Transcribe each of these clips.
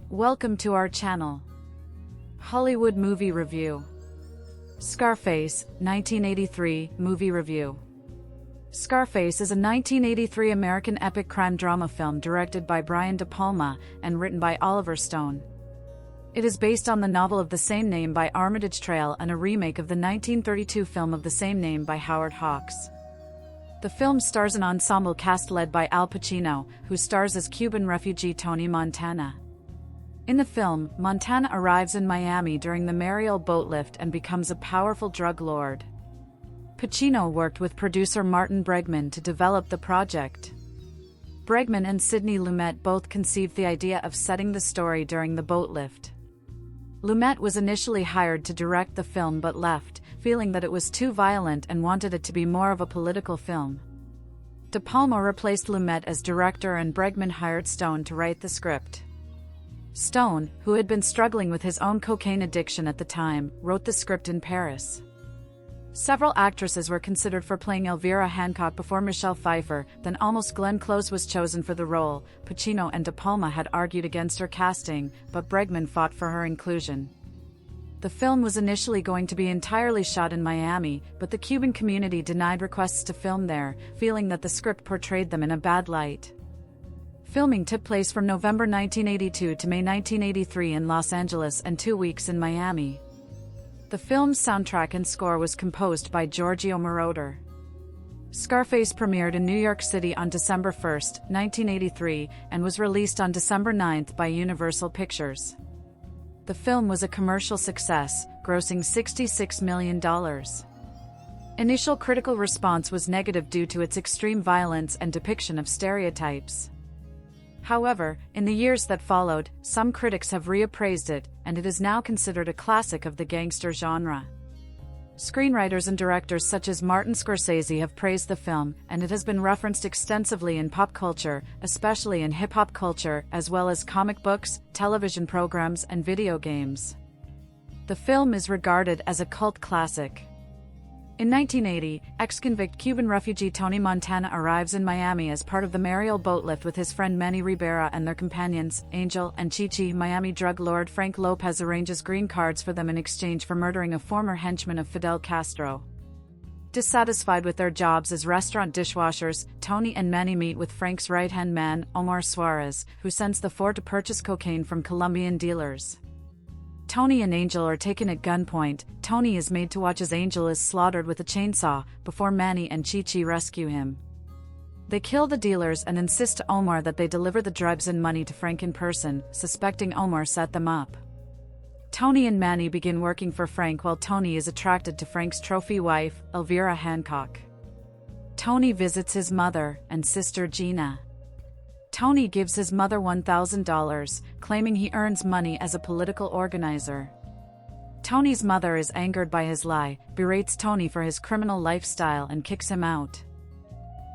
Welcome to our channel. Hollywood Movie Review. Scarface, 1983, Movie Review. Scarface is a 1983 American epic crime drama film directed by Brian De Palma and written by Oliver Stone. It is based on the novel of the same name by Armitage Trail and a remake of the 1932 film of the same name by Howard Hawks. The film stars an ensemble cast led by Al Pacino, who stars as Cuban refugee Tony Montana. In the film, Montana arrives in Miami during the Mariel boat lift and becomes a powerful drug lord. Pacino worked with producer Martin Bregman to develop the project. Bregman and Sidney Lumet both conceived the idea of setting the story during the boat lift. Lumet was initially hired to direct the film but left, feeling that it was too violent and wanted it to be more of a political film. De Palma replaced Lumet as director and Bregman hired Stone to write the script. Stone, who had been struggling with his own cocaine addiction at the time, wrote the script in Paris. Several actresses were considered for playing Elvira Hancock before Michelle Pfeiffer, then almost Glenn Close was chosen for the role. Pacino and De Palma had argued against her casting, but Bregman fought for her inclusion. The film was initially going to be entirely shot in Miami, but the Cuban community denied requests to film there, feeling that the script portrayed them in a bad light. Filming took place from November 1982 to May 1983 in Los Angeles and 2 weeks in Miami. The film's soundtrack and score was composed by Giorgio Moroder. Scarface premiered in New York City on December 1, 1983, and was released on December 9 by Universal Pictures. The film was a commercial success, grossing $66 million. Initial critical response was negative due to its extreme violence and depiction of stereotypes. However, in the years that followed, some critics have reappraised it, and it is now considered a classic of the gangster genre. Screenwriters and directors such as Martin Scorsese have praised the film, and it has been referenced extensively in pop culture, especially in hip-hop culture, as well as comic books, television programs, and video games. The film is regarded as a cult classic. In 1980, ex-convict Cuban refugee Tony Montana arrives in Miami as part of the Mariel boat lift with his friend Manny Ribera and their companions, Angel and Chichi. Miami drug lord Frank Lopez arranges green cards for them in exchange for murdering a former henchman of Fidel Castro. Dissatisfied with their jobs as restaurant dishwashers, Tony and Manny meet with Frank's right-hand man, Omar Suarez, who sends the four to purchase cocaine from Colombian dealers. Tony and Angel are taken at gunpoint. Tony is made to watch as Angel is slaughtered with a chainsaw, before Manny and Chichi rescue him. They kill the dealers and insist to Omar that they deliver the drugs and money to Frank in person, suspecting Omar set them up. Tony and Manny begin working for Frank while Tony is attracted to Frank's trophy wife, Elvira Hancock. Tony visits his mother and sister Gina. Tony gives his mother $1,000, claiming he earns money as a political organizer. Tony's mother is angered by his lie, berates Tony for his criminal lifestyle and kicks him out.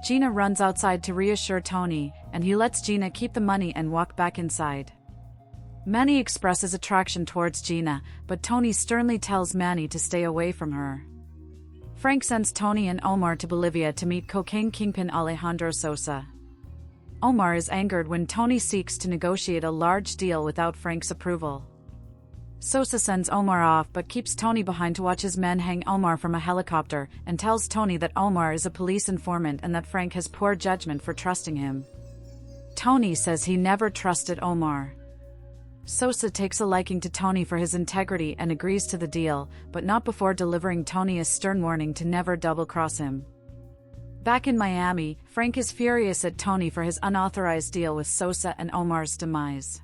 Gina runs outside to reassure Tony, and he lets Gina keep the money and walk back inside. Manny expresses attraction towards Gina, but Tony sternly tells Manny to stay away from her. Frank sends Tony and Omar to Bolivia to meet cocaine kingpin Alejandro Sosa. Omar is angered when Tony seeks to negotiate a large deal without Frank's approval. Sosa sends Omar off but keeps Tony behind to watch his men hang Omar from a helicopter, and tells Tony that Omar is a police informant and that Frank has poor judgment for trusting him. Tony says he never trusted Omar. Sosa takes a liking to Tony for his integrity and agrees to the deal, but not before delivering Tony a stern warning to never double-cross him. Back in Miami, Frank is furious at Tony for his unauthorized deal with Sosa and Omar's demise.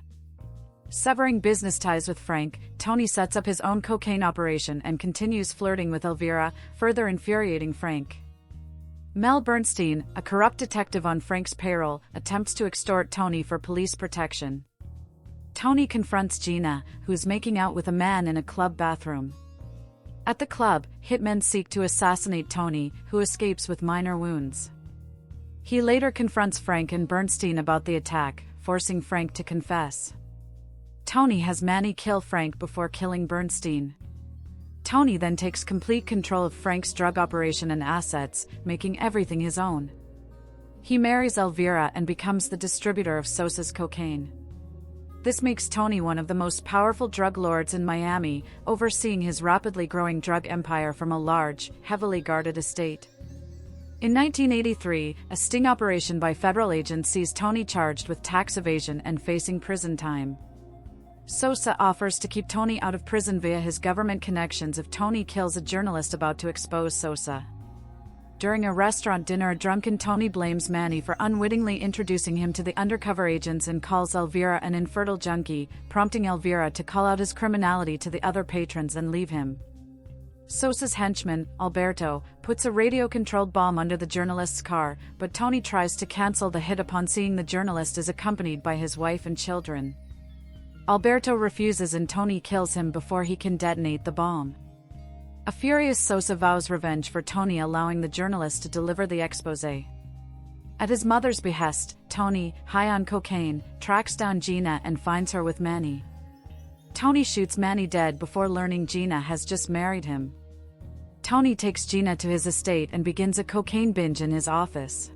Severing business ties with Frank, Tony sets up his own cocaine operation and continues flirting with Elvira, further infuriating Frank. Mel Bernstein, a corrupt detective on Frank's payroll, attempts to extort Tony for police protection. Tony confronts Gina, who's making out with a man in a club bathroom. At the club, hitmen seek to assassinate Tony, who escapes with minor wounds. He later confronts Frank and Bernstein about the attack, forcing Frank to confess. Tony has Manny kill Frank before killing Bernstein. Tony then takes complete control of Frank's drug operation and assets, making everything his own. He marries Elvira and becomes the distributor of Sosa's cocaine. This makes Tony one of the most powerful drug lords in Miami, overseeing his rapidly growing drug empire from a large, heavily guarded estate. In 1983, a sting operation by federal agents sees Tony charged with tax evasion and facing prison time. Sosa offers to keep Tony out of prison via his government connections if Tony kills a journalist about to expose Sosa. During a restaurant dinner, a drunken Tony blames Manny for unwittingly introducing him to the undercover agents and calls Elvira an infertile junkie, prompting Elvira to call out his criminality to the other patrons and leave him. Sosa's henchman, Alberto, puts a radio-controlled bomb under the journalist's car, but Tony tries to cancel the hit upon seeing the journalist is accompanied by his wife and children. Alberto refuses and Tony kills him before he can detonate the bomb. A furious Sosa vows revenge for Tony, allowing the journalist to deliver the exposé. At his mother's behest, Tony, high on cocaine, tracks down Gina and finds her with Manny. Tony shoots Manny dead before learning Gina has just married him. Tony takes Gina to his estate and begins a cocaine binge in his office.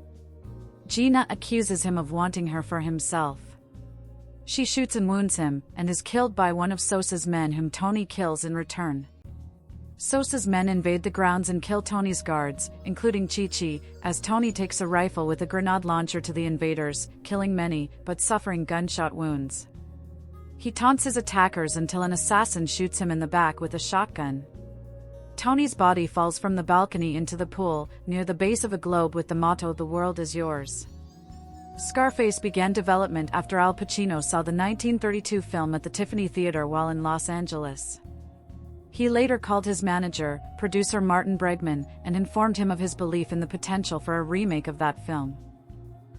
Gina accuses him of wanting her for himself. She shoots and wounds him, and is killed by one of Sosa's men, whom Tony kills in return. Sosa's men invade the grounds and kill Tony's guards, including Chi-Chi, as Tony takes a rifle with a grenade launcher to the invaders, killing many, but suffering gunshot wounds. He taunts his attackers until an assassin shoots him in the back with a shotgun. Tony's body falls from the balcony into the pool, near the base of a globe with the motto, "The world is yours." Scarface began development after Al Pacino saw the 1932 film at the Tiffany Theater while in Los Angeles. He later called his manager, producer Martin Bregman, and informed him of his belief in the potential for a remake of that film.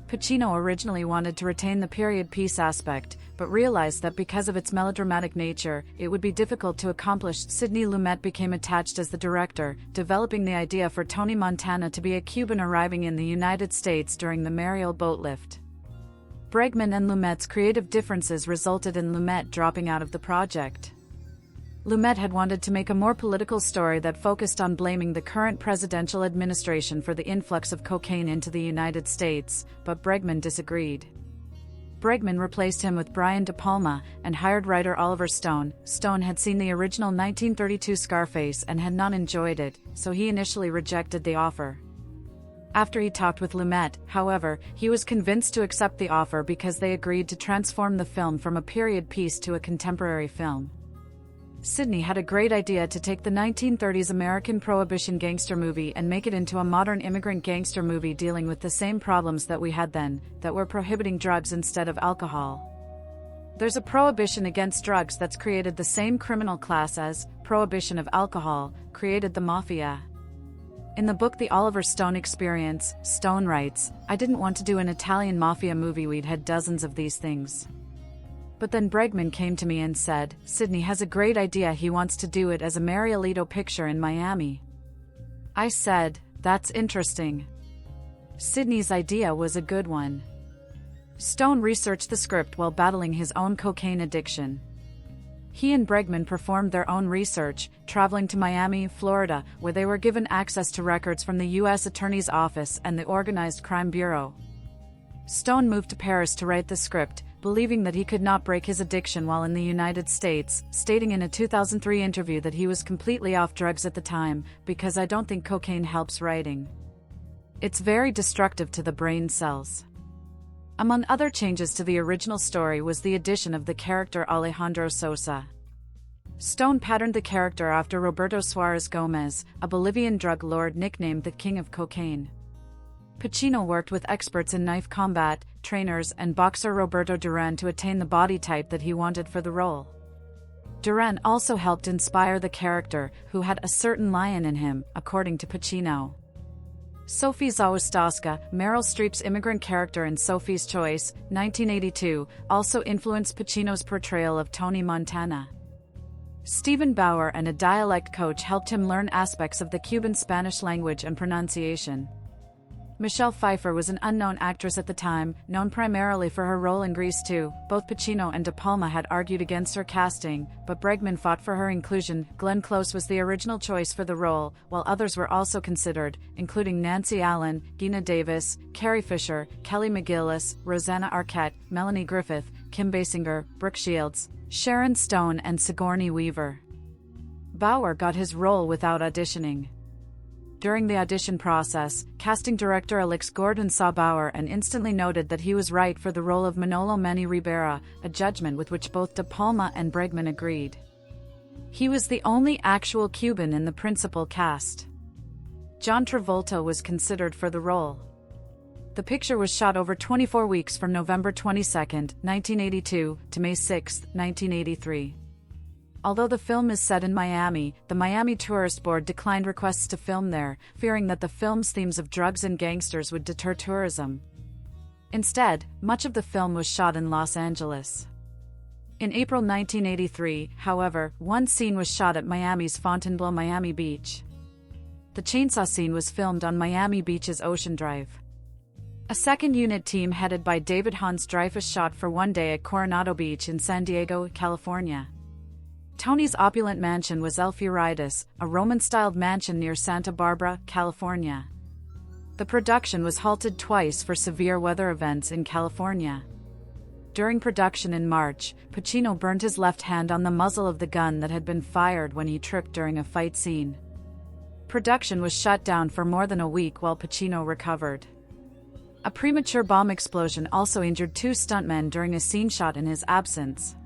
Pacino originally wanted to retain the period piece aspect, but realized that because of its melodramatic nature, it would be difficult to accomplish. Sidney Lumet became attached as the director, developing the idea for Tony Montana to be a Cuban arriving in the United States during the Mariel boat lift. Bregman and Lumet's creative differences resulted in Lumet dropping out of the project. Lumet had wanted to make a more political story that focused on blaming the current presidential administration for the influx of cocaine into the United States, but Bregman disagreed. Bregman replaced him with Brian De Palma and hired writer Oliver Stone. Stone had seen the original 1932 Scarface and had not enjoyed it, so he initially rejected the offer. After he talked with Lumet, however, he was convinced to accept the offer because they agreed to transform the film from a period piece to a contemporary film. Sidney had a great idea to take the 1930s American Prohibition gangster movie and make it into a modern immigrant gangster movie dealing with the same problems that we had then, that were prohibiting drugs instead of alcohol. There's a prohibition against drugs that's created the same criminal class as prohibition of alcohol, created the mafia. In the book The Oliver Stone Experience, Stone writes, "I didn't want to do an Italian mafia movie, we'd had dozens of these things. But then Bregman came to me and said, Sidney has a great idea, he wants to do it as a Marielito picture in Miami." I said, "That's interesting." Sidney's idea was a good one. Stone researched the script while battling his own cocaine addiction. He and Bregman performed their own research, traveling to Miami, Florida, where they were given access to records from the U.S. Attorney's Office and the Organized Crime Bureau. Stone moved to Paris to write the script, believing that he could not break his addiction while in the United States, stating in a 2003 interview that he was completely off drugs at the time, "Because I don't think cocaine helps writing. It's very destructive to the brain cells." Among other changes to the original story was the addition of the character Alejandro Sosa. Stone patterned the character after Roberto Suarez Gomez, a Bolivian drug lord nicknamed the King of Cocaine. Pacino worked with experts in knife combat, trainers, and boxer Roberto Duran to attain the body type that he wanted for the role. Duran also helped inspire the character, who had a certain lion in him, according to Pacino. Sophie Załotowska, Meryl Streep's immigrant character in Sophie's Choice, 1982, also influenced Pacino's portrayal of Tony Montana. Stephen Bauer and a dialect coach helped him learn aspects of the Cuban Spanish language and pronunciation. Michelle Pfeiffer was an unknown actress at the time, known primarily for her role in Grease 2. Both Pacino and De Palma had argued against her casting, but Bregman fought for her inclusion. Glenn Close was the original choice for the role, while others were also considered, including Nancy Allen, Geena Davis, Carrie Fisher, Kelly McGillis, Rosanna Arquette, Melanie Griffith, Kim Basinger, Brooke Shields, Sharon Stone and Sigourney Weaver. Bauer got his role without auditioning. During the audition process, casting director Alex Gordon saw Bauer and instantly noted that he was right for the role of Manolo Manny Ribera, a judgment with which both De Palma and Bregman agreed. He was the only actual Cuban in the principal cast. John Travolta was considered for the role. The picture was shot over 24 weeks from November 22, 1982, to May 6, 1983. Although the film is set in Miami, the Miami Tourist Board declined requests to film there, fearing that the film's themes of drugs and gangsters would deter tourism. Instead, much of the film was shot in Los Angeles. In April 1983, however, one scene was shot at Miami's Fontainebleau Miami Beach. The chainsaw scene was filmed on Miami Beach's Ocean Drive. A second unit team headed by David Hans Dreyfus shot for one day at Coronado Beach in San Diego, California. Tony's opulent mansion was El Furitas, a Roman-styled mansion near Santa Barbara, California. The production was halted twice for severe weather events in California. During production in March, Pacino burned his left hand on the muzzle of the gun that had been fired when he tripped during a fight scene. Production was shut down for more than a week while Pacino recovered. A premature bomb explosion also injured two stuntmen during a scene shot in his absence.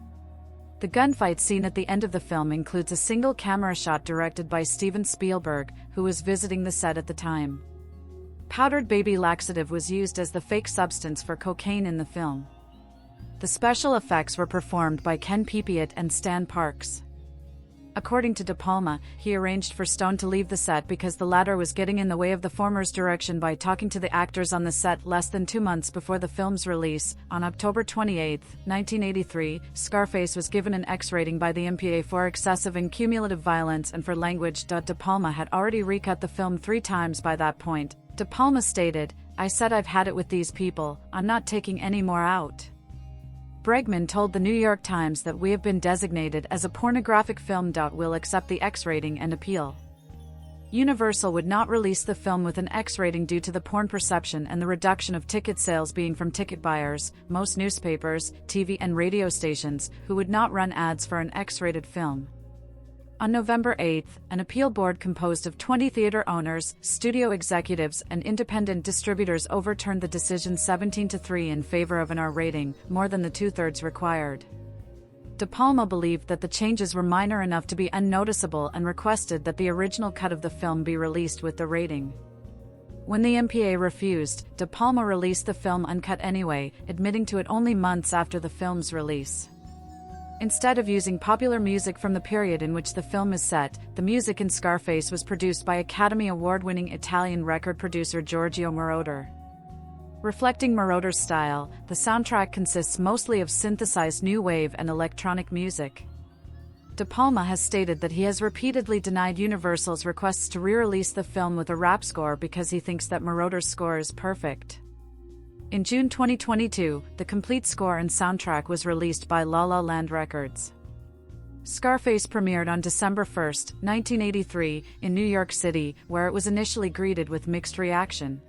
The gunfight scene at the end of the film includes a single camera shot directed by Steven Spielberg, who was visiting the set at the time. Powdered baby laxative was used as the fake substance for cocaine in the film. The special effects were performed by Ken Pepiot and Stan Parks. According to De Palma, he arranged for Stone to leave the set because the latter was getting in the way of the former's direction by talking to the actors on the set less than 2 months before the film's release. On October 28, 1983, Scarface was given an X rating by the MPA for excessive and cumulative violence and for language. De Palma had already recut the film 3 times by that point. De Palma stated, "I said I've had it with these people, I'm not taking any more out." Bregman told the New York Times that we have been designated as a pornographic film. Will accept the X rating and appeal. Universal would not release the film with an X rating due to the porn perception and the reduction of ticket sales being from ticket buyers, most newspapers, TV and radio stations, who would not run ads for an X-rated film. On November 8, an appeal board composed of 20 theater owners, studio executives, and independent distributors overturned the decision 17-3 in favor of an R rating, more than the 2/3 required. De Palma believed that the changes were minor enough to be unnoticeable and requested that the original cut of the film be released with the rating. When the MPA refused, De Palma released the film uncut anyway, admitting to it only months after the film's release. Instead of using popular music from the period in which the film is set, the music in Scarface was produced by Academy Award-winning Italian record producer Giorgio Moroder. Reflecting Moroder's style, the soundtrack consists mostly of synthesized new wave and electronic music. De Palma has stated that he has repeatedly denied Universal's requests to re-release the film with a rap score because he thinks that Moroder's score is perfect. In June 2022, the complete score and soundtrack was released by La La Land Records. Scarface premiered on December 1, 1983, in New York City, where it was initially greeted with mixed reaction.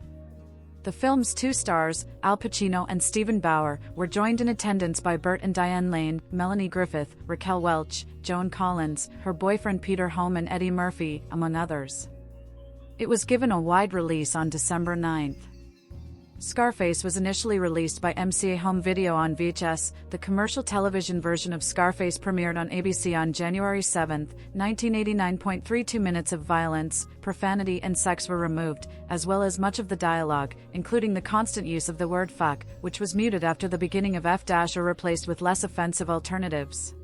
The film's 2 stars, Al Pacino and Stephen Bauer, were joined in attendance by Burt and Diane Lane, Melanie Griffith, Raquel Welch, Joan Collins, her boyfriend Peter Holm and Eddie Murphy, among others. It was given a wide release on December 9. Scarface was initially released by MCA Home Video on VHS. The commercial television version of Scarface premiered on ABC on January 7, 1989. 32 minutes of violence, profanity and sex were removed, as well as much of the dialogue, including the constant use of the word fuck, which was muted after the beginning of F- or replaced with less offensive alternatives.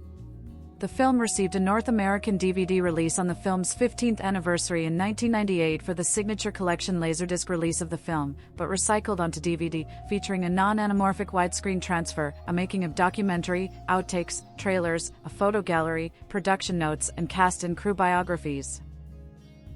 The film received a North American DVD release on the film's 15th anniversary in 1998 for the Signature Collection Laserdisc release of the film, but recycled onto DVD, featuring a non-anamorphic widescreen transfer, a making of documentary, outtakes, trailers, a photo gallery, production notes, and cast and crew biographies.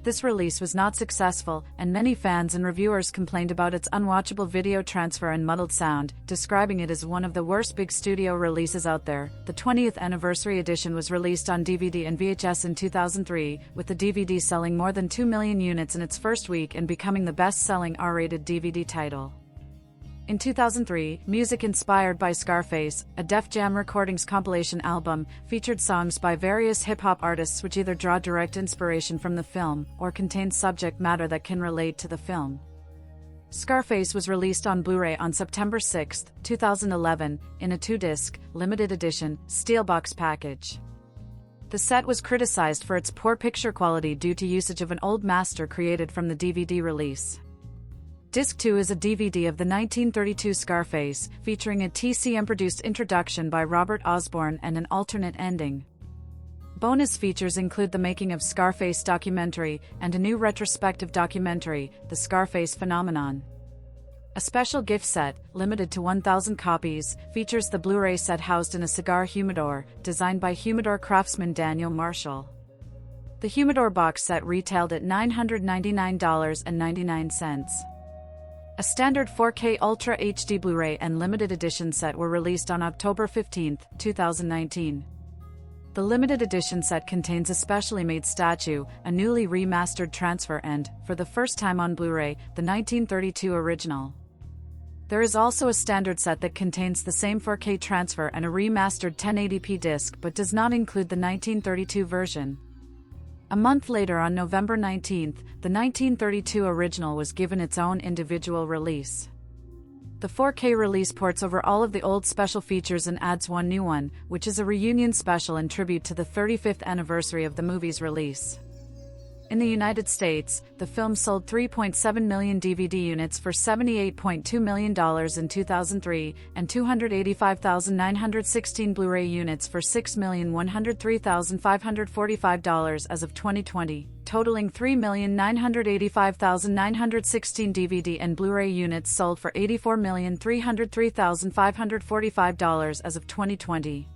This release was not successful, and many fans and reviewers complained about its unwatchable video transfer and muddled sound, describing it as one of the worst big studio releases out there. The 20th anniversary edition was released on DVD and VHS in 2003, with the DVD selling more than 2 million units in its first week and becoming the best-selling R-rated DVD title. In 2003, music inspired by Scarface, a Def Jam Recordings compilation album, featured songs by various hip-hop artists which either draw direct inspiration from the film or contain subject matter that can relate to the film. Scarface was released on Blu-ray on September 6, 2011, in a 2-disc, limited edition, steelbox package. The set was criticized for its poor picture quality due to usage of an old master created from the DVD release. Disc 2 is a DVD of the 1932 Scarface, featuring a TCM-produced introduction by Robert Osborne and an alternate ending. Bonus features include the making of Scarface documentary and a new retrospective documentary, The Scarface Phenomenon. A special gift set, limited to 1,000 copies, features the Blu-ray set housed in a cigar humidor, designed by humidor craftsman Daniel Marshall. The humidor box set retailed at $999.99. A standard 4K Ultra HD Blu-ray and limited edition set were released on October 15, 2019. The limited edition set contains a specially made statue, a newly remastered transfer and, for the first time on Blu-ray, the 1932 original. There is also a standard set that contains the same 4K transfer and a remastered 1080p disc but does not include the 1932 version. A month later, on November 19, the 1932 original was given its own individual release. The 4K release ports over all of the old special features and adds one new one, which is a reunion special in tribute to the 35th anniversary of the movie's release. In the United States, the film sold 3.7 million DVD units for $78.2 million in 2003, and 285,916 Blu-ray units for $6,103,545 as of 2020, totaling 3,985,916 DVD and Blu-ray units sold for $84,303,545 as of 2020.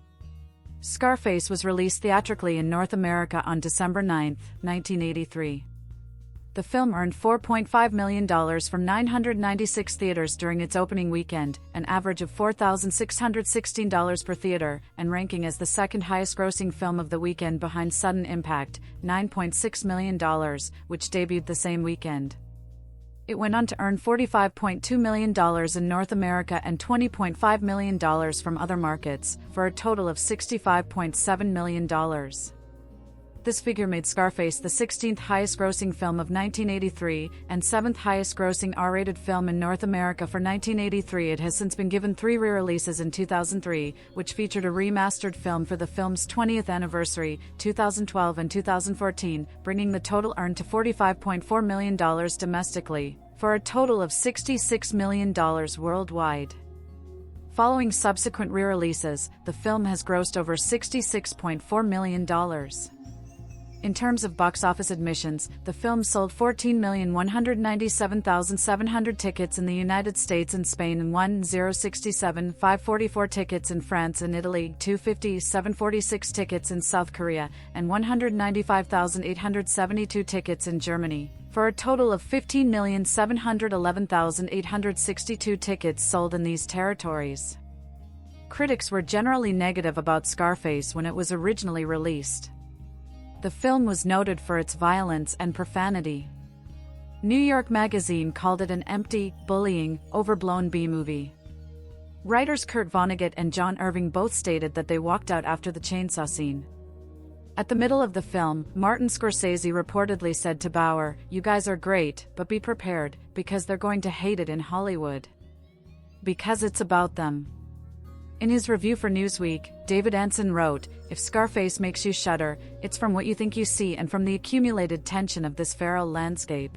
Scarface was released theatrically in North America on December 9, 1983. The film earned $4.5 million from 996 theaters during its opening weekend, an average of $4,616 per theater, and ranking as the second highest-grossing film of the weekend behind Sudden Impact, $9.6 million, which debuted the same weekend. It went on to earn $45.2 million in North America and $20.5 million from other markets, for a total of $65.7 million. This figure made Scarface the 16th highest-grossing film of 1983 and 7th highest-grossing R-rated film in North America for 1983. It has since been given 3 re-releases in 2003, which featured a remastered film for the film's 20th anniversary, 2012 and 2014, bringing the total earned to $45.4 million domestically, for a total of $66 million worldwide. Following subsequent re-releases, the film has grossed over $66.4 million. In terms of box office admissions, the film sold 14,197,700 tickets in the United States and Spain and 1,067,544 tickets in France and Italy, 250,746 tickets in South Korea, and 195,872 tickets in Germany, for a total of 15,711,862 tickets sold in these territories. Critics were generally negative about Scarface when it was originally released. The film was noted for its violence and profanity. New York Magazine called it an empty, bullying, overblown B-movie. Writers Kurt Vonnegut and John Irving both stated that they walked out after the chainsaw scene. At the middle of the film, Martin Scorsese reportedly said to Bauer, "You guys are great, but be prepared, because they're going to hate it in Hollywood. Because it's about them." In his review for Newsweek, David Anson wrote, "If Scarface makes you shudder, it's from what you think you see and from the accumulated tension of this feral landscape.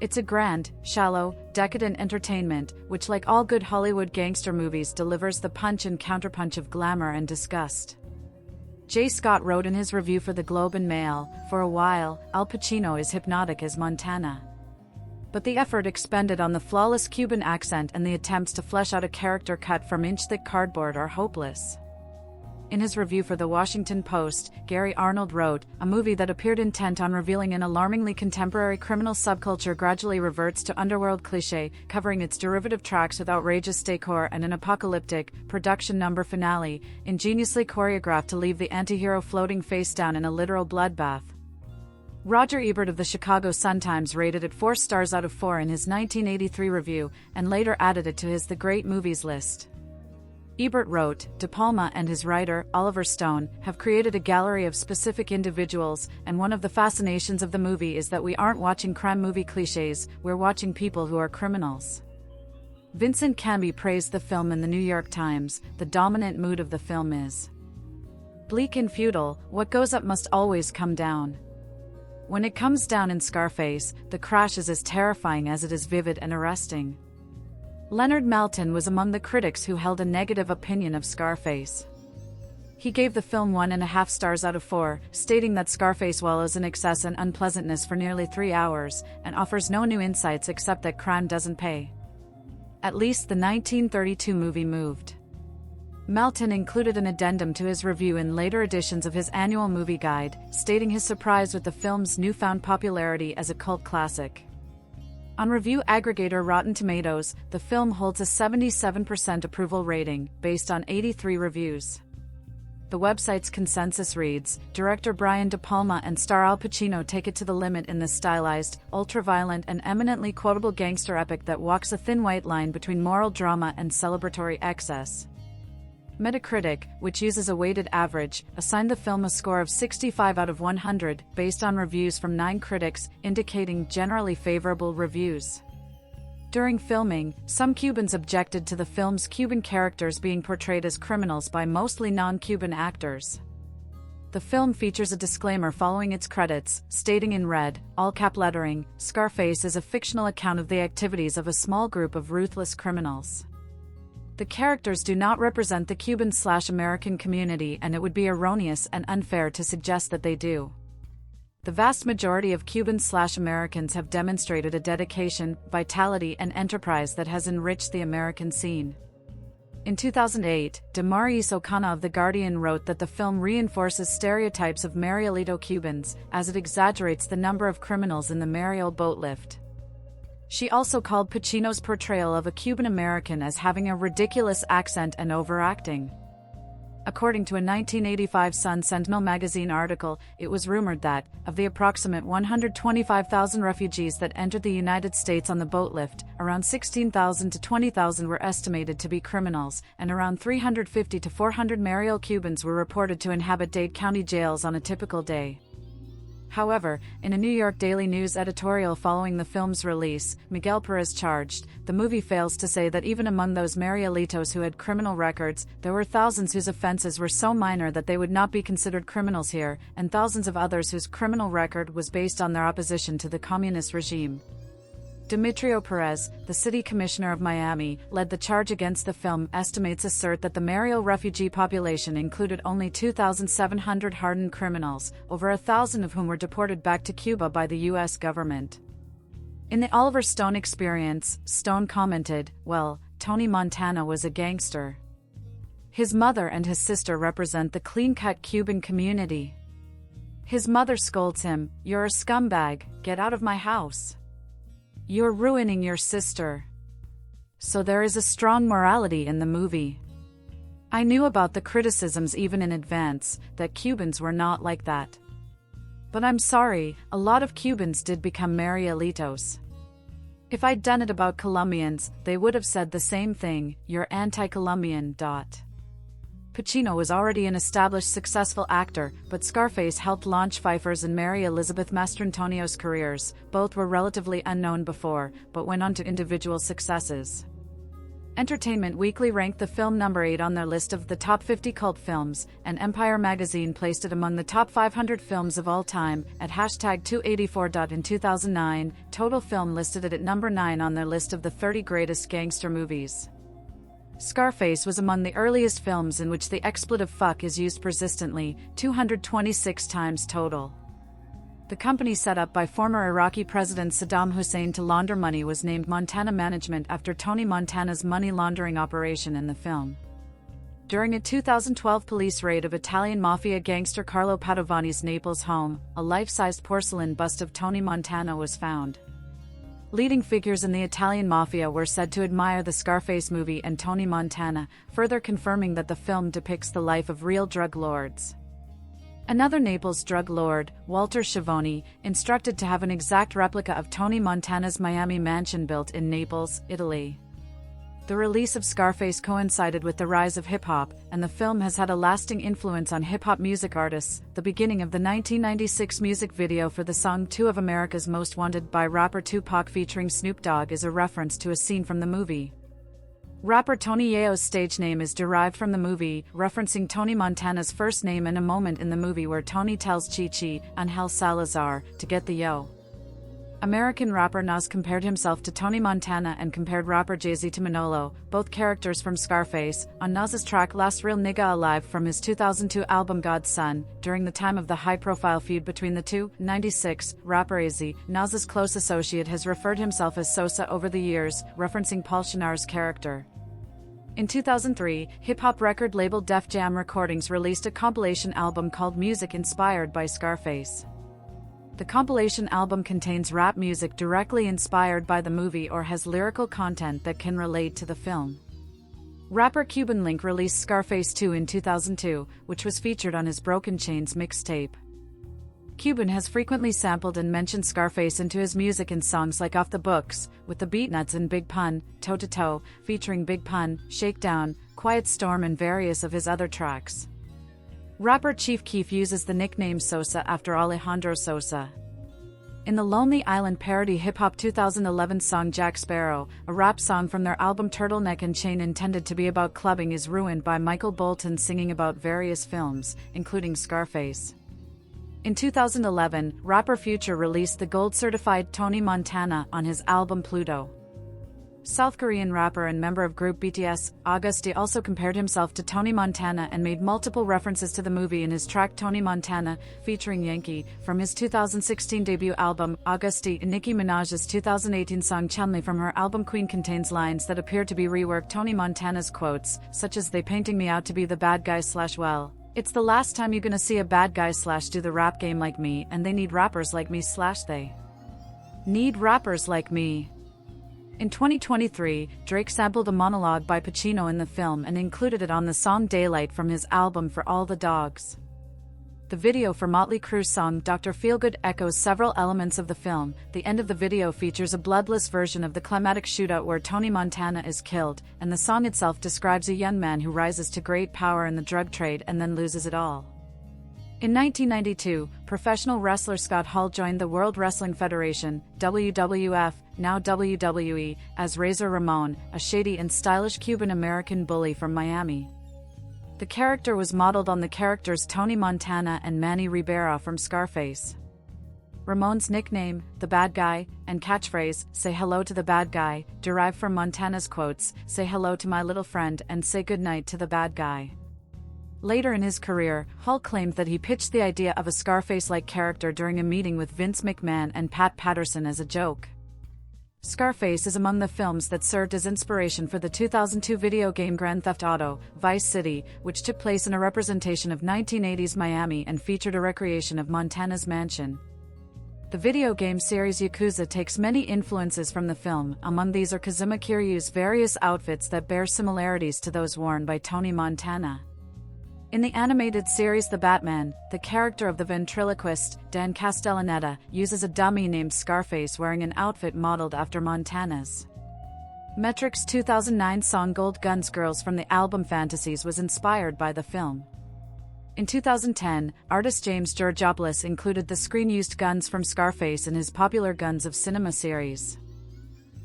It's a grand, shallow, decadent entertainment, which like all good Hollywood gangster movies delivers the punch and counterpunch of glamour and disgust." J. Scott wrote in his review for the Globe and Mail, "For a while, Al Pacino is hypnotic as Montana. But the effort expended on the flawless Cuban accent and the attempts to flesh out a character cut from inch-thick cardboard are hopeless." In his review for The Washington Post, Gary Arnold wrote, "A movie that appeared intent on revealing an alarmingly contemporary criminal subculture gradually reverts to underworld cliché, covering its derivative tracks with outrageous decor and an apocalyptic, production number finale, ingeniously choreographed to leave the antihero floating face down in a literal bloodbath." Roger Ebert of the Chicago Sun-Times rated it 4 stars out of 4 in his 1983 review, and later added it to his The Great Movies list. Ebert wrote, De Palma and his writer, Oliver Stone, have created a gallery of specific individuals, and one of the fascinations of the movie is that we aren't watching crime movie cliches, we're watching people who are criminals. Vincent Canby praised the film in the New York Times. The dominant mood of the film is bleak and futile. What goes up must always come down. When it comes down in Scarface, the crash is as terrifying as it is vivid and arresting. Leonard Maltin was among the critics who held a negative opinion of Scarface. He gave the film 1.5 stars out of 4, stating that Scarface wallows in excess and unpleasantness for nearly 3 hours, and offers no new insights except that crime doesn't pay. At least the 1932 movie moved. Maltin included an addendum to his review in later editions of his annual movie guide, stating his surprise with the film's newfound popularity as a cult classic. On review aggregator Rotten Tomatoes, the film holds a 77% approval rating, based on 83 reviews. The website's consensus reads, Director Brian De Palma and star Al Pacino take it to the limit in this stylized, ultra-violent and eminently quotable gangster epic that walks a thin white line between moral drama and celebratory excess. Metacritic, which uses a weighted average, assigned the film a score of 65 out of 100, based on reviews from 9 critics, indicating generally favorable reviews. During filming, some Cubans objected to the film's Cuban characters being portrayed as criminals by mostly non-Cuban actors. The film features a disclaimer following its credits, stating in red, all-cap lettering, Scarface is a fictional account of the activities of a small group of ruthless criminals. The characters do not represent the Cuban/American community, and it would be erroneous and unfair to suggest that they do. The vast majority of Cubans/Americans have demonstrated a dedication, vitality and enterprise that has enriched the American scene. In 2008, Damaris O'Connor of The Guardian wrote that the film reinforces stereotypes of Marielito Cubans, as it exaggerates the number of criminals in the Mariel boat lift. She also called Pacino's portrayal of a Cuban American as having a ridiculous accent and overacting. According to a 1985 Sun Sentinel magazine article, it was rumored that, of the approximate 125,000 refugees that entered the United States on the boat lift, around 16,000 to 20,000 were estimated to be criminals, and around 350 to 400 Mariel Cubans were reported to inhabit Dade County jails on a typical day. However, in a New York Daily News editorial following the film's release, Miguel Perez charged, the movie fails to say that even among those Marielitos who had criminal records, there were thousands whose offenses were so minor that they would not be considered criminals here, and thousands of others whose criminal record was based on their opposition to the communist regime. Demetrio Perez, the city commissioner of Miami, led the charge against the film. Estimates assert that the Mariel refugee population included only 2,700 hardened criminals, over 1,000 of whom were deported back to Cuba by the U.S. government. In the Oliver Stone experience, Stone commented, "Well, Tony Montana was a gangster. His mother and his sister represent the clean-cut Cuban community. His mother scolds him, 'You're a scumbag, get out of my house. You're ruining your sister.' So there is a strong morality in the movie. I knew about the criticisms even in advance, that Cubans were not like that. But I'm sorry, a lot of Cubans did become Marielitos. If I'd done it about Colombians, they would have said the same thing, 'You're anti-Colombian.'" Pacino was already an established successful actor, but Scarface helped launch Pfeiffer's and Mary Elizabeth Mastrantonio's careers. Both were relatively unknown before, but went on to individual successes. Entertainment Weekly ranked the film number 8 on their list of the top 50 cult films, and Empire magazine placed it among the top 500 films of all time, at #284. In 2009, Total Film listed it at number 9 on their list of the 30 greatest gangster movies. Scarface was among the earliest films in which the expletive fuck is used persistently, 226 times total. The company set up by former Iraqi President Saddam Hussein to launder money was named Montana Management after Tony Montana's money laundering operation in the film. During a 2012 police raid of Italian mafia gangster Carlo Padovani's Naples home, a life-sized porcelain bust of Tony Montana was found. Leading figures in the Italian mafia were said to admire the Scarface movie and Tony Montana, further confirming that the film depicts the life of real drug lords. Another Naples drug lord, Walter Schiavone, instructed to have an exact replica of Tony Montana's Miami mansion built in Naples, Italy. The release of Scarface coincided with the rise of hip-hop, and the film has had a lasting influence on hip-hop music artists. The beginning of the 1996 music video for the song Two of America's Most Wanted by rapper Tupac featuring Snoop Dogg is a reference to a scene from the movie. Rapper Tony Yayo's stage name is derived from the movie, referencing Tony Montana's first name and a moment in the movie where Tony tells Chi-Chi, Angel Salazar, to get the yo. American rapper Nas compared himself to Tony Montana and compared rapper Jay-Z to Manolo, both characters from Scarface, on Nas's track Last Real Nigga Alive from his 2002 album God's Son. During the time of the high-profile feud between the two, 96, rapper AZ, Nas's close associate has referred himself as Sosa over the years, referencing Paul Shanar's character. In 2003, hip-hop record label Def Jam Recordings released a compilation album called Music Inspired by Scarface. The compilation album contains rap music directly inspired by the movie or has lyrical content that can relate to the film. Rapper Cuban Link released Scarface 2 in 2002, which was featured on his Broken Chains mixtape. Cuban has frequently sampled and mentioned Scarface into his music in songs like Off the Books, with the Beatnuts and Big Pun, Toe to Toe, featuring Big Pun, Shakedown, Quiet Storm and various of his other tracks. Rapper Chief Keef uses the nickname Sosa after Alejandro Sosa. In the Lonely Island parody hip-hop 2011 song Jack Sparrow, a rap song from their album Turtleneck and Chain intended to be about clubbing is ruined by Michael Bolton singing about various films, including Scarface. In 2011, rapper Future released the gold-certified Tony Montana on his album Pluto. South Korean rapper and member of group BTS, Agusty also compared himself to Tony Montana and made multiple references to the movie in his track Tony Montana, featuring Yankee, from his 2016 debut album, Agusty. Nicki Minaj's 2018 song Chun-Li from her album Queen contains lines that appear to be reworked Tony Montana's quotes, such as "They painting me out to be the bad guy / well. It's the last time you're gonna see a bad guy / do the rap game like me, and they need rappers like me / they need rappers like me." In 2023, Drake sampled a monologue by Pacino in the film and included it on the song Daylight from his album For All the Dogs. The video for Motley Crue's song Dr. Feelgood echoes several elements of the film. The end of the video features a bloodless version of the climatic shootout where Tony Montana is killed, and the song itself describes a young man who rises to great power in the drug trade and then loses it all. In 1992, professional wrestler Scott Hall joined the World Wrestling Federation, WWF, now WWE, as Razor Ramon, a shady and stylish Cuban-American bully from Miami. The character was modeled on the characters Tony Montana and Manny Ribera from Scarface. Ramon's nickname, the bad guy, and catchphrase, say hello to the bad guy, derived from Montana's quotes, say hello to my little friend and say goodnight to the bad guy. Later in his career, Hall claimed that he pitched the idea of a Scarface-like character during a meeting with Vince McMahon and Pat Patterson as a joke. Scarface is among the films that served as inspiration for the 2002 video game Grand Theft Auto: Vice City, which took place in a representation of 1980s Miami and featured a recreation of Montana's mansion. The video game series Yakuza takes many influences from the film. Among these are Kazuma Kiryu's various outfits that bear similarities to those worn by Tony Montana. In the animated series The Batman, the character of the ventriloquist, Dan Castellaneta, uses a dummy named Scarface wearing an outfit modeled after Montana's. Metric's 2009 song Gold Guns Girls from the album Fantasies was inspired by the film. In 2010, artist James Georgopoulos included the screen-used guns from Scarface in his popular Guns of Cinema series.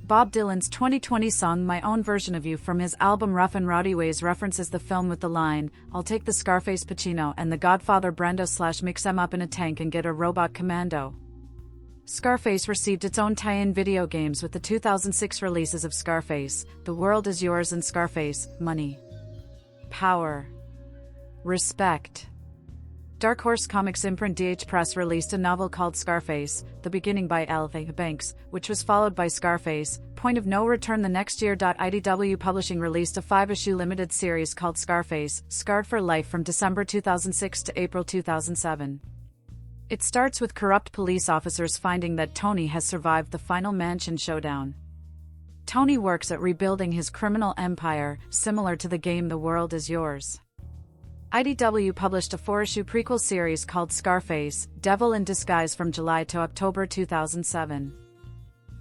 Bob Dylan's 2020 song My Own Version of You from his album Rough and Rowdy Ways references the film with the line, I'll take the Scarface Pacino and the Godfather Brendo / mix them up in a tank and get a robot commando. Scarface received its own tie-in video games with the 2006 releases of Scarface, The World Is Yours and Scarface, Money, Power, Respect. Dark Horse Comics imprint DH Press released a novel called Scarface, The Beginning by L. Banks, which was followed by Scarface, Point of No Return the next year. IDW Publishing released a 5-issue limited series called Scarface, Scarred for Life from December 2006 to April 2007. It starts with corrupt police officers finding that Tony has survived the final mansion showdown. Tony works at rebuilding his criminal empire, similar to the game The World Is Yours. IDW published a 4-issue prequel series called Scarface, Devil in Disguise from July to October 2007.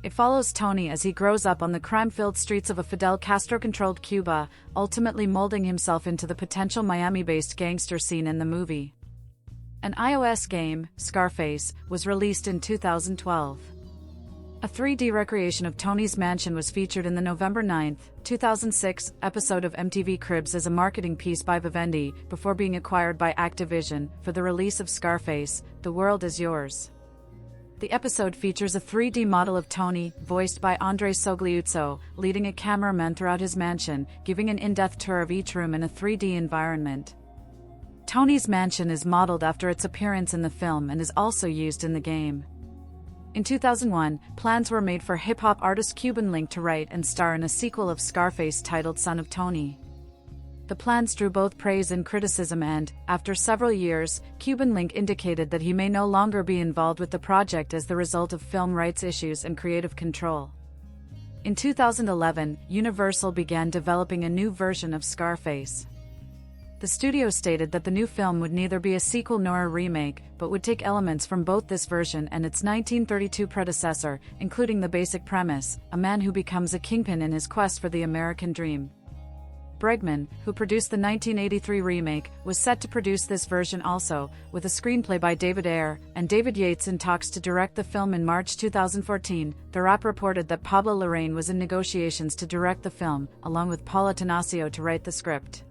It follows Tony as he grows up on the crime-filled streets of a Fidel Castro-controlled Cuba, ultimately molding himself into the potential Miami-based gangster scene in the movie. An iOS game, Scarface, was released in 2012. A 3D recreation of Tony's mansion was featured in the November 9, 2006, episode of MTV Cribs as a marketing piece by Vivendi, before being acquired by Activision, for the release of Scarface, The World Is Yours. The episode features a 3D model of Tony, voiced by Andres Sogliuzzo, leading a cameraman throughout his mansion, giving an in-depth tour of each room in a 3D environment. Tony's mansion is modeled after its appearance in the film and is also used in the game. In 2001, plans were made for hip-hop artist Cuban Link to write and star in a sequel of Scarface titled Son of Tony. The plans drew both praise and criticism and, after several years, Cuban Link indicated that he may no longer be involved with the project as the result of film rights issues and creative control. In 2011, Universal began developing a new version of Scarface. The studio stated that the new film would neither be a sequel nor a remake, but would take elements from both this version and its 1932 predecessor, including the basic premise, a man who becomes a kingpin in his quest for the American dream. Bregman, who produced the 1983 remake, was set to produce this version also, with a screenplay by David Ayer, and David Yates in talks to direct the film in March 2014. The Wrap reported that Pablo Larraín was in negotiations to direct the film, along with Paul Atanasio to write the script.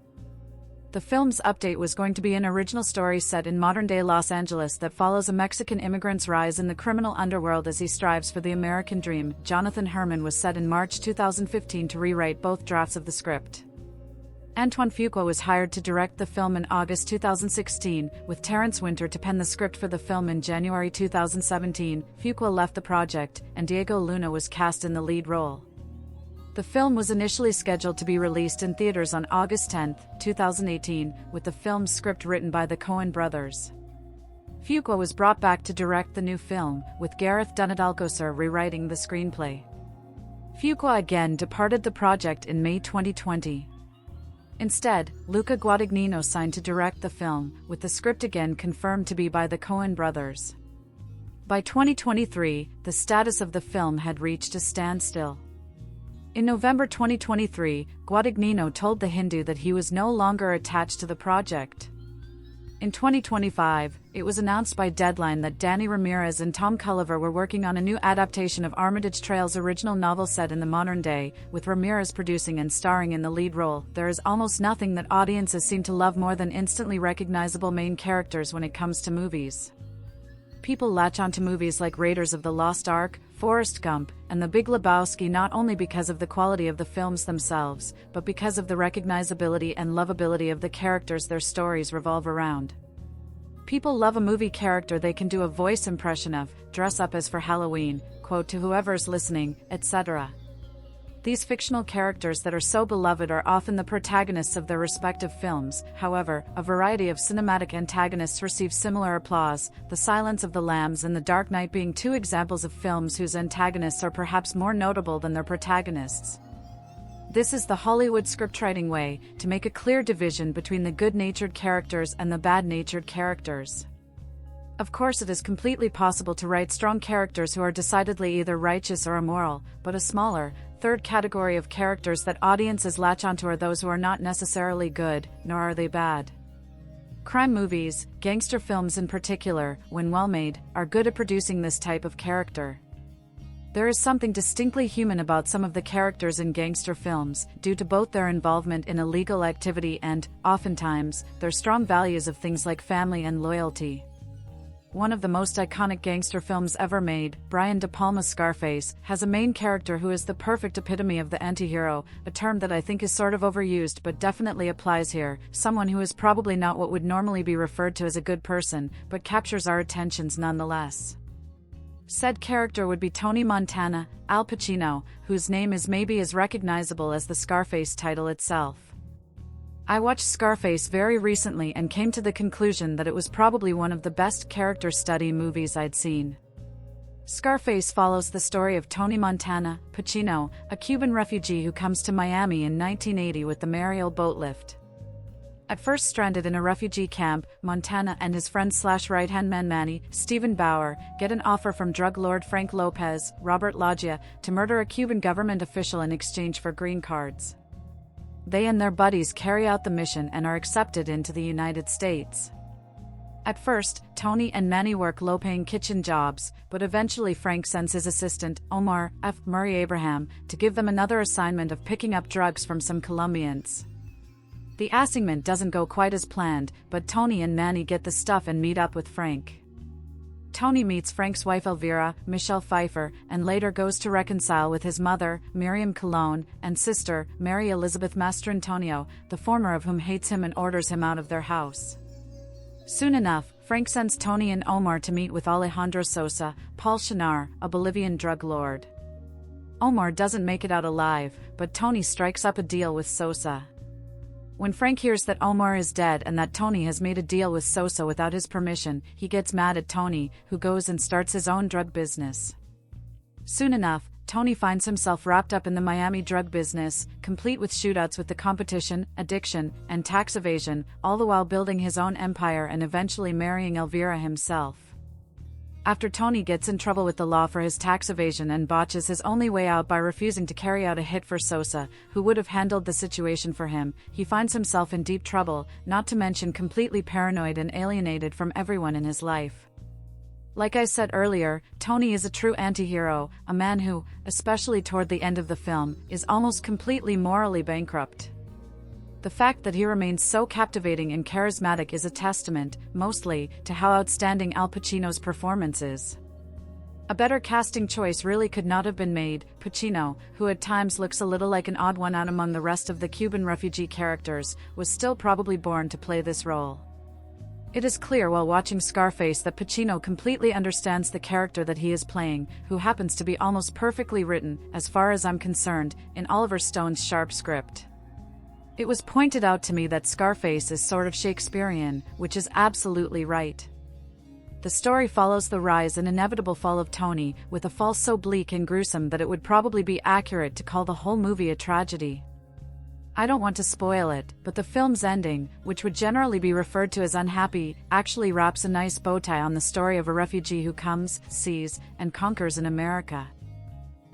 The film's update was going to be an original story set in modern-day Los Angeles that follows a Mexican immigrant's rise in the criminal underworld as he strives for the American dream. Jonathan Herman was set in March 2015 to rewrite both drafts of the script. Antoine Fuqua was hired to direct the film in August 2016, with Terrence Winter to pen the script for the film in January 2017. Fuqua left the project, and Diego Luna was cast in the lead role. The film was initially scheduled to be released in theaters on August 10, 2018, with the film's script written by the Coen brothers. Fuqua was brought back to direct the new film, with Gareth Dunadalcocer rewriting the screenplay. Fuqua again departed the project in May 2020. Instead, Luca Guadagnino signed to direct the film, with the script again confirmed to be by the Coen brothers. By 2023, the status of the film had reached a standstill. In November 2023, Guadagnino told The Hindu that he was no longer attached to the project. In 2025, it was announced by Deadline that Danny Ramirez and Tom Culliver were working on a new adaptation of Armitage Trail's original novel set in the modern day, with Ramirez producing and starring in the lead role. There is almost nothing that audiences seem to love more than instantly recognizable main characters when it comes to movies. People latch onto movies like Raiders of the Lost Ark, Forrest Gump, and The Big Lebowski not only because of the quality of the films themselves, but because of the recognizability and lovability of the characters their stories revolve around. People love a movie character they can do a voice impression of, dress up as for Halloween, quote to whoever's listening, etc. These fictional characters that are so beloved are often the protagonists of their respective films. However, a variety of cinematic antagonists receive similar applause, The Silence of the Lambs and The Dark Knight being two examples of films whose antagonists are perhaps more notable than their protagonists. This is the Hollywood scriptwriting way, to make a clear division between the good-natured characters and the bad-natured characters. Of course, it is completely possible to write strong characters who are decidedly either righteous or immoral, but a smaller, third category of characters that audiences latch onto are those who are not necessarily good, nor are they bad. Crime movies, gangster films in particular, when well made, are good at producing this type of character. There is something distinctly human about some of the characters in gangster films, due to both their involvement in illegal activity and, oftentimes, their strong values of things like family and loyalty. One of the most iconic gangster films ever made, Brian De Palma's Scarface, has a main character who is the perfect epitome of the anti-hero, a term that I think is sort of overused but definitely applies here, someone who is probably not what would normally be referred to as a good person, but captures our attentions nonetheless. Said character would be Tony Montana, Al Pacino, whose name is maybe as recognizable as the Scarface title itself. I watched Scarface very recently and came to the conclusion that it was probably one of the best character study movies I'd seen. Scarface follows the story of Tony Montana, Pacino, a Cuban refugee who comes to Miami in 1980 with the Mariel boat lift. At first stranded in a refugee camp, Montana and his friend/right-hand man Manny, Stephen Bauer, get an offer from drug lord Frank Lopez, Robert Loggia, to murder a Cuban government official in exchange for green cards. They and their buddies carry out the mission and are accepted into the United States. At first, Tony and Manny work low-paying kitchen jobs, but eventually Frank sends his assistant, Omar F. Murray Abraham, to give them another assignment of picking up drugs from some Colombians. The assignment doesn't go quite as planned, but Tony and Manny get the stuff and meet up with Frank. Tony meets Frank's wife Elvira, Michelle Pfeiffer, and later goes to reconcile with his mother, Miriam Colon, and sister, Mary Elizabeth Mastrantonio, the former of whom hates him and orders him out of their house. Soon enough, Frank sends Tony and Omar to meet with Alejandro Sosa, Paul Shinar, a Bolivian drug lord. Omar doesn't make it out alive, but Tony strikes up a deal with Sosa. When Frank hears that Omar is dead and that Tony has made a deal with Sosa without his permission, he gets mad at Tony, who goes and starts his own drug business. Soon enough, Tony finds himself wrapped up in the Miami drug business, complete with shootouts with the competition, addiction, and tax evasion, all the while building his own empire and eventually marrying Elvira himself. After Tony gets in trouble with the law for his tax evasion and botches his only way out by refusing to carry out a hit for Sosa, who would have handled the situation for him, he finds himself in deep trouble, not to mention completely paranoid and alienated from everyone in his life. Like I said earlier, Tony is a true anti-hero, a man who, especially toward the end of the film, is almost completely morally bankrupt. The fact that he remains so captivating and charismatic is a testament, mostly, to how outstanding Al Pacino's performance is. A better casting choice really could not have been made. Pacino, who at times looks a little like an odd one out among the rest of the Cuban refugee characters, was still probably born to play this role. It is clear while watching Scarface that Pacino completely understands the character that he is playing, who happens to be almost perfectly written, as far as I'm concerned, in Oliver Stone's sharp script. It was pointed out to me that Scarface is sort of Shakespearean, which is absolutely right. The story follows the rise and inevitable fall of Tony, with a fall so bleak and gruesome that it would probably be accurate to call the whole movie a tragedy. I don't want to spoil it, but the film's ending, which would generally be referred to as unhappy, actually wraps a nice bow tie on the story of a refugee who comes, sees, and conquers in America.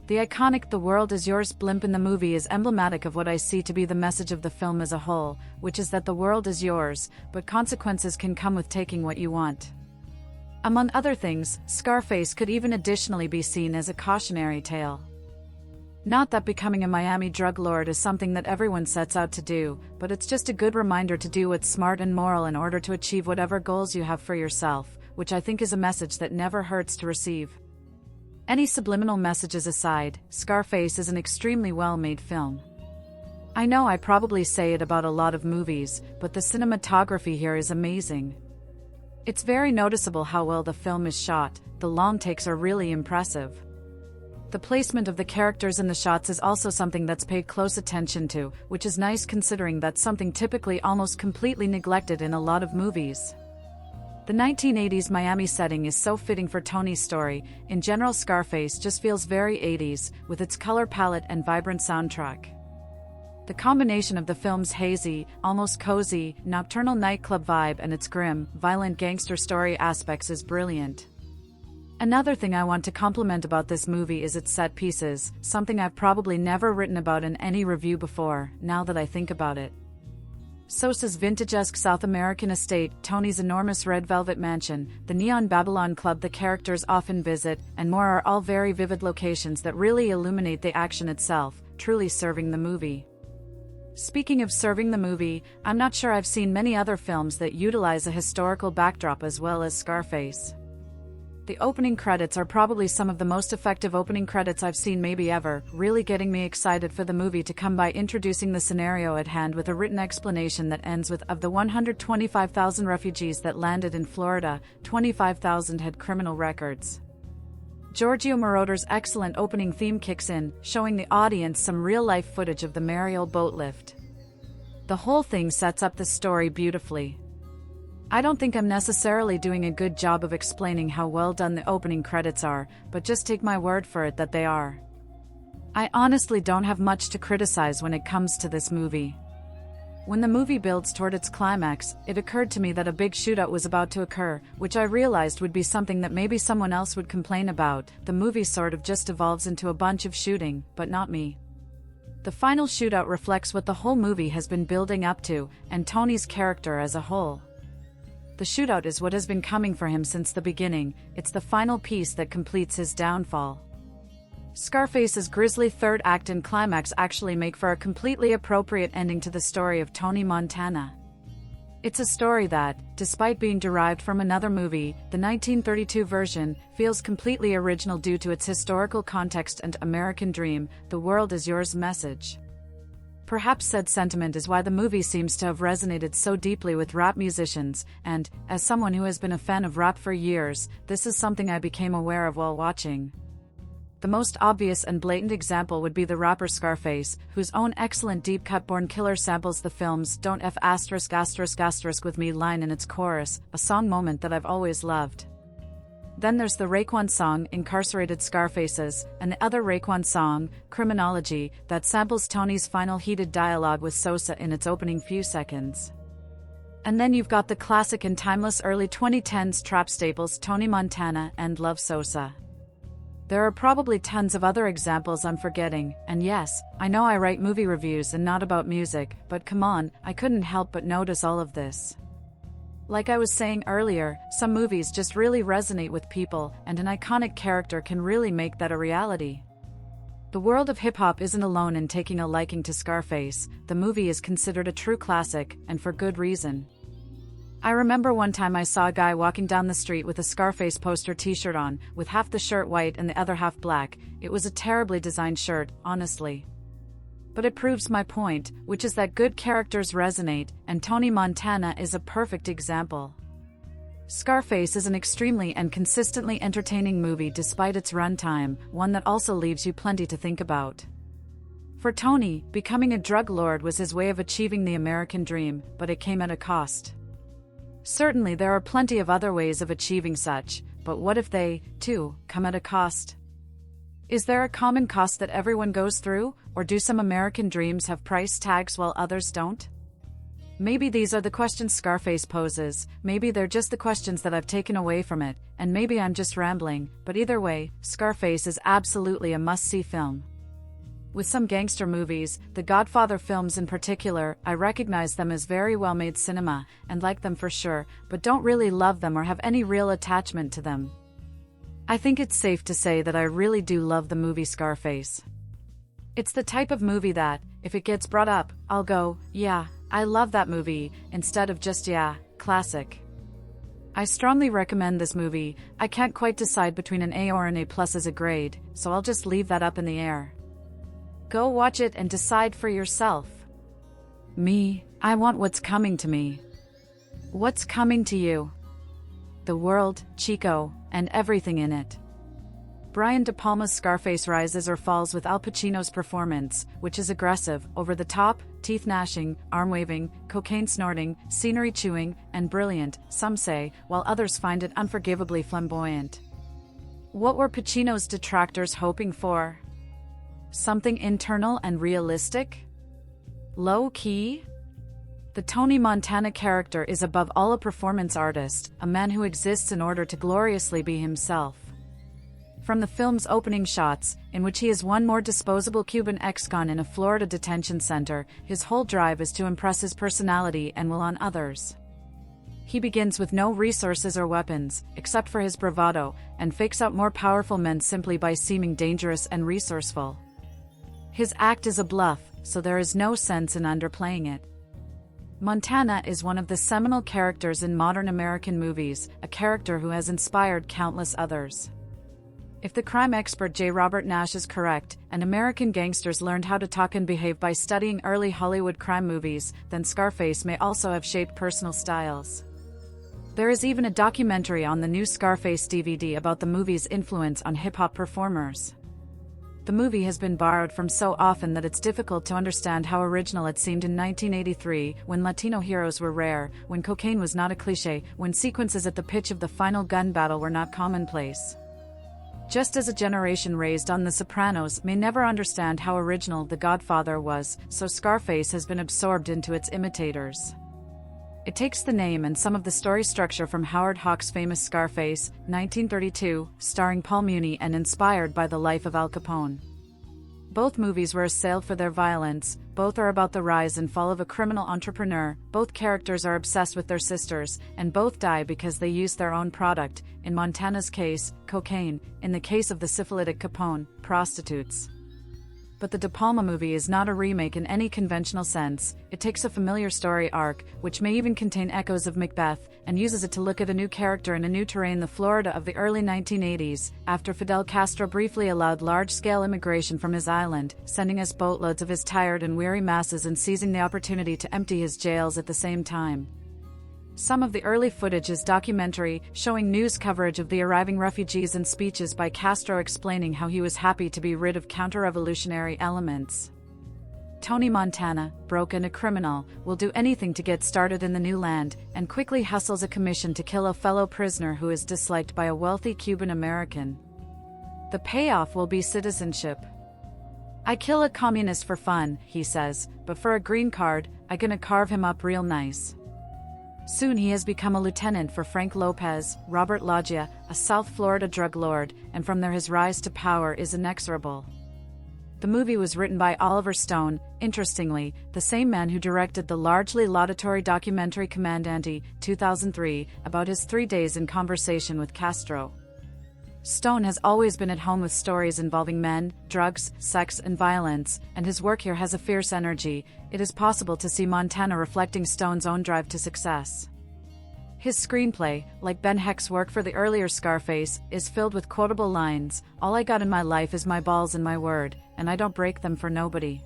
The iconic "the world is yours" blimp in the movie is emblematic of what I see to be the message of the film as a whole, which is that the world is yours, but consequences can come with taking what you want. Among other things, Scarface could even additionally be seen as a cautionary tale. Not that becoming a Miami drug lord is something that everyone sets out to do, but it's just a good reminder to do what's smart and moral in order to achieve whatever goals you have for yourself, which I think is a message that never hurts to receive. Any subliminal messages aside, Scarface is an extremely well-made film. I know I probably say it about a lot of movies, but the cinematography here is amazing. It's very noticeable how well the film is shot. The long takes are really impressive. The placement of the characters in the shots is also something that's paid close attention to, which is nice considering that's something typically almost completely neglected in a lot of movies. The 1980s Miami setting is so fitting for Tony's story. In general, Scarface just feels very 80s, with its color palette and vibrant soundtrack. The combination of the film's hazy, almost cozy, nocturnal nightclub vibe and its grim, violent gangster story aspects is brilliant. Another thing I want to compliment about this movie is its set pieces, something I've probably never written about in any review before, now that I think about it. Sosa's vintage-esque South American estate, Tony's enormous red velvet mansion, the neon Babylon club the characters often visit, and more are all very vivid locations that really illuminate the action itself, truly serving the movie. Speaking of serving the movie, I'm not sure I've seen many other films that utilize a historical backdrop as well as Scarface. The opening credits are probably some of the most effective opening credits I've seen maybe ever, really getting me excited for the movie to come by introducing the scenario at hand with a written explanation that ends with, of the 125,000 refugees that landed in Florida, 25,000 had criminal records. Giorgio Moroder's excellent opening theme kicks in, showing the audience some real-life footage of the Mariel boat lift. The whole thing sets up the story beautifully. I don't think I'm necessarily doing a good job of explaining how well done the opening credits are, but just take my word for it that they are. I honestly don't have much to criticize when it comes to this movie. When the movie builds toward its climax, it occurred to me that a big shootout was about to occur, which I realized would be something that maybe someone else would complain about. The movie sort of just evolves into a bunch of shooting, but not me. The final shootout reflects what the whole movie has been building up to, and Tony's character as a whole. The shootout is what has been coming for him since the beginning. It's the final piece that completes his downfall. Scarface's grisly third act and climax actually make for a completely appropriate ending to the story of Tony Montana. It's a story that, despite being derived from another movie, the 1932 version, feels completely original due to its historical context and American dream, the world is yours message. Perhaps said sentiment is why the movie seems to have resonated so deeply with rap musicians, and, as someone who has been a fan of rap for years, this is something I became aware of while watching. The most obvious and blatant example would be the rapper Scarface, whose own excellent deep-cut Born Killer samples the film's "Don't F*** with me" line in its chorus, a song moment that I've always loved. Then there's the Raekwon song, Incarcerated Scarfaces, and the other Raekwon song, Criminology, that samples Tony's final heated dialogue with Sosa in its opening few seconds. And then you've got the classic and timeless early 2010s trap staples Tony Montana and Love Sosa. There are probably tons of other examples I'm forgetting, and yes, I know I write movie reviews and not about music, but come on, I couldn't help but notice all of this. Like I was saying earlier, some movies just really resonate with people, and an iconic character can really make that a reality. The world of hip-hop isn't alone in taking a liking to Scarface. The movie is considered a true classic, and for good reason. I remember one time I saw a guy walking down the street with a Scarface poster t-shirt on, with half the shirt white and the other half black. It was a terribly designed shirt, honestly. But it proves my point, which is that good characters resonate, and Tony Montana is a perfect example. Scarface is an extremely and consistently entertaining movie despite its runtime, one that also leaves you plenty to think about. For Tony, becoming a drug lord was his way of achieving the American dream, but it came at a cost. Certainly there are plenty of other ways of achieving such, but what if they, too, come at a cost? Is there a common cost that everyone goes through, or do some American dreams have price tags while others don't? Maybe these are the questions Scarface poses, maybe they're just the questions that I've taken away from it, and maybe I'm just rambling, but either way, Scarface is absolutely a must-see film. With some gangster movies, the Godfather films in particular, I recognize them as very well-made cinema, and like them for sure, but don't really love them or have any real attachment to them. I think it's safe to say that I really do love the movie Scarface. It's the type of movie that, if it gets brought up, I'll go, yeah, I love that movie, instead of just yeah, classic. I strongly recommend this movie. I can't quite decide between an A or an A+ as a grade, so I'll just leave that up in the air. Go watch it and decide for yourself. Me, I want what's coming to me. What's coming to you? The world, Chico, and everything in it. Brian De Palma's Scarface rises or falls with Al Pacino's performance, which is aggressive, over-the-top, teeth-gnashing, arm-waving, cocaine-snorting, scenery-chewing, and brilliant, some say, while others find it unforgivably flamboyant. What were Pacino's detractors hoping for? Something internal and realistic? Low-key? The Tony Montana character is above all a performance artist, a man who exists in order to gloriously be himself. From the film's opening shots, in which he is one more disposable Cuban ex-con in a Florida detention center, his whole drive is to impress his personality and will on others. He begins with no resources or weapons, except for his bravado, and fakes out more powerful men simply by seeming dangerous and resourceful. His act is a bluff, so there is no sense in underplaying it. Montana is one of the seminal characters in modern American movies, a character who has inspired countless others. If the crime expert J. Robert Nash is correct, and American gangsters learned how to talk and behave by studying early Hollywood crime movies, then Scarface may also have shaped personal styles. There is even a documentary on the new Scarface DVD about the movie's influence on hip-hop performers. The movie has been borrowed from so often that it's difficult to understand how original it seemed in 1983, when Latino heroes were rare, when cocaine was not a cliché, when sequences at the pitch of the final gun battle were not commonplace. Just as a generation raised on The Sopranos may never understand how original The Godfather was, so Scarface has been absorbed into its imitators. It takes the name and some of the story structure from Howard Hawks' famous Scarface, 1932, starring Paul Muni and inspired by the life of Al Capone. Both movies were assailed for their violence, both are about the rise and fall of a criminal entrepreneur, both characters are obsessed with their sisters, and both die because they use their own product, in Montana's case, cocaine, in the case of the syphilitic Capone, prostitutes. But the De Palma movie is not a remake in any conventional sense. It takes a familiar story arc, which may even contain echoes of Macbeth, and uses it to look at a new character in a new terrain, the Florida of the early 1980s, after Fidel Castro briefly allowed large-scale immigration from his island, sending us boatloads of his tired and weary masses and seizing the opportunity to empty his jails at the same time. Some of the early footage is documentary, showing news coverage of the arriving refugees and speeches by Castro explaining how he was happy to be rid of counter-revolutionary elements. Tony Montana, broke and a criminal, will do anything to get started in the new land, and quickly hustles a commission to kill a fellow prisoner who is disliked by a wealthy Cuban American. The payoff will be citizenship. "I kill a communist for fun," he says, "but for a green card, I gonna carve him up real nice." Soon he has become a lieutenant for Frank Lopez, Robert Loggia, a South Florida drug lord, and from there his rise to power is inexorable. The movie was written by Oliver Stone, interestingly, the same man who directed the largely laudatory documentary Comandante, 2003, about his 3 days in conversation with Castro. Stone has always been at home with stories involving men, drugs, sex, and violence, and his work here has a fierce energy. It is possible to see Montana reflecting Stone's own drive to success. His screenplay, like Ben Hecht's work for the earlier Scarface, is filled with quotable lines. "All I got in my life is my balls and my word, and I don't break them for nobody."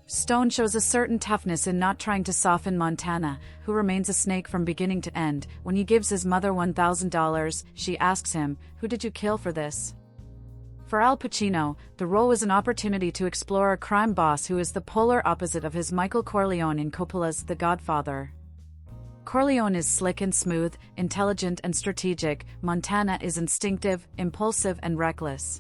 Stone shows a certain toughness in not trying to soften Montana, who remains a snake from beginning to end. When he gives his mother $1,000, she asks him, "Who did you kill for this?" For Al Pacino, the role was an opportunity to explore a crime boss who is the polar opposite of his Michael Corleone in Coppola's The Godfather. Corleone is slick and smooth, intelligent and strategic. Montana is instinctive, impulsive and reckless.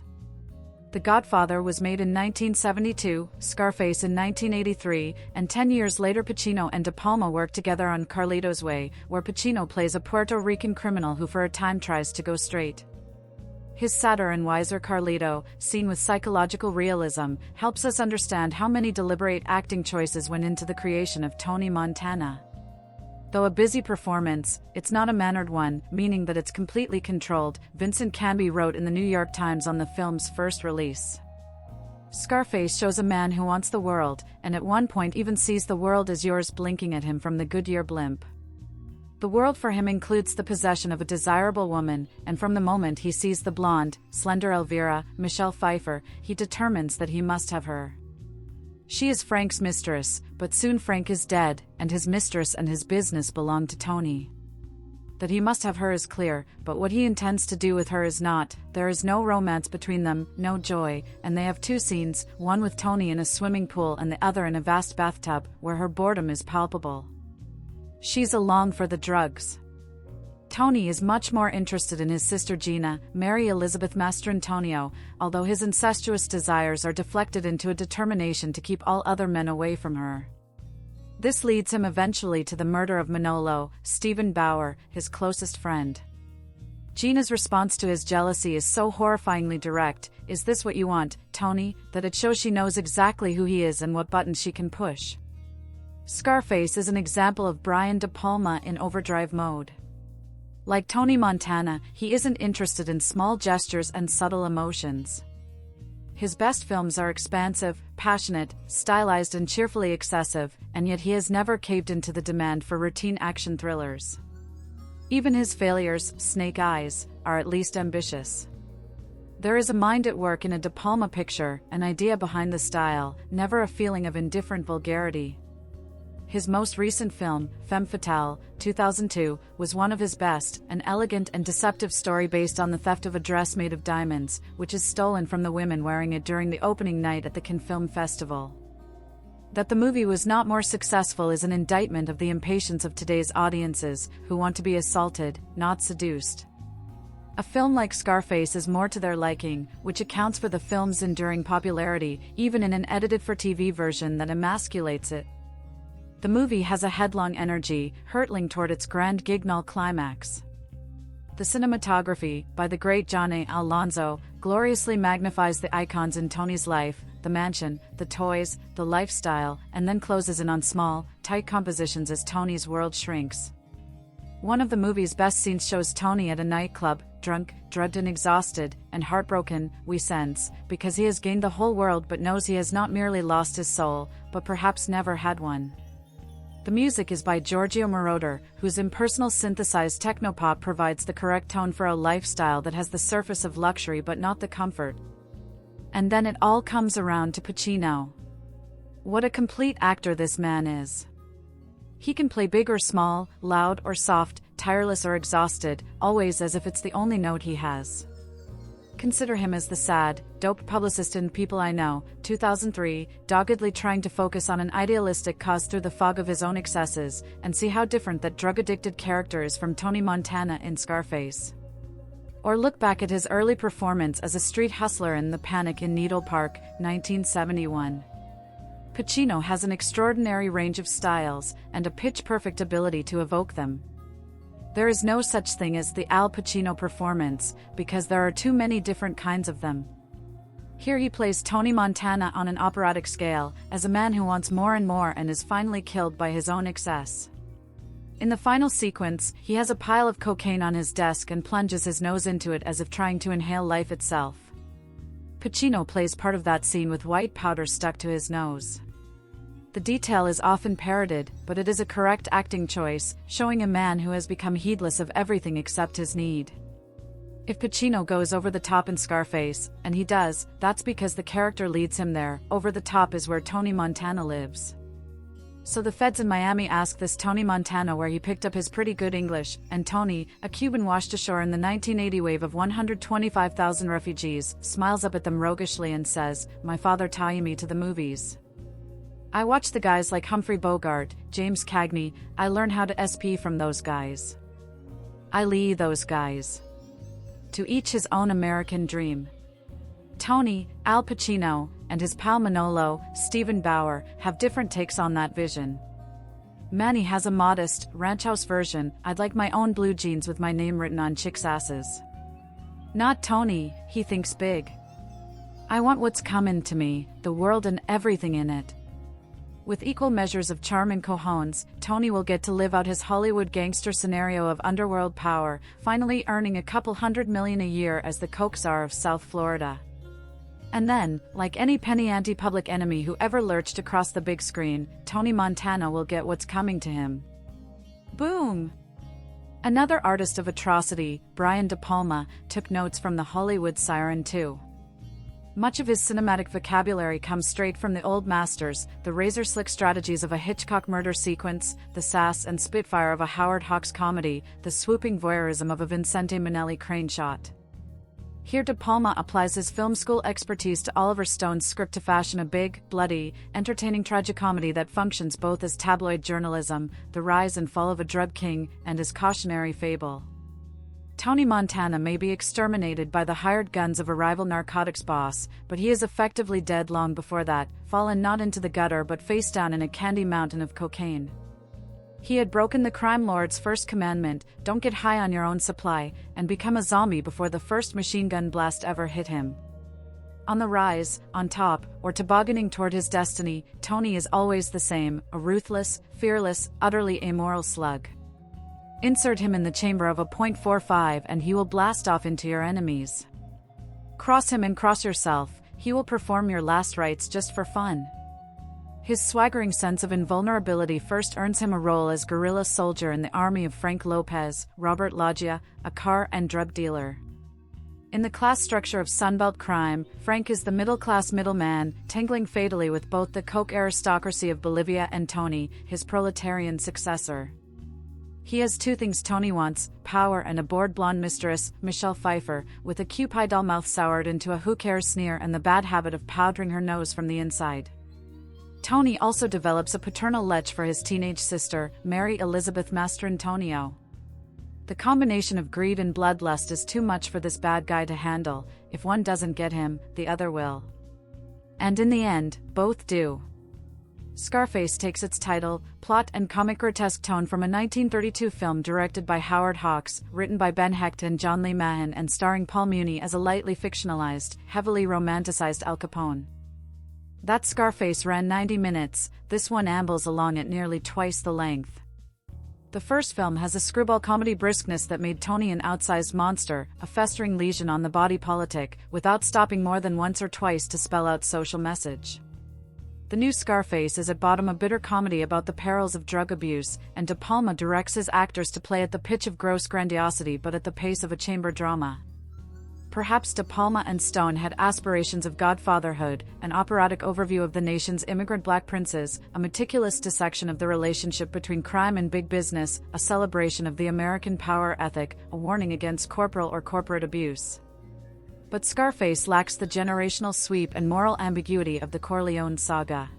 The Godfather was made in 1972, Scarface in 1983, and 10 years later Pacino and De Palma worked together on Carlito's Way, where Pacino plays a Puerto Rican criminal who for a time tries to go straight. His sadder and wiser Carlito, seen with psychological realism, helps us understand how many deliberate acting choices went into the creation of Tony Montana. Though a busy performance, it's not a mannered one, meaning that it's completely controlled, Vincent Canby wrote in the New York Times on the film's first release. Scarface shows a man who wants the world, and at one point even sees the world as yours blinking at him from the Goodyear blimp. The world for him includes the possession of a desirable woman, and from the moment he sees the blonde, slender Elvira, Michelle Pfeiffer, he determines that he must have her. She is Frank's mistress, but soon Frank is dead, and his mistress and his business belong to Tony. That he must have her is clear, but what he intends to do with her is not. There is no romance between them, no joy, and they have 2 scenes, one with Tony in a swimming pool and the other in a vast bathtub, where her boredom is palpable. She's along for the drugs. Tony is much more interested in his sister Gina, Mary Elizabeth Mastrantonio, although his incestuous desires are deflected into a determination to keep all other men away from her. This leads him eventually to the murder of Manolo, Stephen Bauer, his closest friend. Gina's response to his jealousy is so horrifyingly direct, "Is this what you want, Tony?" that it shows she knows exactly who he is and what buttons she can push. Scarface is an example of Brian De Palma in overdrive mode. Like Tony Montana, he isn't interested in small gestures and subtle emotions. His best films are expansive, passionate, stylized and cheerfully excessive, and yet he has never caved into the demand for routine action thrillers. Even his failures, Snake Eyes, are at least ambitious. There is a mind at work in a De Palma picture, an idea behind the style, never a feeling of indifferent vulgarity. His most recent film, Femme Fatale, 2002, was one of his best, an elegant and deceptive story based on the theft of a dress made of diamonds, which is stolen from the women wearing it during the opening night at the Cannes Film Festival. That the movie was not more successful is an indictment of the impatience of today's audiences, who want to be assaulted, not seduced. A film like Scarface is more to their liking, which accounts for the film's enduring popularity, even in an edited-for-TV version that emasculates it. The movie has a headlong energy, hurtling toward its grand Guignol climax. The cinematography, by the great John A. Alonzo, gloriously magnifies the icons in Tony's life, the mansion, the toys, the lifestyle, and then closes in on small, tight compositions as Tony's world shrinks. One of the movie's best scenes shows Tony at a nightclub, drunk, drugged and exhausted, and heartbroken, we sense, because he has gained the whole world but knows he has not merely lost his soul, but perhaps never had one. The music is by Giorgio Moroder, whose impersonal synthesized technopop provides the correct tone for a lifestyle that has the surface of luxury but not the comfort. And then it all comes around to Pacino. What a complete actor this man is. He can play big or small, loud or soft, tireless or exhausted, always as if it's the only note he has. Consider him as the sad, dope publicist in People I Know, 2003, doggedly trying to focus on an idealistic cause through the fog of his own excesses, and see how different that drug-addicted character is from Tony Montana in Scarface. Or look back at his early performance as a street hustler in The Panic in Needle Park, 1971. Pacino has an extraordinary range of styles, and a pitch-perfect ability to evoke them. There is no such thing as the Al Pacino performance, because there are too many different kinds of them. Here he plays Tony Montana on an operatic scale, as a man who wants more and more and is finally killed by his own excess. In the final sequence, he has a pile of cocaine on his desk and plunges his nose into it as if trying to inhale life itself. Pacino plays part of that scene with white powder stuck to his nose. The detail is often parroted, but it is a correct acting choice, showing a man who has become heedless of everything except his need. If Pacino goes over the top in Scarface, and he does, that's because the character leads him there. Over the top is where Tony Montana lives. So the feds in Miami ask this Tony Montana where he picked up his pretty good English, and Tony, a Cuban washed ashore in the 1980 wave of 125,000 refugees, smiles up at them roguishly and says, "My father taught me to the movies. I watch the guys like Humphrey Bogart, James Cagney, I learn how to SP from those guys. I lee those guys." To each his own American dream. Tony, Al Pacino, and his pal Manolo, Stephen Bauer, have different takes on that vision. Manny has a modest, ranch house version, "I'd like my own blue jeans with my name written on chicks' asses." Not Tony, he thinks big. "I want what's comin' to me, the world and everything in it." With equal measures of charm and cojones, Tony will get to live out his Hollywood gangster scenario of underworld power, finally earning a couple $100 million a year as the coke czar of South Florida. And then, like any penny anti-public enemy who ever lurched across the big screen, Tony Montana will get what's coming to him. Boom! Another artist of atrocity, Brian De Palma, took notes from the Hollywood Siren too. Much of his cinematic vocabulary comes straight from the old masters, the razor-slick strategies of a Hitchcock murder sequence, the sass and spitfire of a Howard Hawks comedy, the swooping voyeurism of a Vincente Minnelli crane shot. Here De Palma applies his film school expertise to Oliver Stone's script to fashion a big, bloody, entertaining tragicomedy that functions both as tabloid journalism, the rise and fall of a drug king, and as cautionary fable. Tony Montana may be exterminated by the hired guns of a rival narcotics boss, but he is effectively dead long before that, fallen not into the gutter but face down in a candy mountain of cocaine. He had broken the crime lord's first commandment, don't get high on your own supply, and become a zombie before the first machine gun blast ever hit him. On the rise, on top, or tobogganing toward his destiny, Tony is always the same, a ruthless, fearless, utterly amoral slug. Insert him in the chamber of a .45 and he will blast off into your enemies. Cross him and cross yourself, he will perform your last rites just for fun. His swaggering sense of invulnerability first earns him a role as guerrilla soldier in the army of Frank Lopez, Robert Loggia, a car and drug dealer. In the class structure of Sunbelt crime, Frank is the middle-class middleman, tangling fatally with both the coke aristocracy of Bolivia and Tony, his proletarian successor. He has two things Tony wants, power and a bored blonde mistress, Michelle Pfeiffer, with a cupid doll mouth soured into a who-cares sneer and the bad habit of powdering her nose from the inside. Tony also develops a paternal lech for his teenage sister, Mary Elizabeth Mastrantonio. The combination of greed and bloodlust is too much for this bad guy to handle. If one doesn't get him, the other will. And in the end, both do. Scarface takes its title, plot and comic grotesque tone from a 1932 film directed by Howard Hawks, written by Ben Hecht and John Lee Mahan and starring Paul Muni as a lightly fictionalized, heavily romanticized Al Capone. That Scarface ran 90 minutes, this one ambles along at nearly twice the length. The first film has a screwball comedy briskness that made Tony an outsized monster, a festering lesion on the body politic, without stopping more than once or twice to spell out social message. The new Scarface is at bottom a bitter comedy about the perils of drug abuse, and De Palma directs his actors to play at the pitch of gross grandiosity but at the pace of a chamber drama. Perhaps De Palma and Stone had aspirations of godfatherhood, an operatic overview of the nation's immigrant black princes, a meticulous dissection of the relationship between crime and big business, a celebration of the American power ethic, a warning against corporal or corporate abuse. But Scarface lacks the generational sweep and moral ambiguity of the Corleone saga.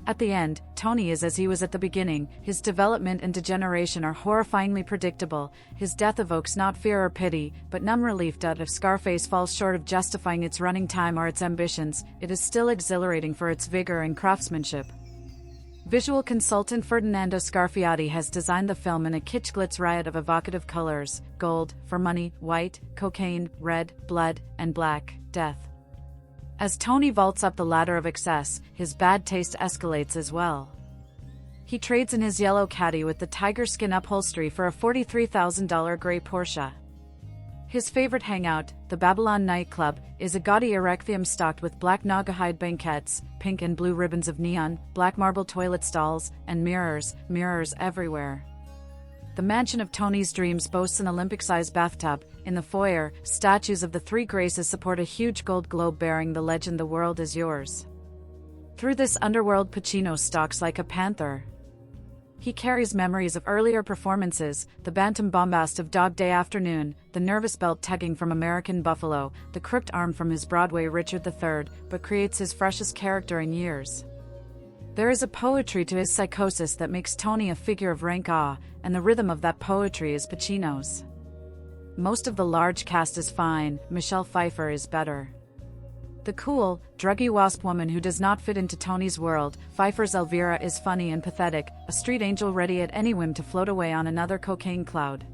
At the end, Tony is as he was at the beginning, his development and degeneration are horrifyingly predictable, his death evokes not fear or pity, but numb relief. If Scarface falls short of justifying its running time or its ambitions, it is still exhilarating for its vigor and craftsmanship. Visual consultant Ferdinando Scarfiotti has designed the film in a kitsch-glitz riot of evocative colors: gold, for money, white, cocaine, red, blood, and black, death. As Tony vaults up the ladder of excess, his bad taste escalates as well. He trades in his yellow caddy with the tiger skin upholstery for a $43,000 gray Porsche. His favorite hangout, the Babylon nightclub, is a gaudy erechtheum stocked with black naugahyde banquettes, pink and blue ribbons of neon, black marble toilet stalls, and mirrors everywhere. The mansion of Tony's dreams boasts an Olympic-sized bathtub. In the foyer, statues of the Three Graces support a huge gold globe bearing the legend "The world is yours." Through this underworld, Pacino stalks like a panther. He carries memories of earlier performances, the bantam bombast of Dog Day Afternoon, the nervous belt tugging from American Buffalo, the crooked arm from his Broadway Richard III, but creates his freshest character in years. There is a poetry to his psychosis that makes Tony a figure of rank awe, and the rhythm of that poetry is Pacino's. Most of the large cast is fine, Michelle Pfeiffer is better. The cool, druggy wasp woman who does not fit into Tony's world, Pfeiffer's Elvira, is funny and pathetic, a street angel ready at any whim to float away on another cocaine cloud.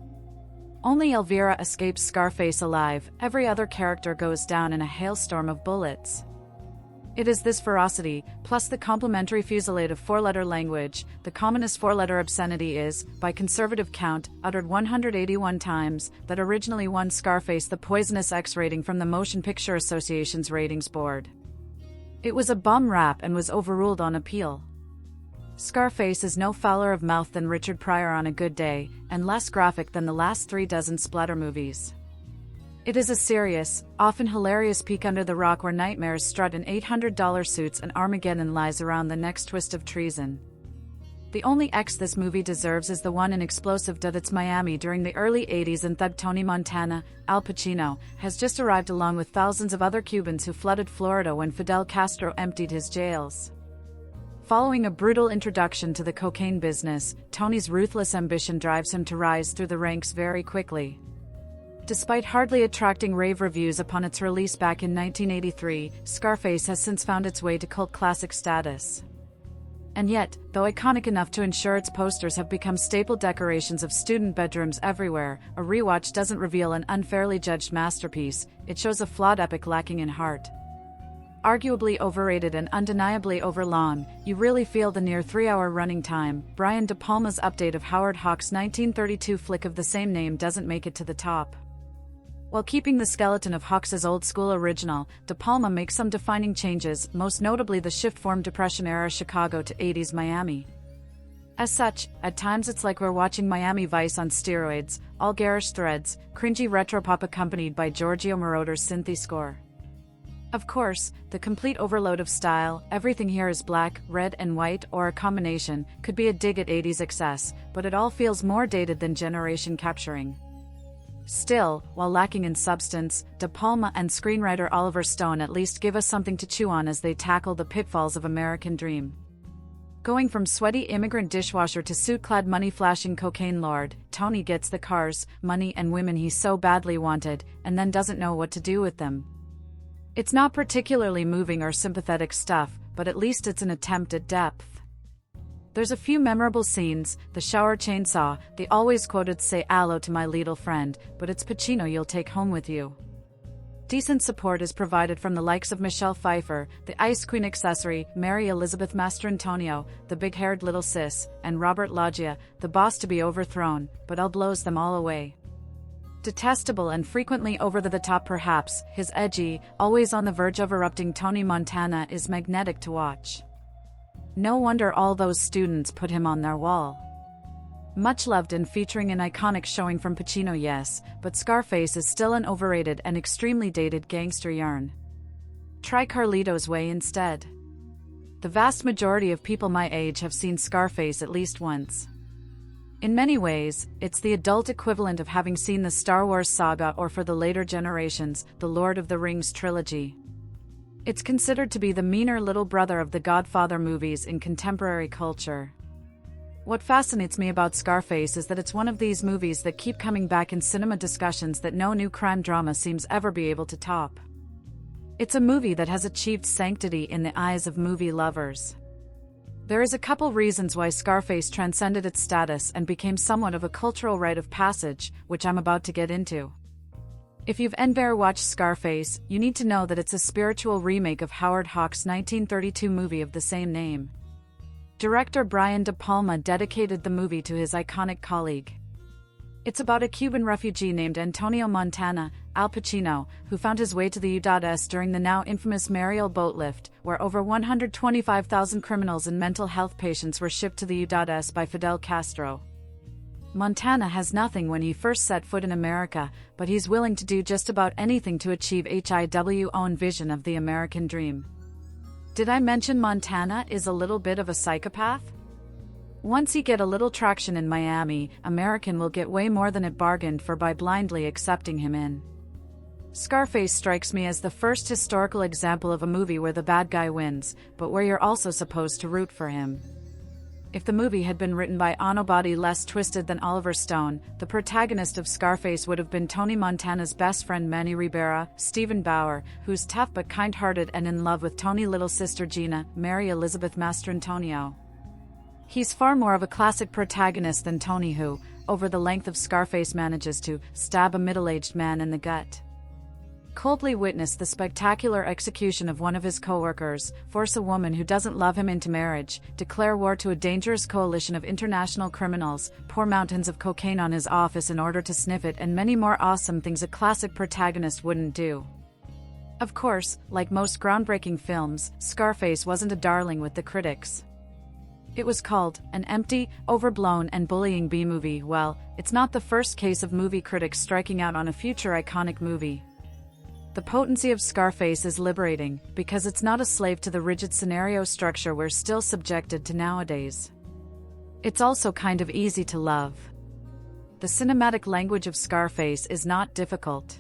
Only Elvira escapes Scarface alive, every other character goes down in a hailstorm of bullets. It is this ferocity, plus the complementary fusillade of four-letter language, the commonest four-letter obscenity is, by conservative count, uttered 181 times, that originally won Scarface the poisonous X rating from the Motion Picture Association's ratings board. It was a bum rap and was overruled on appeal. Scarface is no fouler of mouth than Richard Pryor on a good day, and less graphic than the last 36 splatter movies. It is a serious, often hilarious peek under the rock where nightmares strut in $800 suits and Armageddon lies around the next twist of treason. The only X this movie deserves is the one in explosive It's Miami during the early 80s, and thug Tony Montana, Al Pacino, has just arrived along with thousands of other Cubans who flooded Florida when Fidel Castro emptied his jails. Following a brutal introduction to the cocaine business, Tony's ruthless ambition drives him to rise through the ranks very quickly. Despite hardly attracting rave reviews upon its release back in 1983, Scarface has since found its way to cult classic status. And yet, though iconic enough to ensure its posters have become staple decorations of student bedrooms everywhere, a rewatch doesn't reveal an unfairly judged masterpiece, it shows a flawed epic lacking in heart. Arguably overrated and undeniably overlong, you really feel the near 3-hour running time. Brian De Palma's update of Howard Hawks' 1932 flick of the same name doesn't make it to the top. While keeping the skeleton of Hawks' old-school original, De Palma makes some defining changes, most notably the shift-form Depression-era Chicago to 80s Miami. As such, at times it's like we're watching Miami Vice on steroids, all garish threads, cringy retropop accompanied by Giorgio Moroder's synthy score. Of course, the complete overload of style, everything here is black, red and white or a combination, could be a dig at 80s excess, but it all feels more dated than generation capturing. Still, while lacking in substance, De Palma and screenwriter Oliver Stone at least give us something to chew on as they tackle the pitfalls of American Dream. Going from sweaty immigrant dishwasher to suit-clad money-flashing cocaine lord, Tony gets the cars, money and women he so badly wanted, and then doesn't know what to do with them. It's not particularly moving or sympathetic stuff, but at least it's an attempt at depth. There's a few memorable scenes: the shower chainsaw, the always quoted "say allo to my little friend, but it's Pacino you'll take home with you." Decent support is provided from the likes of Michelle Pfeiffer, the Ice Queen accessory, Mary Elizabeth Mastrantonio, the big-haired little sis, and Robert Loggia, the boss to be overthrown, but Elle blows them all away. Detestable and frequently over-the-top perhaps, his edgy, always on the verge of erupting Tony Montana is magnetic to watch. No wonder all those students put him on their wall. Much loved and featuring an iconic showing from Pacino, yes, but Scarface is still an overrated and extremely dated gangster yarn. Try Carlito's Way instead. The vast majority of people my age have seen Scarface at least once. In many ways, it's the adult equivalent of having seen the Star Wars saga, or for the later generations, the Lord of the Rings trilogy. It's considered to be the meaner little brother of the Godfather movies in contemporary culture. What fascinates me about Scarface is that it's one of these movies that keep coming back in cinema discussions that no new crime drama seems ever be able to top. It's a movie that has achieved sanctity in the eyes of movie lovers. There is a couple reasons why Scarface transcended its status and became somewhat of a cultural rite of passage, which I'm about to get into. If you've never watched Scarface, you need to know that it's a spiritual remake of Howard Hawks' 1932 movie of the same name. Director Brian De Palma dedicated the movie to his iconic colleague. It's about a Cuban refugee named Antonio Montana, Al Pacino, who found his way to the U.S. during the now infamous Mariel boat lift, where over 125,000 criminals and mental health patients were shipped to the U.S. by Fidel Castro. Montana has nothing when he first set foot in America, but he's willing to do just about anything to achieve HIW's own vision of the American dream. Did I mention Montana is a little bit of a psychopath? Once he get a little traction in Miami, American will get way more than it bargained for by blindly accepting him in. Scarface strikes me as the first historical example of a movie where the bad guy wins, but where you're also supposed to root for him. If the movie had been written by nobody less twisted than Oliver Stone, the protagonist of Scarface would have been Tony Montana's best friend Manny Ribera, Stephen Bauer, who's tough but kind-hearted and in love with Tony's little sister Gina, Mary Elizabeth Mastrantonio. He's far more of a classic protagonist than Tony, who, over the length of Scarface, manages to stab a middle-aged man in the gut, coldly witness the spectacular execution of one of his co-workers, force a woman who doesn't love him into marriage, declare war to a dangerous coalition of international criminals, pour mountains of cocaine on his office in order to sniff it, and many more awesome things a classic protagonist wouldn't do. Of course, like most groundbreaking films, Scarface wasn't a darling with the critics. It was called an empty, overblown and bullying B-movie. Well, it's not the first case of movie critics striking out on a future iconic movie. The potency of Scarface is liberating, because it's not a slave to the rigid scenario structure we're still subjected to nowadays. It's also kind of easy to love. The cinematic language of Scarface is not difficult.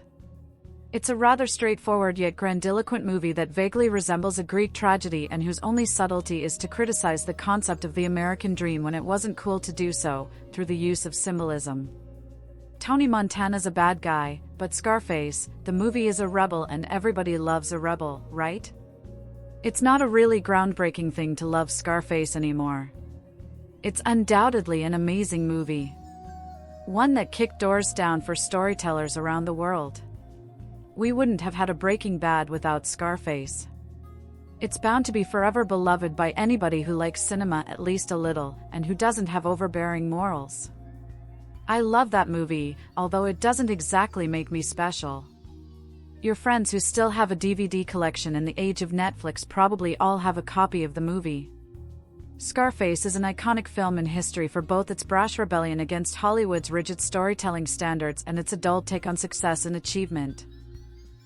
It's a rather straightforward yet grandiloquent movie that vaguely resembles a Greek tragedy and whose only subtlety is to criticize the concept of the American dream when it wasn't cool to do so, through the use of symbolism. Tony Montana's a bad guy, but Scarface, the movie, is a rebel, and everybody loves a rebel, right? It's not a really groundbreaking thing to love Scarface anymore. It's undoubtedly an amazing movie. One that kicked doors down for storytellers around the world. We wouldn't have had a Breaking Bad without Scarface. It's bound to be forever beloved by anybody who likes cinema at least a little, and who doesn't have overbearing morals. I love that movie, although it doesn't exactly make me special. Your friends who still have a DVD collection in the age of Netflix probably all have a copy of the movie. Scarface is an iconic film in history for both its brash rebellion against Hollywood's rigid storytelling standards and its adult take on success and achievement.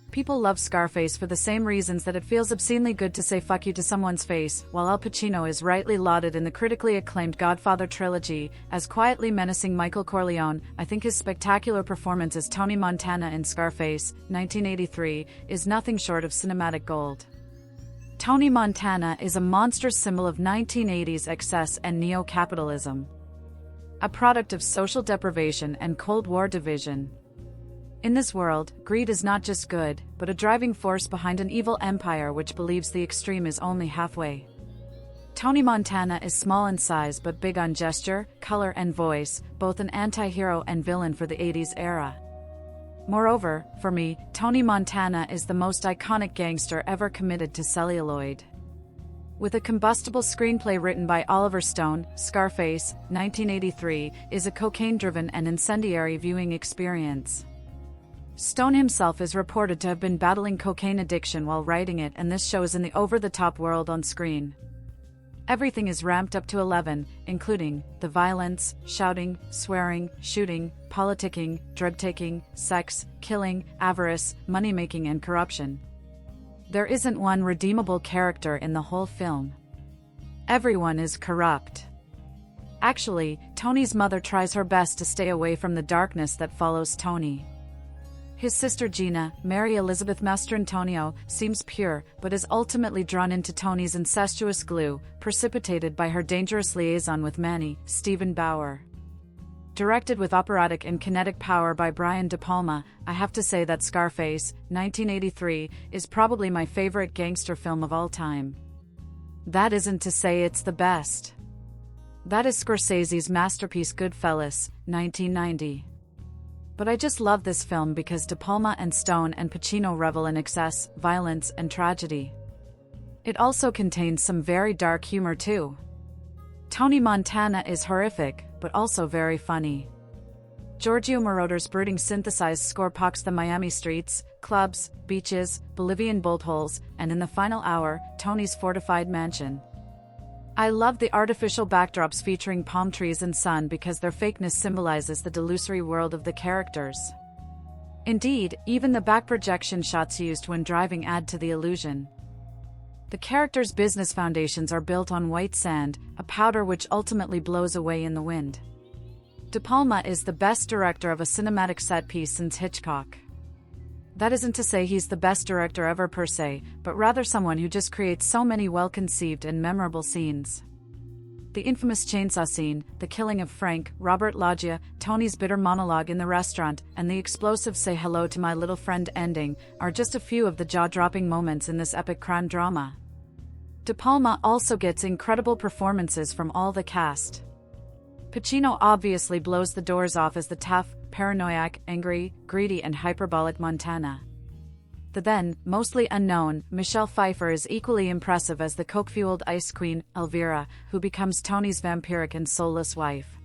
People love Scarface for the same reasons that it feels obscenely good to say fuck you to someone's face, while Al Pacino is rightly lauded in the critically acclaimed Godfather trilogy as quietly menacing Michael Corleone. I think his spectacular performance as Tony Montana in Scarface, 1983, is nothing short of cinematic gold. Tony Montana is a monster symbol of 1980s excess and neo-capitalism. A product of social deprivation and Cold War division. In this world, greed is not just good, but a driving force behind an evil empire which believes the extreme is only halfway. Tony Montana is small in size but big on gesture, color and voice, both an anti-hero and villain for the 80s era. Moreover, for me, Tony Montana is the most iconic gangster ever committed to celluloid. With a combustible screenplay written by Oliver Stone, Scarface, 1983, is a cocaine-driven and incendiary viewing experience. Stone himself is reported to have been battling cocaine addiction while writing it, and this shows in the over-the-top world on screen. Everything is ramped up to 11, including the violence, shouting, swearing, shooting, politicking, drug-taking, sex, killing, avarice, money-making and corruption. There isn't one redeemable character in the whole film. Everyone is corrupt. Actually, Tony's mother tries her best to stay away from the darkness that follows Tony. His sister Gina, Mary Elizabeth Mastrantonio, seems pure, but is ultimately drawn into Tony's incestuous glue, precipitated by her dangerous liaison with Manny, Stephen Bauer. Directed with operatic and kinetic power by Brian De Palma, I have to say that Scarface, 1983, is probably my favorite gangster film of all time. That isn't to say it's the best. That is Scorsese's masterpiece Goodfellas, 1990. But I just love this film because De Palma and Stone and Pacino revel in excess, violence, and tragedy. It also contains some very dark humor too. Tony Montana is horrific, but also very funny. Giorgio Moroder's brooding synthesized score pox the Miami streets, clubs, beaches, Bolivian bolt holes, and in the final hour, Tony's fortified mansion. I love the artificial backdrops featuring palm trees and sun because their fakeness symbolizes the delusory world of the characters. Indeed, even the back projection shots used when driving add to the illusion. The characters' business foundations are built on white sand, a powder which ultimately blows away in the wind. De Palma is the best director of a cinematic set piece since Hitchcock. That isn't to say he's the best director ever per se, but rather someone who just creates so many well-conceived and memorable scenes. The infamous chainsaw scene, the killing of Frank, Robert Loggia, Tony's bitter monologue in the restaurant, and the explosive "say hello to my little friend" ending are just a few of the jaw-dropping moments in this epic crime drama. De Palma also gets incredible performances from all the cast. Pacino obviously blows the doors off as the tough, paranoid, angry, greedy and hyperbolic Montana. The then, mostly unknown, Michelle Pfeiffer is equally impressive as the coke-fueled ice queen, Elvira, who becomes Tony's vampiric and soulless wife.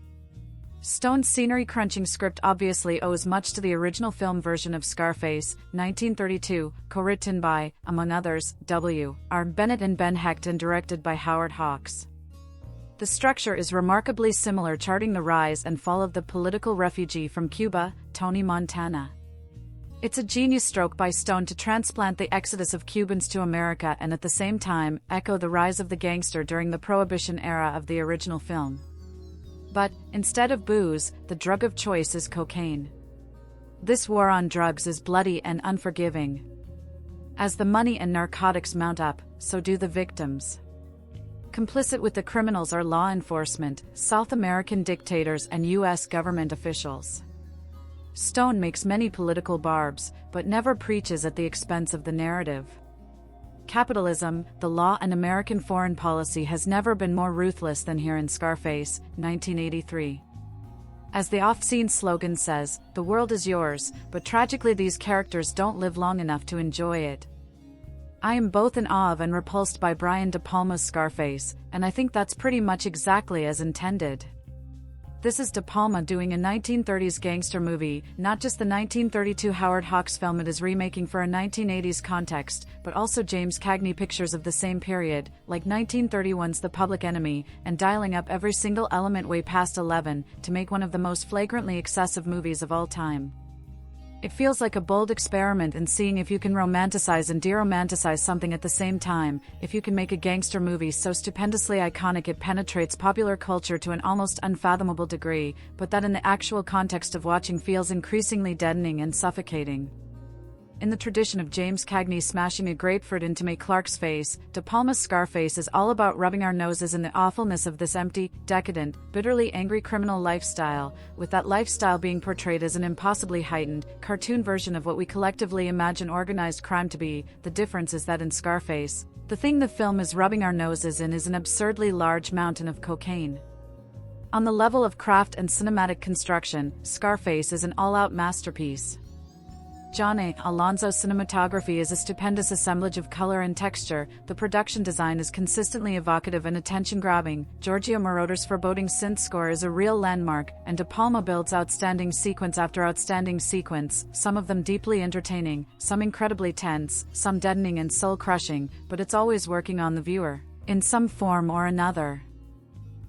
Stone's scenery-crunching script obviously owes much to the original film version of Scarface, 1932, co-written by, among others, W. R. Bennett and Ben Hecht and directed by Howard Hawks. The structure is remarkably similar, charting the rise and fall of the political refugee from Cuba, Tony Montana. It's a genius stroke by Stone to transplant the exodus of Cubans to America and at the same time echo the rise of the gangster during the Prohibition era of the original film. But, instead of booze, the drug of choice is cocaine. This war on drugs is bloody and unforgiving. As the money and narcotics mount up, so do the victims. Complicit with the criminals are law enforcement, South American dictators and U.S. government officials. Stone makes many political barbs, but never preaches at the expense of the narrative. Capitalism, the law and American foreign policy has never been more ruthless than here in Scarface, 1983. As the oft-seen slogan says, the world is yours, but tragically these characters don't live long enough to enjoy it. I am both in awe of and repulsed by Brian De Palma's Scarface, and I think that's pretty much exactly as intended. This is De Palma doing a 1930s gangster movie, not just the 1932 Howard Hawks film it is remaking for a 1980s context, but also James Cagney pictures of the same period, like 1931's The Public Enemy, and dialing up every single element way past 11, to make one of the most flagrantly excessive movies of all time. It feels like a bold experiment in seeing if you can romanticize and de-romanticize something at the same time, if you can make a gangster movie so stupendously iconic it penetrates popular culture to an almost unfathomable degree, but that in the actual context of watching feels increasingly deadening and suffocating. In the tradition of James Cagney smashing a grapefruit into Mae Clark's face, De Palma's Scarface is all about rubbing our noses in the awfulness of this empty, decadent, bitterly angry criminal lifestyle, with that lifestyle being portrayed as an impossibly heightened, cartoon version of what we collectively imagine organized crime to be. The difference is that in Scarface, the thing the film is rubbing our noses in is an absurdly large mountain of cocaine. On the level of craft and cinematic construction, Scarface is an all-out masterpiece. John A. Alonzo's cinematography is a stupendous assemblage of color and texture, the production design is consistently evocative and attention-grabbing, Giorgio Moroder's foreboding synth score is a real landmark, and De Palma builds outstanding sequence after outstanding sequence, some of them deeply entertaining, some incredibly tense, some deadening and soul-crushing, but it's always working on the viewer, in some form or another.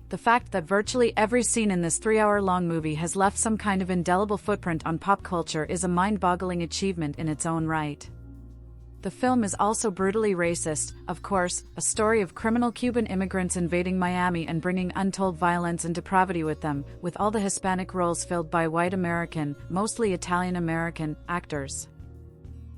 The fact that virtually every scene in this 3-hour-long movie has left some kind of indelible footprint on pop culture is a mind-boggling achievement in its own right. The film is also brutally racist, of course, a story of criminal Cuban immigrants invading Miami and bringing untold violence and depravity with them, with all the Hispanic roles filled by white American, mostly Italian American, actors.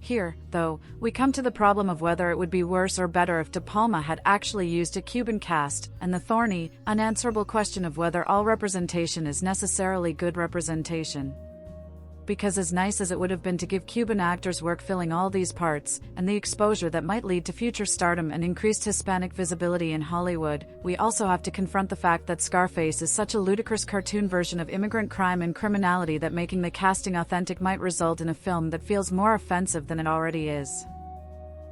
Here, though, we come to the problem of whether it would be worse or better if De Palma had actually used a Cuban cast, and the thorny, unanswerable question of whether all representation is necessarily good representation. Because as nice as it would have been to give Cuban actors work filling all these parts, and the exposure that might lead to future stardom and increased Hispanic visibility in Hollywood, we also have to confront the fact that Scarface is such a ludicrous cartoon version of immigrant crime and criminality that making the casting authentic might result in a film that feels more offensive than it already is.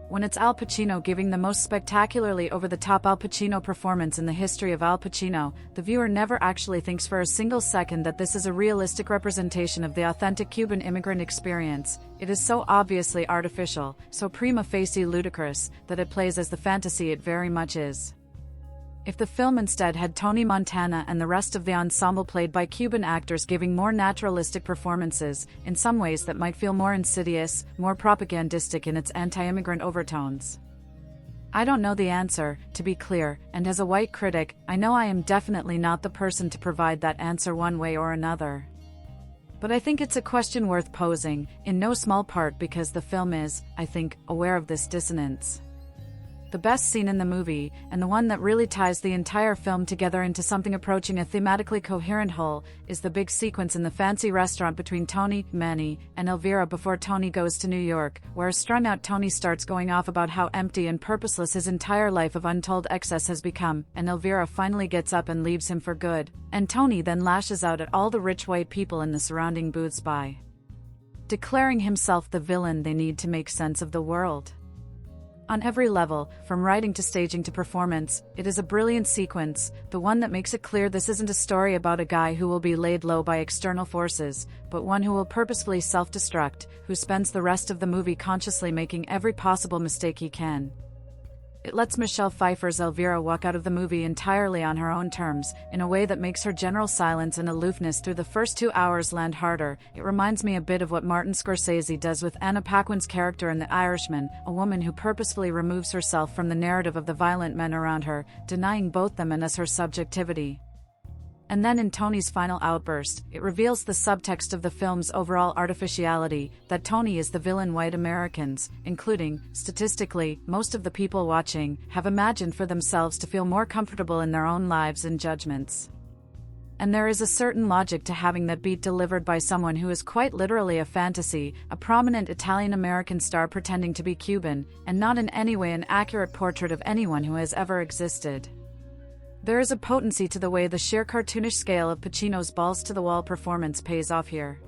When it's Al Pacino giving the most spectacularly over-the-top Al Pacino performance in the history of Al Pacino, the viewer never actually thinks for a single second that this is a realistic representation of the authentic Cuban immigrant experience. It is so obviously artificial, so prima facie ludicrous, that it plays as the fantasy it very much is. If the film instead had Tony Montana and the rest of the ensemble played by Cuban actors giving more naturalistic performances, in some ways that might feel more insidious, more propagandistic in its anti-immigrant overtones. I don't know the answer, to be clear, and as a white critic, I know I am definitely not the person to provide that answer one way or another. But I think it's a question worth posing, in no small part because the film is, I think, aware of this dissonance. The best scene in the movie, and the one that really ties the entire film together into something approaching a thematically coherent whole, is the big sequence in the fancy restaurant between Tony, Manny, and Elvira before Tony goes to New York, where a strung-out Tony starts going off about how empty and purposeless his entire life of untold excess has become, and Elvira finally gets up and leaves him for good, and Tony then lashes out at all the rich white people in the surrounding booths by declaring himself the villain they need to make sense of the world. On every level, from writing to staging to performance, it is a brilliant sequence, the one that makes it clear this isn't a story about a guy who will be laid low by external forces, but one who will purposefully self-destruct, who spends the rest of the movie consciously making every possible mistake he can. It lets Michelle Pfeiffer's Elvira walk out of the movie entirely on her own terms, in a way that makes her general silence and aloofness through the first 2 hours land harder. It reminds me a bit of what Martin Scorsese does with Anna Paquin's character in The Irishman, a woman who purposefully removes herself from the narrative of the violent men around her, denying both them and us her subjectivity. And then in Tony's final outburst, it reveals the subtext of the film's overall artificiality, that Tony is the villain white Americans, including, statistically, most of the people watching, have imagined for themselves to feel more comfortable in their own lives and judgments. And there is a certain logic to having that beat delivered by someone who is quite literally a fantasy, a prominent Italian-American star pretending to be Cuban, and not in any way an accurate portrait of anyone who has ever existed. There is a potency to the way the sheer cartoonish scale of Pacino's balls-to-the-wall performance pays off here.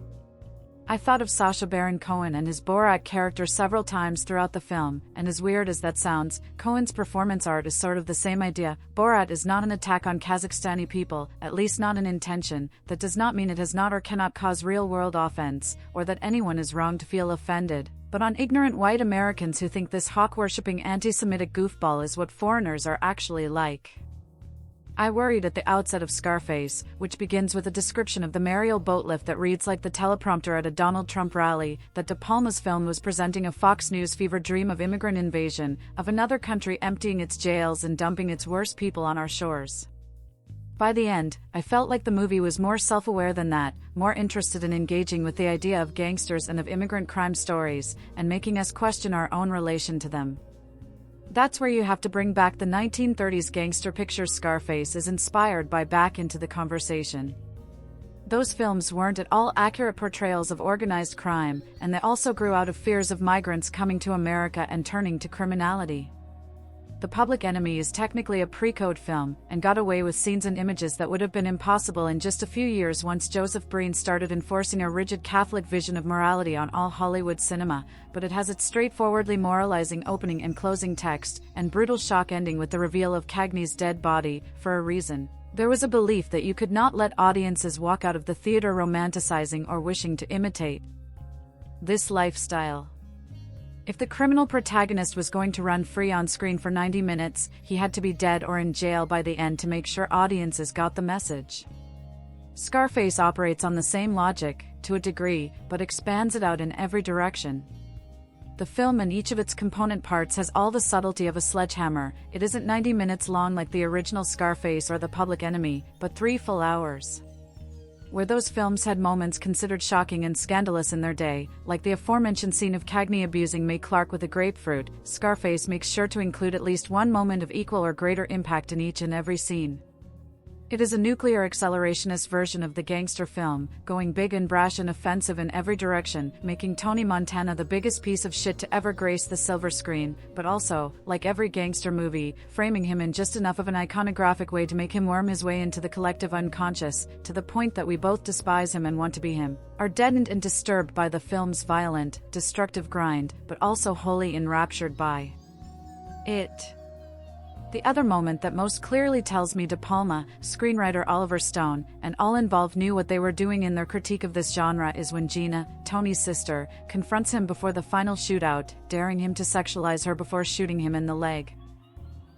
I thought of Sacha Baron Cohen and his Borat character several times throughout the film, and as weird as that sounds, Cohen's performance art is sort of the same idea. Borat is not an attack on Kazakhstani people, at least not an intention. That does not mean it has not or cannot cause real-world offense, or that anyone is wrong to feel offended, but on ignorant white Americans who think this hawk-worshipping anti-Semitic goofball is what foreigners are actually like. I worried at the outset of Scarface, which begins with a description of the Mariel boat lift that reads like the teleprompter at a Donald Trump rally, that De Palma's film was presenting a Fox News fever dream of immigrant invasion, of another country emptying its jails and dumping its worst people on our shores. By the end, I felt like the movie was more self-aware than that, more interested in engaging with the idea of gangsters and of immigrant crime stories, and making us question our own relation to them. That's where you have to bring back the 1930s gangster picture. Scarface is inspired by back into the conversation. Those films weren't at all accurate portrayals of organized crime, and they also grew out of fears of migrants coming to America and turning to criminality. The Public Enemy is technically a pre-code film, and got away with scenes and images that would have been impossible in just a few years once Joseph Breen started enforcing a rigid Catholic vision of morality on all Hollywood cinema, but it has its straightforwardly moralizing opening and closing text, and brutal shock ending with the reveal of Cagney's dead body, for a reason. There was a belief that you could not let audiences walk out of the theater romanticizing or wishing to imitate this lifestyle. If the criminal protagonist was going to run free on screen for 90 minutes, he had to be dead or in jail by the end to make sure audiences got the message. Scarface operates on the same logic, to a degree, but expands it out in every direction. The film and each of its component parts has all the subtlety of a sledgehammer. It isn't 90 minutes long like the original Scarface or The Public Enemy, but 3 full hours. Where those films had moments considered shocking and scandalous in their day, like the aforementioned scene of Cagney abusing Mae Clark with a grapefruit, Scarface makes sure to include at least one moment of equal or greater impact in each and every scene. It is a nuclear accelerationist version of the gangster film, going big and brash and offensive in every direction, making Tony Montana the biggest piece of shit to ever grace the silver screen, but also, like every gangster movie, framing him in just enough of an iconographic way to make him worm his way into the collective unconscious, to the point that we both despise him and want to be him, are deadened and disturbed by the film's violent, destructive grind, but also wholly enraptured by it. The other moment that most clearly tells me De Palma, screenwriter Oliver Stone, and all involved knew what they were doing in their critique of this genre is when Gina, Tony's sister, confronts him before the final shootout, daring him to sexualize her before shooting him in the leg.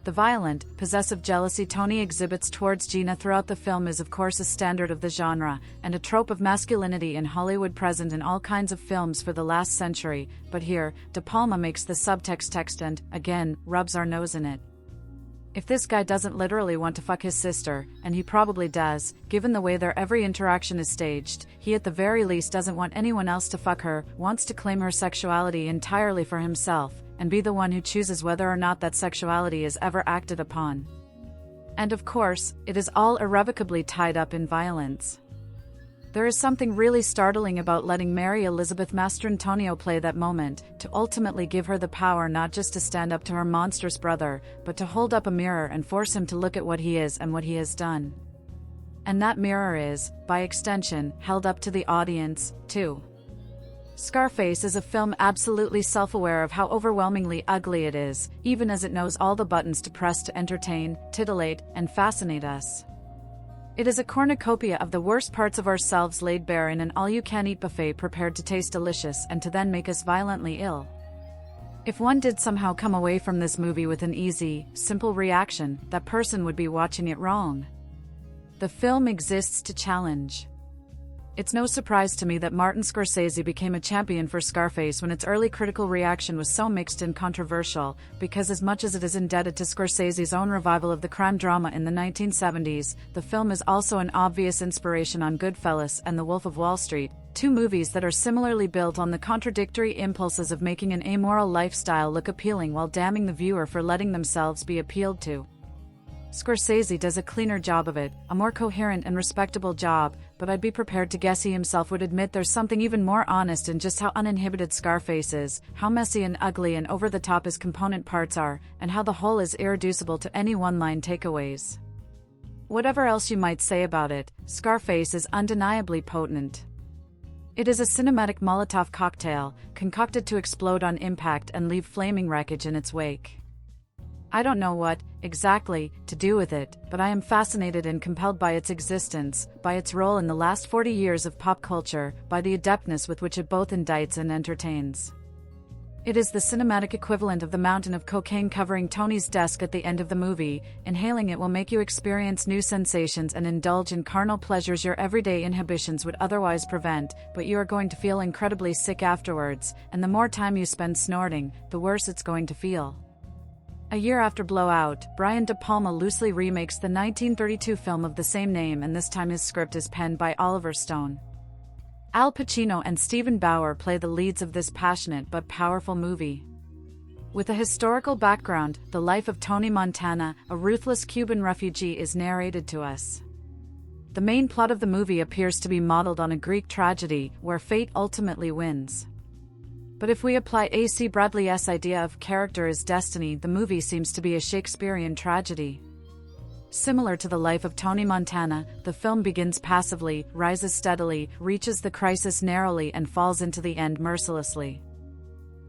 The violent, possessive jealousy Tony exhibits towards Gina throughout the film is of course a standard of the genre, and a trope of masculinity in Hollywood present in all kinds of films for the last century, but here, De Palma makes the subtext text and, again, rubs our nose in it. If this guy doesn't literally want to fuck his sister, and he probably does, given the way their every interaction is staged, he at the very least doesn't want anyone else to fuck her, wants to claim her sexuality entirely for himself, and be the one who chooses whether or not that sexuality is ever acted upon. And of course, it is all irrevocably tied up in violence. There is something really startling about letting Mary Elizabeth Mastrantonio play that moment, to ultimately give her the power not just to stand up to her monstrous brother, but to hold up a mirror and force him to look at what he is and what he has done. And that mirror is, by extension, held up to the audience, too. Scarface is a film absolutely self-aware of how overwhelmingly ugly it is, even as it knows all the buttons to press to entertain, titillate, and fascinate us. It is a cornucopia of the worst parts of ourselves laid bare in an all-you-can-eat buffet prepared to taste delicious and to then make us violently ill. If one did somehow come away from this movie with an easy, simple reaction, that person would be watching it wrong. The film exists to challenge. It's no surprise to me that Martin Scorsese became a champion for Scarface when its early critical reaction was so mixed and controversial, because as much as it is indebted to Scorsese's own revival of the crime drama in the 1970s, the film is also an obvious inspiration on Goodfellas and The Wolf of Wall Street, 2 movies that are similarly built on the contradictory impulses of making an amoral lifestyle look appealing while damning the viewer for letting themselves be appealed to. Scorsese does a cleaner job of it, a more coherent and respectable job, but I'd be prepared to guess he himself would admit there's something even more honest in just how uninhibited Scarface is, how messy and ugly and over-the-top his component parts are, and how the whole is irreducible to any one-line takeaways. Whatever else you might say about it, Scarface is undeniably potent. It is a cinematic Molotov cocktail, concocted to explode on impact and leave flaming wreckage in its wake. I don't know what, exactly, to do with it, but I am fascinated and compelled by its existence, by its role in the last 40 years of pop culture, by the adeptness with which it both indicts and entertains. It is the cinematic equivalent of the mountain of cocaine covering Tony's desk at the end of the movie. Inhaling it will make you experience new sensations and indulge in carnal pleasures your everyday inhibitions would otherwise prevent, but you are going to feel incredibly sick afterwards, and the more time you spend snorting, the worse it's going to feel. A year after Blowout, Brian De Palma loosely remakes the 1932 film of the same name, and this time his script is penned by Oliver Stone. Al Pacino and Stephen Bauer play the leads of this passionate but powerful movie. With a historical background, the life of Tony Montana, a ruthless Cuban refugee, is narrated to us. The main plot of the movie appears to be modeled on a Greek tragedy, where fate ultimately wins. But if we apply A.C. Bradley's idea of character is destiny, the movie seems to be a Shakespearean tragedy. Similar to the life of Tony Montana, the film begins passively, rises steadily, reaches the crisis narrowly, and falls into the end mercilessly.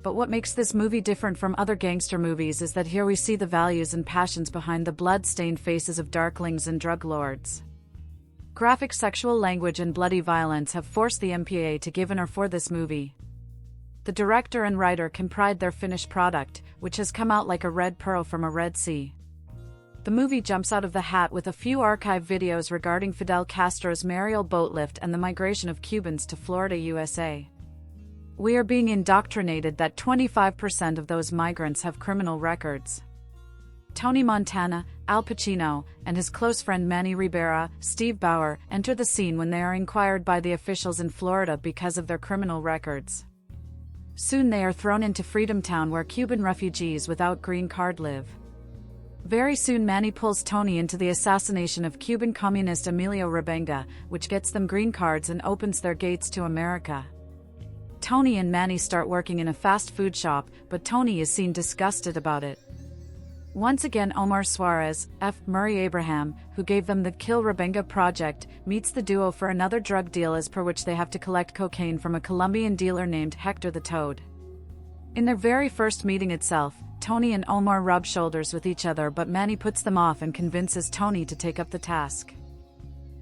But what makes this movie different from other gangster movies is that here we see the values and passions behind the blood-stained faces of darklings and drug lords. Graphic sexual language and bloody violence have forced the MPAA to give in or for this movie. The director and writer can pride their finished product, which has come out like a red pearl from a Red Sea. The movie jumps out of the hat with a few archive videos regarding Fidel Castro's Mariel boat lift and the migration of Cubans to Florida, USA. We are being indoctrinated that 25% of those migrants have criminal records. Tony Montana, Al Pacino, and his close friend Manny Ribera, Steve Bauer, enter the scene when they are inquired by the officials in Florida because of their criminal records. Soon they are thrown into Freedom Town, where Cuban refugees without green card live. Very soon Manny pulls Tony into the assassination of Cuban communist Emilio Rebenga, which gets them green cards and opens their gates to America. Tony and Manny start working in a fast food shop, but Tony is seen disgusted about it. Once again Omar Suarez, F. Murray Abraham, who gave them the Kill Rebenga project, meets the duo for another drug deal as per which they have to collect cocaine from a Colombian dealer named Hector the Toad. In their very first meeting itself, Tony and Omar rub shoulders with each other, but Manny puts them off and convinces Tony to take up the task.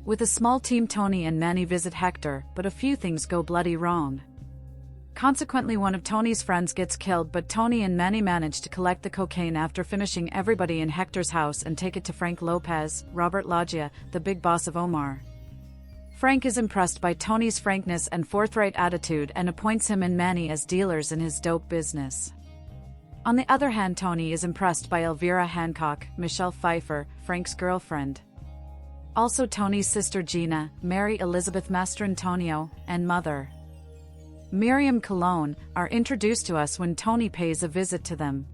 With a small team, Tony and Manny visit Hector, but a few things go bloody wrong. Consequently, one of Tony's friends gets killed, but Tony and Manny manage to collect the cocaine after finishing everybody in Hector's house and take it to Frank Lopez, Robert Loggia, the big boss of Omar. Frank is impressed by Tony's frankness and forthright attitude and appoints him and Manny as dealers in his dope business. On the other hand, Tony is impressed by Elvira Hancock, Michelle Pfeiffer, Frank's girlfriend. Also Tony's sister Gina, Mary Elizabeth Mastrantonio, and mother, Miriam Colon, are introduced to us when Tony pays a visit to them.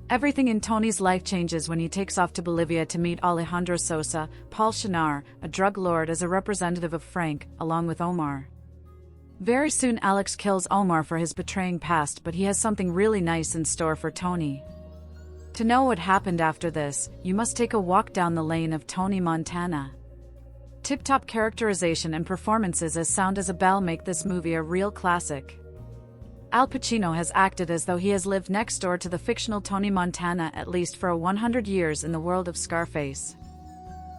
Everything in Tony's life changes when he takes off to Bolivia to meet Alejandro Sosa, Paul Shinar, a drug lord, as a representative of Frank, along with Omar. Very soon Alex kills Omar for his betraying past, but he has something really nice in store for Tony. To know what happened after this, you must take a walk down the lane of Tony Montana. Tip-top characterization and performances as sound as a bell make this movie a real classic. Al Pacino has acted as though he has lived next door to the fictional Tony Montana at least for 100 years in the world of Scarface.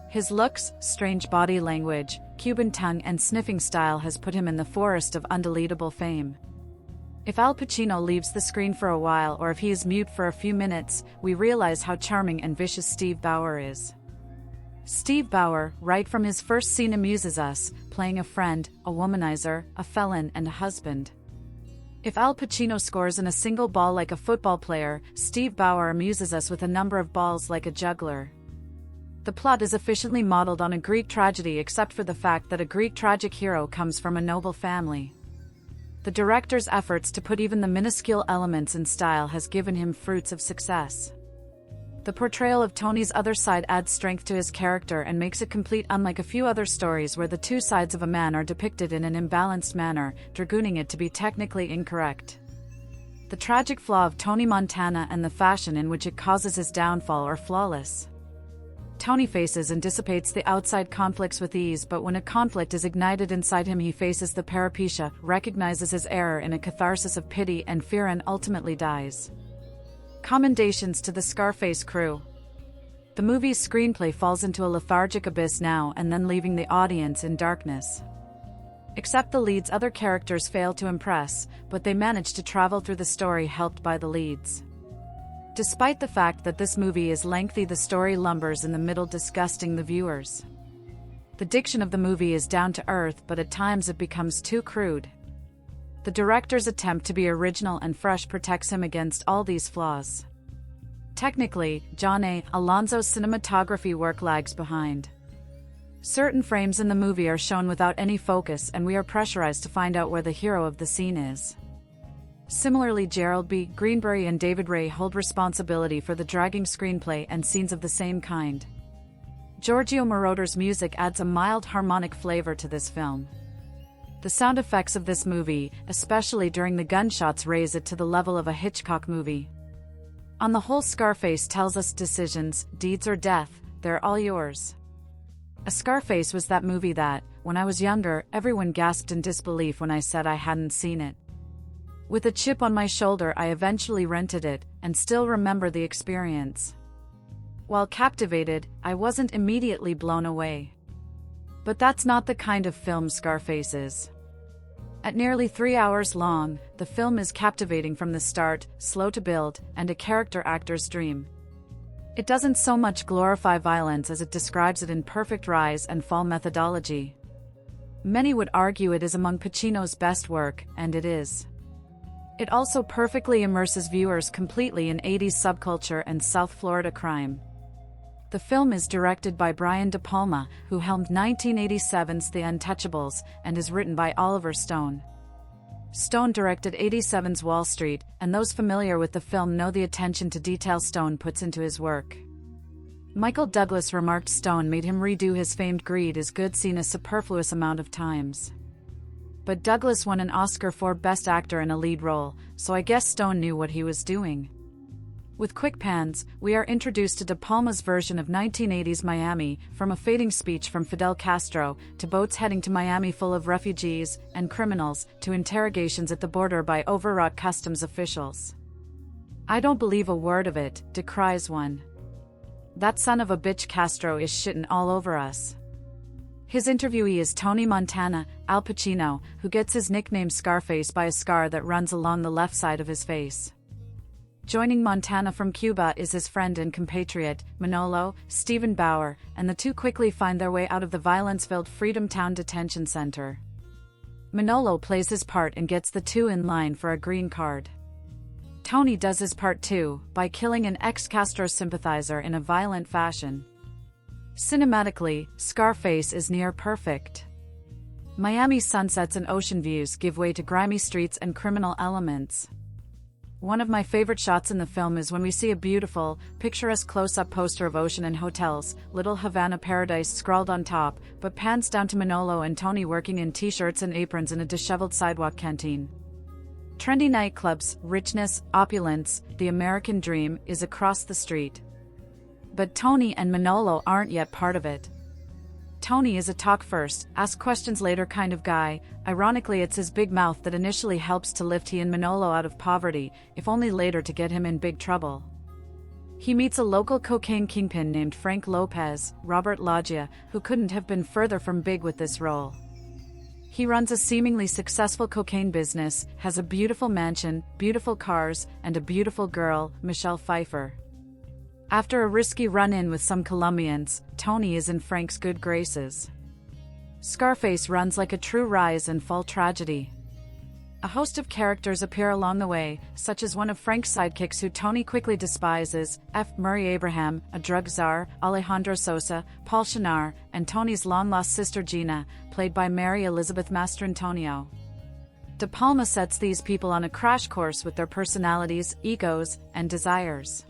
His looks, strange body language, Cuban tongue and sniffing style has put him in the forest of undeletable fame. If Al Pacino leaves the screen for a while, or if he is mute for a few minutes, we realize how charming and vicious Steve Bauer is. Steve Bauer, right from his first scene, amuses us, playing a friend, a womanizer, a felon, and a husband. If Al Pacino scores in a single ball like a football player, Steve Bauer amuses us with a number of balls like a juggler. The plot is efficiently modeled on a Greek tragedy, except for the fact that a Greek tragic hero comes from a noble family. The director's efforts to put even the minuscule elements in style has given him fruits of success. The portrayal of Tony's other side adds strength to his character and makes it complete, unlike a few other stories where the two sides of a man are depicted in an imbalanced manner, dragooning it to be technically incorrect. The tragic flaw of Tony Montana and the fashion in which it causes his downfall are flawless. Tony faces and dissipates the outside conflicts with ease, but when a conflict is ignited inside him, he faces the peripecia, recognizes his error in a catharsis of pity and fear, and ultimately dies. Commendations to the Scarface crew. The movie's screenplay falls into a lethargic abyss now and then, leaving the audience in darkness. Except the leads, other characters fail to impress, but they manage to travel through the story helped by the leads. Despite the fact that this movie is lengthy, the story lumbers in the middle, disgusting the viewers. The diction of the movie is down to earth, but at times it becomes too crude. The director's attempt to be original and fresh protects him against all these flaws. Technically, John A. Alonso's cinematography work lags behind. Certain frames in the movie are shown without any focus, and we are pressurized to find out where the hero of the scene is. Similarly, Gerald B. Greenberry and David Ray hold responsibility for the dragging screenplay and scenes of the same kind. Giorgio Moroder's music adds a mild harmonic flavor to this film. The sound effects of this movie, especially during the gunshots, raise it to the level of a Hitchcock movie. On the whole, Scarface tells us decisions, deeds or death, they're all yours. A Scarface was that movie that, when I was younger, everyone gasped in disbelief when I said I hadn't seen it. With a chip on my shoulder, I eventually rented it, and still remember the experience. While captivated, I wasn't immediately blown away. But that's not the kind of film Scarface is. At nearly 3 hours long, the film is captivating from the start, slow to build, and a character actor's dream. It doesn't so much glorify violence as it describes it in perfect rise and fall methodology. Many would argue it is among Pacino's best work, and it is. It also perfectly immerses viewers completely in 80s subculture and South Florida crime. The film is directed by Brian De Palma, who helmed 1987's The Untouchables, and is written by Oliver Stone. Stone directed 87's Wall Street, and those familiar with the film know the attention to detail Stone puts into his work. Michael Douglas remarked Stone made him redo his famed "Greed is Good" scene a superfluous amount of times. But Douglas won an Oscar for Best Actor in a Lead Role, so I guess Stone knew what he was doing. With quick pans, we are introduced to De Palma's version of 1980s Miami, from a fading speech from Fidel Castro, to boats heading to Miami full of refugees and criminals, to interrogations at the border by overwrought customs officials. "I don't believe a word of it," decries one. "That son of a bitch Castro is shitting all over us." His interviewee is Tony Montana, Al Pacino, who gets his nickname Scarface by a scar that runs along the left side of his face. Joining Montana from Cuba is his friend and compatriot, Manolo, Stephen Bauer, and the two quickly find their way out of the violence-filled Freedom Town Detention Center. Manolo plays his part and gets the two in line for a green card. Tony does his part too, by killing an ex-Castro sympathizer in a violent fashion. Cinematically, Scarface is near perfect. Miami's sunsets and ocean views give way to grimy streets and criminal elements. One of my favorite shots in the film is when we see a beautiful, picturesque close-up poster of ocean and hotels, Little Havana Paradise scrawled on top, but pans down to Manolo and Tony working in t-shirts and aprons in a disheveled sidewalk canteen. Trendy nightclubs, richness, opulence, the American dream is across the street. But Tony and Manolo aren't yet part of it. Tony is a talk first, ask questions later kind of guy. Ironically, it's his big mouth that initially helps to lift he and Manolo out of poverty, if only later to get him in big trouble. He meets a local cocaine kingpin named Frank Lopez, Robert Loggia, who couldn't have been further from big with this role. He runs a seemingly successful cocaine business, has a beautiful mansion, beautiful cars, and a beautiful girl, Michelle Pfeiffer. After a risky run-in with some Colombians, Tony is in Frank's good graces. Scarface runs like a true rise and fall tragedy. A host of characters appear along the way, such as one of Frank's sidekicks who Tony quickly despises, F. Murray Abraham, a drug czar, Alejandro Sosa, Paul Shinar, and Tony's long-lost sister Gina, played by Mary Elizabeth Mastrantonio. De Palma sets these people on a crash course with their personalities, egos, and desires.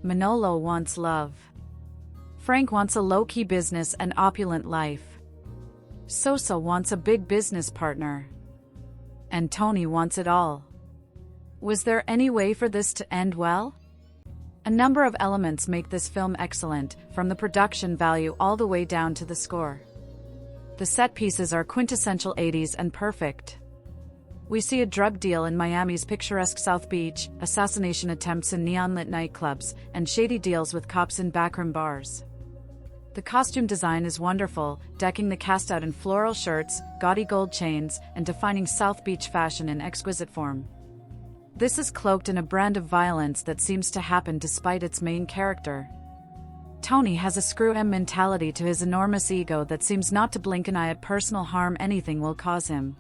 Manolo wants love. Frank wants a low-key business and opulent life. Sosa wants a big business partner. And Tony wants it all. Was there any way for this to end well? A number of elements make this film excellent, from the production value all the way down to the score. The set pieces are quintessential 80s and perfect. We see a drug deal in Miami's picturesque South Beach, assassination attempts in neon-lit nightclubs, and shady deals with cops in backroom bars. The costume design is wonderful, decking the cast out in floral shirts, gaudy gold chains, and defining South Beach fashion in exquisite form. This is cloaked in a brand of violence that seems to happen despite its main character. Tony has a screw-em mentality to his enormous ego that seems not to blink an eye at personal harm anything will cause him.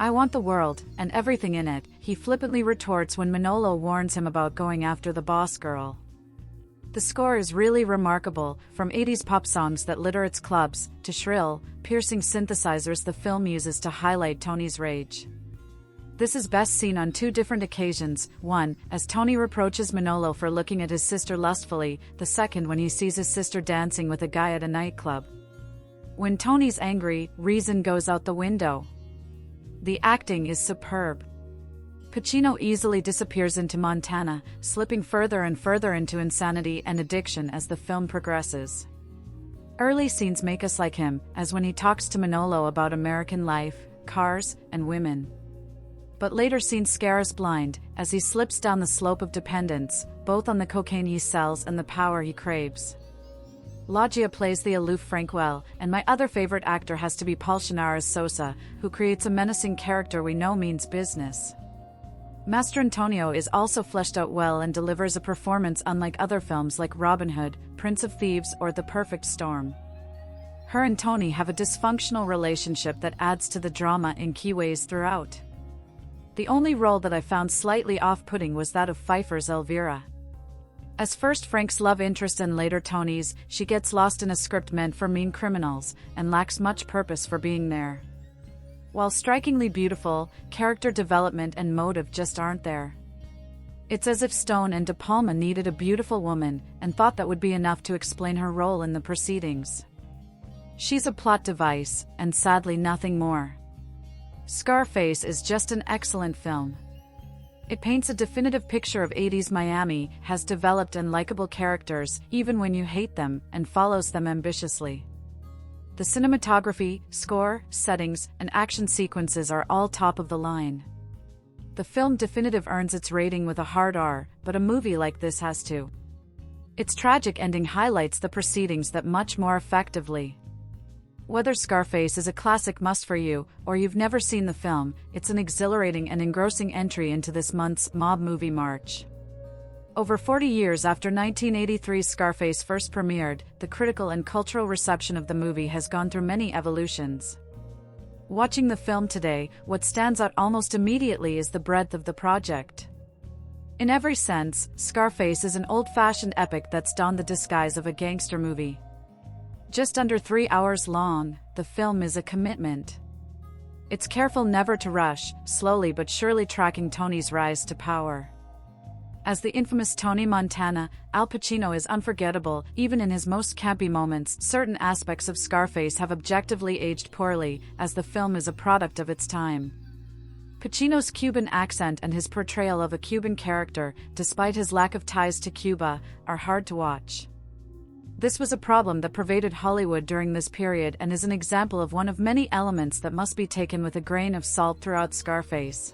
"I want the world, and everything in it," he flippantly retorts when Manolo warns him about going after the boss girl. The score is really remarkable, from 80s pop songs that litter its clubs, to shrill, piercing synthesizers the film uses to highlight Tony's rage. This is best seen on two different occasions, one, as Tony reproaches Manolo for looking at his sister lustfully, the second when he sees his sister dancing with a guy at a nightclub. When Tony's angry, reason goes out the window. The acting is superb. Pacino easily disappears into Montana, slipping further and further into insanity and addiction as the film progresses. Early scenes make us like him, as when he talks to Manolo about American life, cars, and women. But later scenes scare us blind, as he slips down the slope of dependence, both on the cocaine he sells and the power he craves. Loggia plays the aloof Frank well, and my other favorite actor has to be Paul Shannara's Sosa, who creates a menacing character we know means business. Mastrantonio is also fleshed out well and delivers a performance unlike other films like Robin Hood, Prince of Thieves, or The Perfect Storm. Her and Tony have a dysfunctional relationship that adds to the drama in key ways throughout. The only role that I found slightly off-putting was that of Pfeiffer's Elvira. As first Frank's love interest and later Tony's, she gets lost in a script meant for mean criminals, and lacks much purpose for being there. While strikingly beautiful, character development and motive just aren't there. It's as if Stone and De Palma needed a beautiful woman, and thought that would be enough to explain her role in the proceedings. She's a plot device, and sadly nothing more. Scarface is just an excellent film. It paints a definitive picture of 80s Miami, has developed and likable characters, even when you hate them, and follows them ambitiously. The cinematography, score, settings, and action sequences are all top of the line. The film definitive earns its rating with a hard R, but a movie like this has to. Its tragic ending highlights the proceedings that much more effectively. Whether Scarface is a classic must for you, or you've never seen the film, it's an exhilarating and engrossing entry into this month's mob movie march. Over 40 years after 1983's Scarface first premiered, the critical and cultural reception of the movie has gone through many evolutions. Watching the film today, what stands out almost immediately is the breadth of the project. In every sense, Scarface is an old-fashioned epic that's donned the disguise of a gangster movie. Just under 3 hours long, the film is a commitment. It's careful never to rush, slowly but surely tracking Tony's rise to power. As the infamous Tony Montana, Al Pacino is unforgettable. Even in his most campy moments, certain aspects of Scarface have objectively aged poorly, as the film is a product of its time. Pacino's Cuban accent and his portrayal of a Cuban character, despite his lack of ties to Cuba, are hard to watch. This was a problem that pervaded Hollywood during this period and is an example of one of many elements that must be taken with a grain of salt throughout Scarface.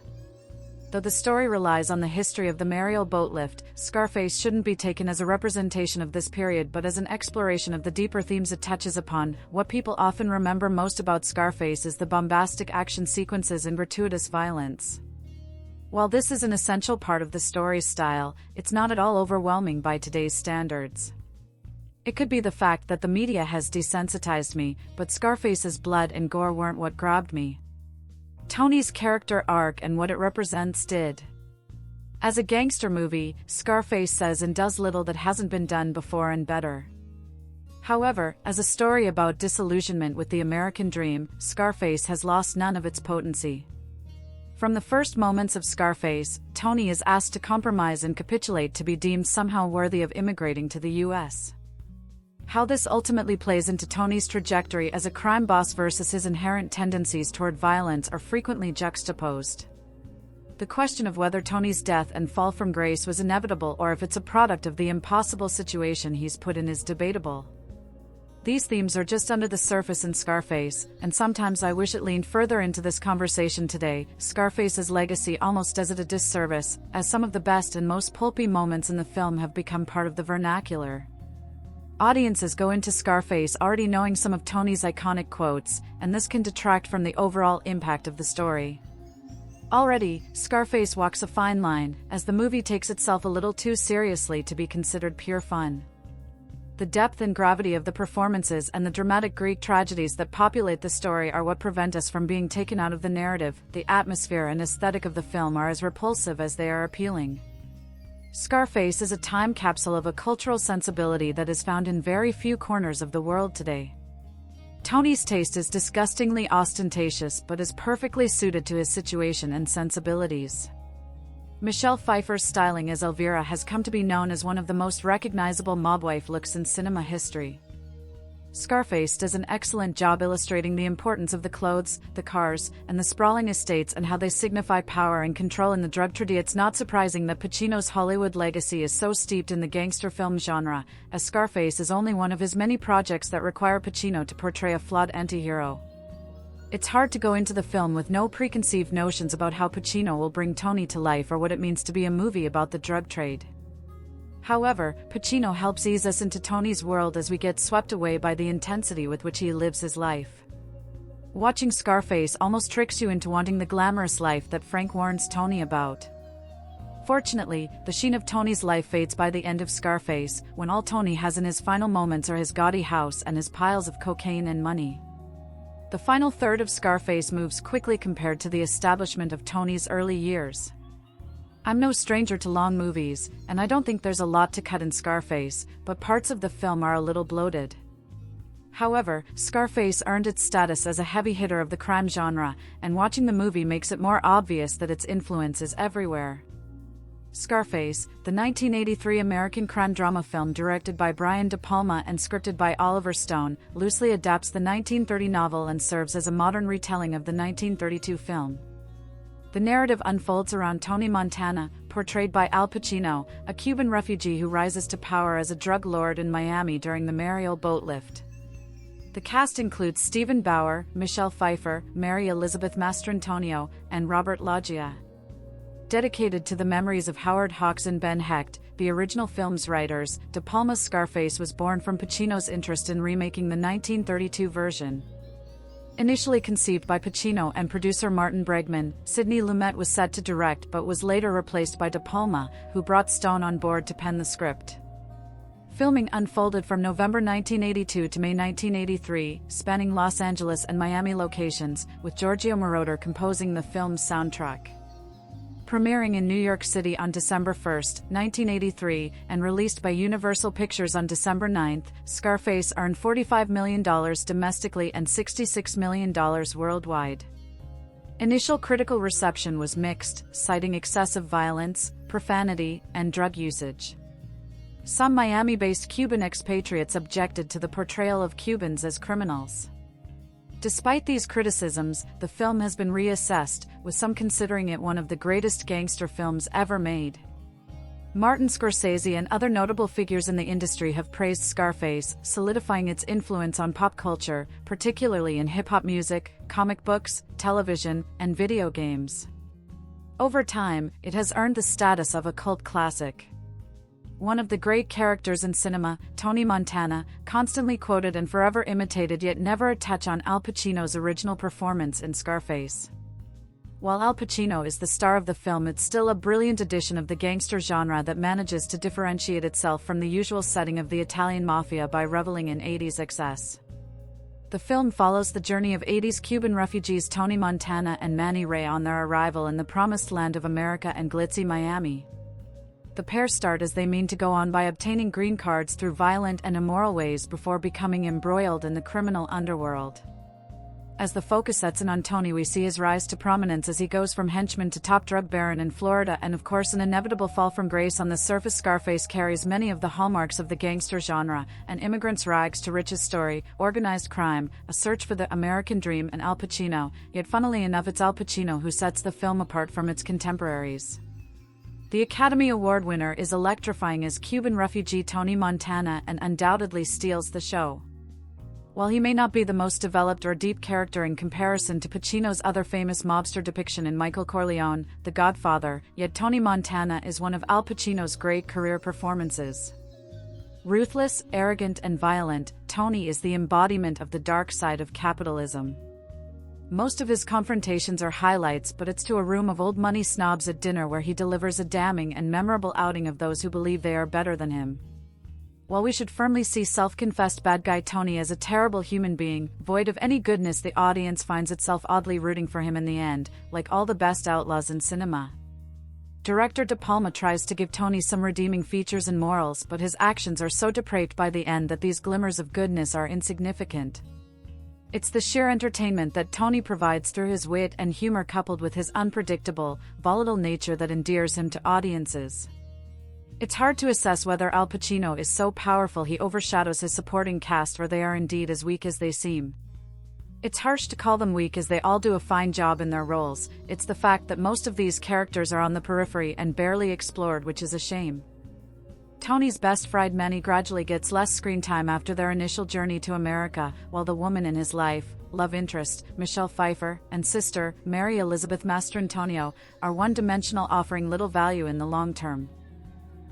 Though the story relies on the history of the Mariel boat lift, Scarface shouldn't be taken as a representation of this period but as an exploration of the deeper themes it touches upon. What people often remember most about Scarface is the bombastic action sequences and gratuitous violence. While this is an essential part of the story's style, it's not at all overwhelming by today's standards. It could be the fact that the media has desensitized me, but Scarface's blood and gore weren't what grabbed me. Tony's character arc and what it represents did. As a gangster movie, Scarface says and does little that hasn't been done before and better. However, as a story about disillusionment with the American dream, Scarface has lost none of its potency. From the first moments of Scarface, Tony is asked to compromise and capitulate to be deemed somehow worthy of immigrating to the U.S. How this ultimately plays into Tony's trajectory as a crime boss versus his inherent tendencies toward violence are frequently juxtaposed. The question of whether Tony's death and fall from grace was inevitable or if it's a product of the impossible situation he's put in is debatable. These themes are just under the surface in Scarface, and sometimes I wish it leaned further into this conversation today. Scarface's legacy almost does it a disservice, as some of the best and most pulpy moments in the film have become part of the vernacular. Audiences go into Scarface already knowing some of Tony's iconic quotes, and this can detract from the overall impact of the story. Already, Scarface walks a fine line, as the movie takes itself a little too seriously to be considered pure fun. The depth and gravity of the performances and the dramatic Greek tragedies that populate the story are what prevent us from being taken out of the narrative. The atmosphere and aesthetic of the film are as repulsive as they are appealing. Scarface is a time capsule of a cultural sensibility that is found in very few corners of the world today. Tony's taste is disgustingly ostentatious but is perfectly suited to his situation and sensibilities. Michelle Pfeiffer's styling as Elvira has come to be known as one of the most recognizable mobwife looks in cinema history. Scarface does an excellent job illustrating the importance of the clothes, the cars, and the sprawling estates and how they signify power and control in the drug trade. It's not surprising that Pacino's Hollywood legacy is so steeped in the gangster film genre, as Scarface is only one of his many projects that require Pacino to portray a flawed anti-hero. It's hard to go into the film with no preconceived notions about how Pacino will bring Tony to life or what it means to be a movie about the drug trade. However, Pacino helps ease us into Tony's world as we get swept away by the intensity with which he lives his life. Watching Scarface almost tricks you into wanting the glamorous life that Frank warns Tony about. Fortunately, the sheen of Tony's life fades by the end of Scarface, when all Tony has in his final moments are his gaudy house and his piles of cocaine and money. The final third of Scarface moves quickly compared to the establishment of Tony's early years. I'm no stranger to long movies, and I don't think there's a lot to cut in Scarface, but parts of the film are a little bloated. However, Scarface earned its status as a heavy hitter of the crime genre, and watching the movie makes it more obvious that its influence is everywhere. Scarface, the 1983 American crime drama film directed by Brian De Palma and scripted by Oliver Stone, loosely adapts the 1930 novel and serves as a modern retelling of the 1932 film. The narrative unfolds around Tony Montana, portrayed by Al Pacino, a Cuban refugee who rises to power as a drug lord in Miami during the Mariel boat lift. The cast includes Stephen Bauer, Michelle Pfeiffer, Mary Elizabeth Mastrantonio, and Robert Loggia. Dedicated to the memories of Howard Hawks and Ben Hecht, the original film's writers, De Palma's Scarface was born from Pacino's interest in remaking the 1932 version. Initially conceived by Pacino and producer Martin Bregman, Sidney Lumet was set to direct but was later replaced by De Palma, who brought Stone on board to pen the script. Filming unfolded from November 1982 to May 1983, spanning Los Angeles and Miami locations, with Giorgio Moroder composing the film's soundtrack. Premiering in New York City on December 1, 1983, and released by Universal Pictures on December 9, Scarface earned $45 million domestically and $66 million worldwide. Initial critical reception was mixed, citing excessive violence, profanity, and drug usage. Some Miami-based Cuban expatriates objected to the portrayal of Cubans as criminals. Despite these criticisms, the film has been reassessed, with some considering it one of the greatest gangster films ever made. Martin Scorsese and other notable figures in the industry have praised Scarface, solidifying its influence on pop culture, particularly in hip-hop music, comic books, television, and video games. Over time, it has earned the status of a cult classic. One of the great characters in cinema, Tony Montana, constantly quoted and forever imitated, yet never a touch on Al Pacino's original performance in Scarface. While Al Pacino is the star of the film, it's still a brilliant addition of the gangster genre that manages to differentiate itself from the usual setting of the Italian mafia by reveling in 80s excess. The film follows the journey of 80s Cuban refugees Tony Montana and Manny Ray on their arrival in the promised land of America and glitzy Miami. The pair start as they mean to go on by obtaining green cards through violent and immoral ways before becoming embroiled in the criminal underworld. As the focus sets in on Tony, we see his rise to prominence as he goes from henchman to top drug baron in Florida, and of course an inevitable fall from grace. On the surface, Scarface carries many of the hallmarks of the gangster genre: an immigrant's rags to riches story, organized crime, a search for the American dream, and Al Pacino, yet funnily enough it's Al Pacino who sets the film apart from its contemporaries. The Academy Award winner is electrifying as Cuban refugee Tony Montana and undoubtedly steals the show. While he may not be the most developed or deep character in comparison to Pacino's other famous mobster depiction in Michael Corleone, The Godfather, yet Tony Montana is one of Al Pacino's great career performances. Ruthless, arrogant, and violent, Tony is the embodiment of the dark side of capitalism. Most of his confrontations are highlights, but it's to a room of old money snobs at dinner where he delivers a damning and memorable outing of those who believe they are better than him. While we should firmly see self-confessed bad guy Tony as a terrible human being, void of any goodness, the audience finds itself oddly rooting for him in the end, like all the best outlaws in cinema. Director De Palma tries to give Tony some redeeming features and morals, but his actions are so depraved by the end that these glimmers of goodness are insignificant. It's the sheer entertainment that Tony provides through his wit and humor coupled with his unpredictable, volatile nature that endears him to audiences. It's hard to assess whether Al Pacino is so powerful he overshadows his supporting cast or they are indeed as weak as they seem. It's harsh to call them weak as they all do a fine job in their roles. It's the fact that most of these characters are on the periphery and barely explored, which is a shame. Tony's best friend Manny gradually gets less screen time after their initial journey to America, while the woman in his life, love interest, Michelle Pfeiffer, and sister, Mary Elizabeth Mastrantonio, are one-dimensional, offering little value in the long term.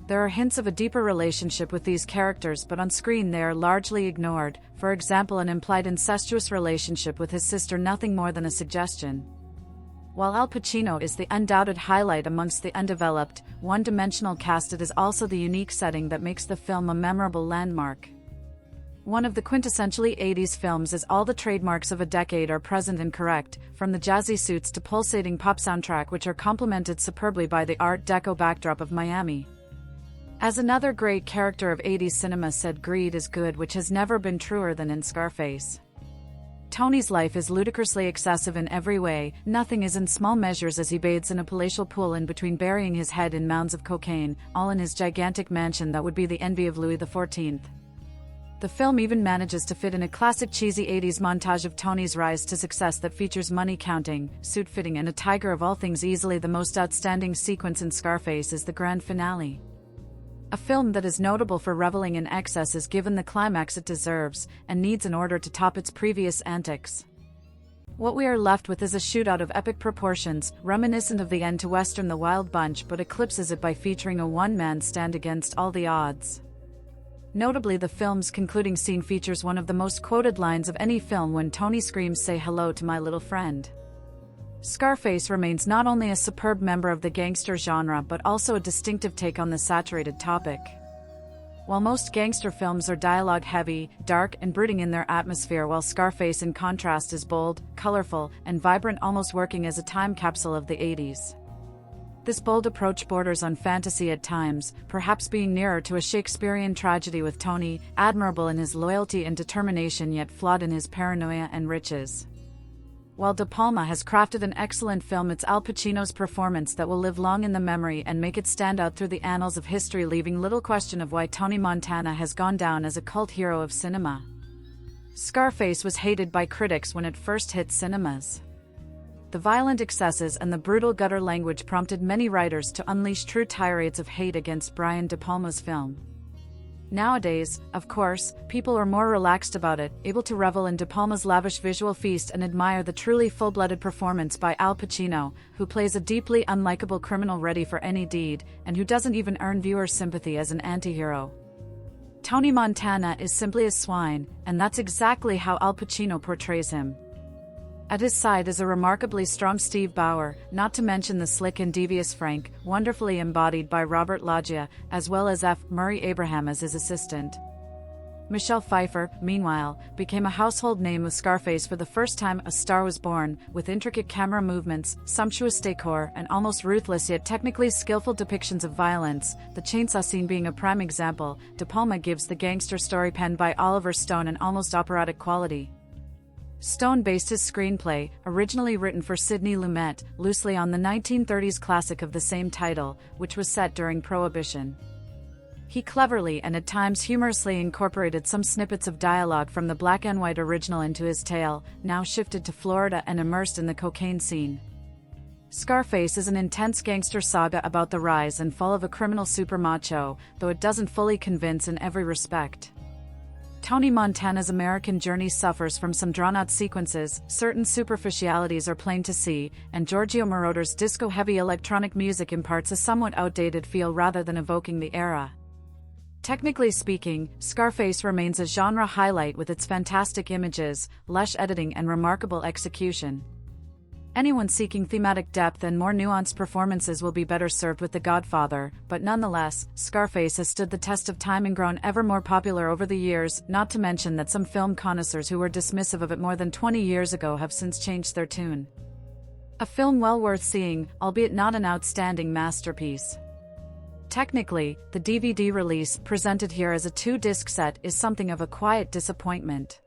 There are hints of a deeper relationship with these characters, but on screen they are largely ignored, for example an implied incestuous relationship with his sister, nothing more than a suggestion. While Al Pacino is the undoubted highlight amongst the undeveloped, one-dimensional cast, it is also the unique setting that makes the film a memorable landmark. One of the quintessentially 80s films is all the trademarks of a decade are present and correct, from the jazzy suits to pulsating pop soundtrack, which are complemented superbly by the Art Deco backdrop of Miami. As another great character of 80s cinema said, greed is good, which has never been truer than in Scarface. Tony's life is ludicrously excessive in every way. Nothing is in small measures as he bathes in a palatial pool in between burying his head in mounds of cocaine, all in his gigantic mansion that would be the envy of Louis XIV. The film even manages to fit in a classic cheesy 80s montage of Tony's rise to success that features money counting, suit fitting, and a tiger. Of all things, easily the most outstanding sequence in Scarface is the grand finale. A film that is notable for reveling in excess is given the climax it deserves, and needs in order to top its previous antics. What we are left with is a shootout of epic proportions, reminiscent of the end to Western The Wild Bunch, but eclipses it by featuring a one-man stand against all the odds. Notably, the film's concluding scene features one of the most quoted lines of any film when Tony screams, "Say hello to my little friend." Scarface remains not only a superb member of the gangster genre but also a distinctive take on the saturated topic. While most gangster films are dialogue-heavy, dark, and brooding in their atmosphere, while Scarface in contrast is bold, colorful, and vibrant, almost working as a time capsule of the 80s. This bold approach borders on fantasy at times, perhaps being nearer to a Shakespearean tragedy, with Tony, admirable in his loyalty and determination yet flawed in his paranoia and riches. While De Palma has crafted an excellent film, it's Al Pacino's performance that will live long in the memory and make it stand out through the annals of history, leaving little question of why Tony Montana has gone down as a cult hero of cinema. Scarface was hated by critics when it first hit cinemas. The violent excesses and the brutal gutter language prompted many writers to unleash true tirades of hate against Brian De Palma's film. Nowadays, of course, people are more relaxed about it, able to revel in De Palma's lavish visual feast and admire the truly full-blooded performance by Al Pacino, who plays a deeply unlikable criminal ready for any deed, and who doesn't even earn viewer sympathy as an anti-hero. Tony Montana is simply a swine, and that's exactly how Al Pacino portrays him. At his side is a remarkably strong Steve Bauer, not to mention the slick and devious Frank, wonderfully embodied by Robert Loggia, as well as F. Murray Abraham as his assistant. Michelle Pfeiffer, meanwhile, became a household name with Scarface. For the first time, a star was born, with intricate camera movements, sumptuous decor, and almost ruthless yet technically skillful depictions of violence, the chainsaw scene being a prime example. De Palma gives the gangster story penned by Oliver Stone an almost operatic quality. Stone based his screenplay, originally written for Sidney Lumet, loosely on the 1930s classic of the same title, which was set during Prohibition. He cleverly and at times humorously incorporated some snippets of dialogue from the black and white original into his tale, now shifted to Florida and immersed in the cocaine scene. Scarface is an intense gangster saga about the rise and fall of a criminal super macho, though it doesn't fully convince in every respect. Tony Montana's American journey suffers from some drawn-out sequences, certain superficialities are plain to see, and Giorgio Moroder's disco-heavy electronic music imparts a somewhat outdated feel rather than evoking the era. Technically speaking, Scarface remains a genre highlight with its fantastic images, lush editing, and remarkable execution. Anyone seeking thematic depth and more nuanced performances will be better served with The Godfather, but nonetheless, Scarface has stood the test of time and grown ever more popular over the years, not to mention that some film connoisseurs who were dismissive of it more than 20 years ago have since changed their tune. A film well worth seeing, albeit not an outstanding masterpiece. Technically, the DVD release, presented here as a 2-disc set, is something of a quiet disappointment.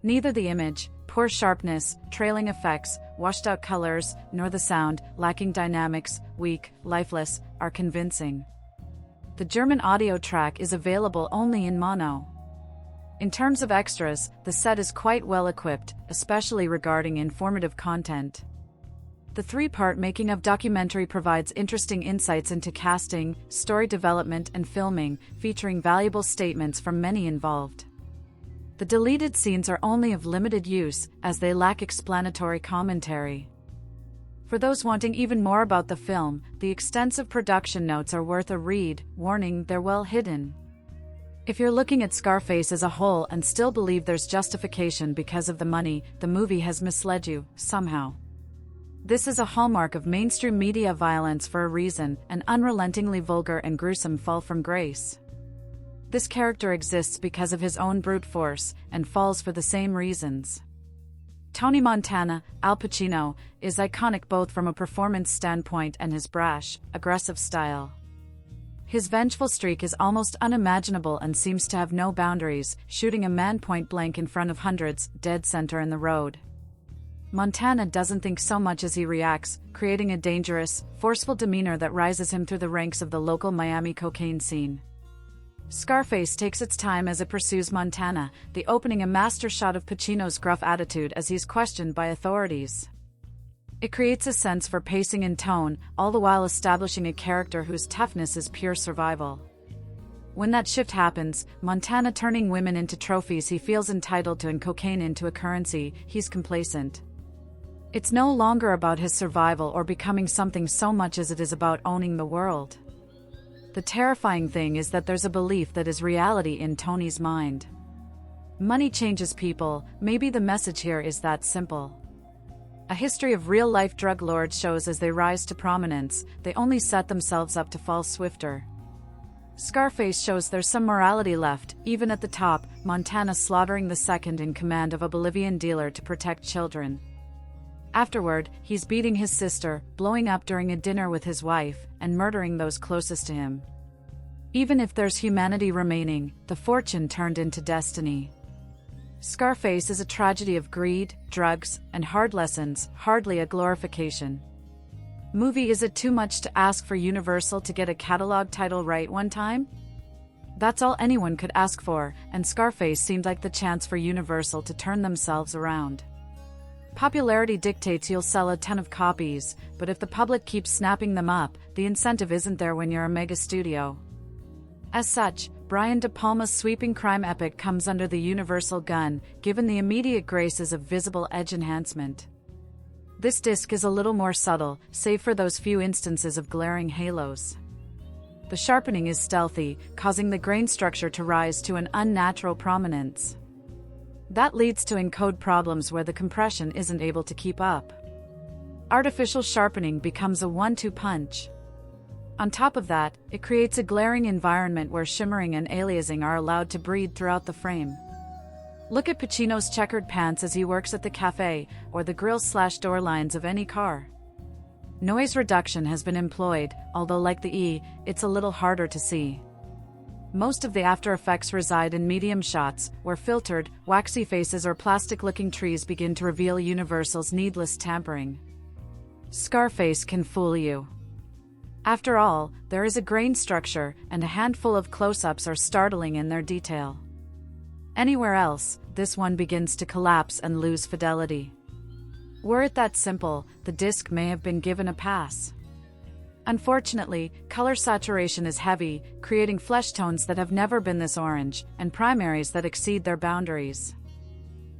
Neither the image, poor sharpness, trailing effects, washed-out colors, nor the sound, lacking dynamics, weak, lifeless, are convincing. The German audio track is available only in mono. In terms of extras, the set is quite well equipped, especially regarding informative content. The 3-part making-of documentary provides interesting insights into casting, story development and filming, featuring valuable statements from many involved. The deleted scenes are only of limited use, as they lack explanatory commentary. For those wanting even more about the film, the extensive production notes are worth a read. Warning, they're well hidden. If you're looking at Scarface as a whole and still believe there's justification because of the money, the movie has misled you, somehow. This is a hallmark of mainstream media violence for a reason, an unrelentingly vulgar and gruesome fall from grace. This character exists because of his own brute force, and falls for the same reasons. Tony Montana, Al Pacino, is iconic both from a performance standpoint and his brash, aggressive style. His vengeful streak is almost unimaginable and seems to have no boundaries, shooting a man point blank in front of hundreds, dead center in the road. Montana doesn't think so much as he reacts, creating a dangerous, forceful demeanor that rises him through the ranks of the local Miami cocaine scene. Scarface takes its time as it pursues Montana, the opening a master shot of Pacino's gruff attitude as he's questioned by authorities. It creates a sense for pacing and tone, all the while establishing a character whose toughness is pure survival. When that shift happens, Montana turning women into trophies he feels entitled to and cocaine into a currency, he's complacent. It's no longer about his survival or becoming something so much as it is about owning the world. The terrifying thing is that there's a belief that is reality in Tony's mind. Money changes people, maybe the message here is that simple. A history of real-life drug lords shows as they rise to prominence, they only set themselves up to fall swifter. Scarface shows there's some morality left, even at the top, Montana slaughtering the second in command of a Bolivian dealer to protect children. Afterward, he's beating his sister, blowing up during a dinner with his wife, and murdering those closest to him. Even if there's humanity remaining, the fortune turned into destiny. Scarface is a tragedy of greed, drugs, and hard lessons, hardly a glorification. Movie, is it too much to ask for Universal to get a catalog title right one time? That's all anyone could ask for, and Scarface seemed like the chance for Universal to turn themselves around. Popularity dictates you'll sell a ton of copies, but if the public keeps snapping them up, the incentive isn't there when you're a mega studio. As such, Brian De Palma's sweeping crime epic comes under the Universal gun, given the immediate graces of visible edge enhancement. This disc is a little more subtle, save for those few instances of glaring halos. The sharpening is stealthy, causing the grain structure to rise to an unnatural prominence. That leads to encode problems where the compression isn't able to keep up. Artificial sharpening becomes a 1-2 punch. On top of that, it creates a glaring environment where shimmering and aliasing are allowed to breed throughout the frame. Look at Pacino's checkered pants as he works at the cafe, or the grill/door lines of any car. Noise reduction has been employed, although like the E, it's a little harder to see. Most of the after effects reside in medium shots, where filtered, waxy faces or plastic-looking trees begin to reveal Universal's needless tampering. Scarface can fool you. After all, there is a grain structure, and a handful of close-ups are startling in their detail. Anywhere else, this one begins to collapse and lose fidelity. Were it that simple, the disc may have been given a pass. Unfortunately, color saturation is heavy, creating flesh tones that have never been this orange, and primaries that exceed their boundaries.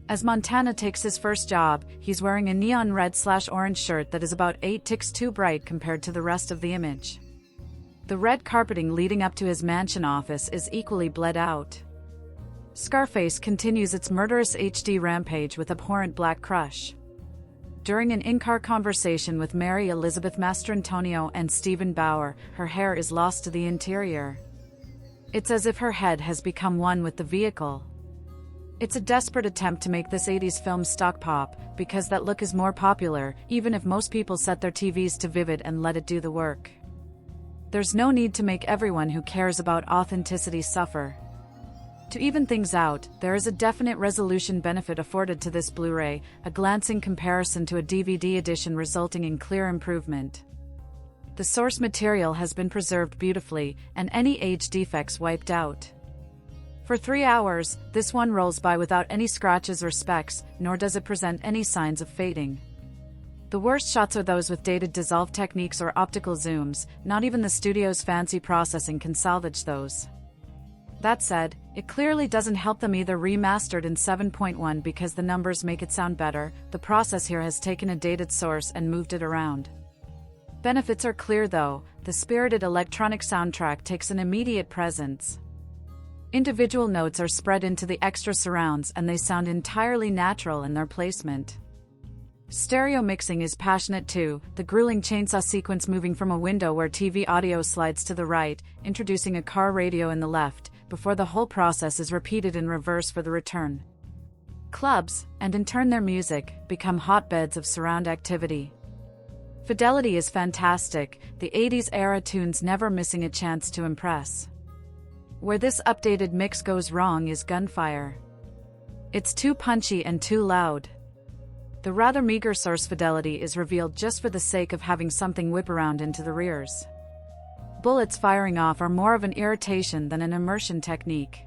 As Montana takes his first job, he's wearing a neon red/orange shirt that is about 8 ticks too bright compared to the rest of the image. The red carpeting leading up to his mansion office is equally bled out. Scarface continues its murderous HD rampage with abhorrent black crush. During an in-car conversation with Mary Elizabeth Mastrantonio and Stephen Bauer, her hair is lost to the interior. It's as if her head has become one with the vehicle. It's a desperate attempt to make this 80s film stock pop, because that look is more popular, even if most people set their TVs to Vivid and let it do the work. There's no need to make everyone who cares about authenticity suffer. To even things out, there is a definite resolution benefit afforded to this Blu-ray, a glancing comparison to a DVD edition resulting in clear improvement. The source material has been preserved beautifully, and any age defects wiped out. For 3 hours, this one rolls by without any scratches or specks, nor does it present any signs of fading. The worst shots are those with dated dissolve techniques or optical zooms. Not even the studio's fancy processing can salvage those. That said, it clearly doesn't help them either remastered in 7.1 because the numbers make it sound better. The process here has taken a dated source and moved it around. Benefits are clear though, the spirited electronic soundtrack takes an immediate presence. Individual notes are spread into the extra surrounds and they sound entirely natural in their placement. Stereo mixing is passionate too, the grueling chainsaw sequence moving from a window where TV audio slides to the right, introducing a car radio in the left, before the whole process is repeated in reverse for the return. Clubs, and in turn their music, become hotbeds of surround activity. Fidelity is fantastic, the 80s era tunes never missing a chance to impress. Where this updated mix goes wrong is gunfire. It's too punchy and too loud. The rather meager source fidelity is revealed just for the sake of having something whip around into the rears. Bullets firing off are more of an irritation than an immersion technique.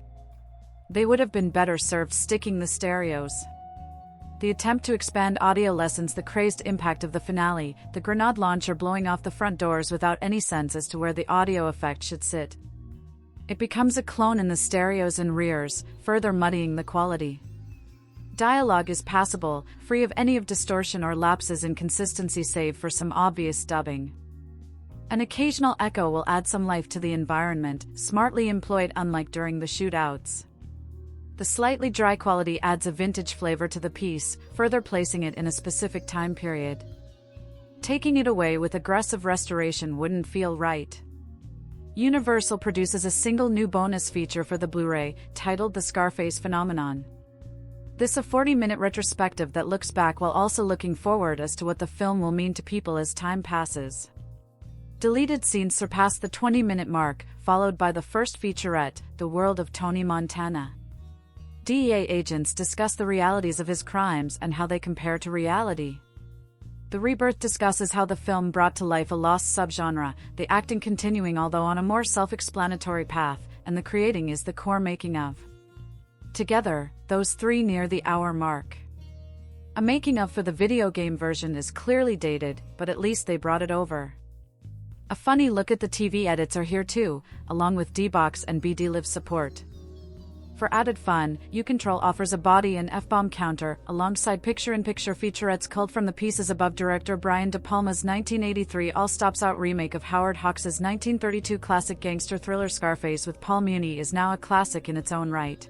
They would have been better served sticking the stereos. The attempt to expand audio lessens the crazed impact of the finale, the grenade launcher blowing off the front doors without any sense as to where the audio effect should sit. It becomes a clone in the stereos and rears, further muddying the quality. Dialogue is passable, free of any of distortion or lapses in consistency save for some obvious dubbing. An occasional echo will add some life to the environment, smartly employed unlike during the shootouts. The slightly dry quality adds a vintage flavor to the piece, further placing it in a specific time period. Taking it away with aggressive restoration wouldn't feel right. Universal produces a single new bonus feature for the Blu-ray, titled The Scarface Phenomenon. This a 40-minute retrospective that looks back while also looking forward as to what the film will mean to people as time passes. Deleted scenes surpass the 20-minute mark, followed by the first featurette, The World of Tony Montana. DEA agents discuss the realities of his crimes and how they compare to reality. The Rebirth discusses how the film brought to life a lost subgenre, the acting continuing although on a more self-explanatory path, and the creating is the core making of. Together, those three near the hour mark. A making of for the video game version is clearly dated, but at least they brought it over. A funny look at the TV edits are here too, along with D-Box and BD-Live support. For added fun, U-Control offers a body and F-bomb counter, alongside picture-in-picture featurettes culled from the pieces above. Director Brian De Palma's 1983 all-stops-out remake of Howard Hawks' 1932 classic gangster thriller Scarface with Paul Muni is now a classic in its own right.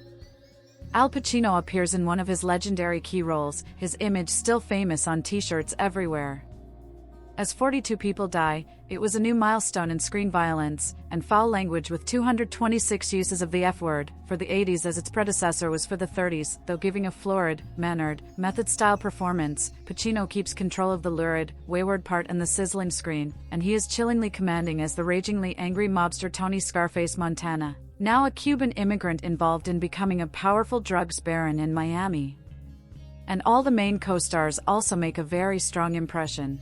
Al Pacino appears in one of his legendary key roles, his image still famous on t-shirts everywhere. As 42 people die, it was a new milestone in screen violence and foul language with 226 uses of the F-word, for the 80s as its predecessor was for the 30s, though giving a florid, mannered, method-style performance, Pacino keeps control of the lurid, wayward part and the sizzling screen, and he is chillingly commanding as the ragingly angry mobster Tony Scarface Montana, now a Cuban immigrant involved in becoming a powerful drugs baron in Miami. And all the main co-stars also make a very strong impression.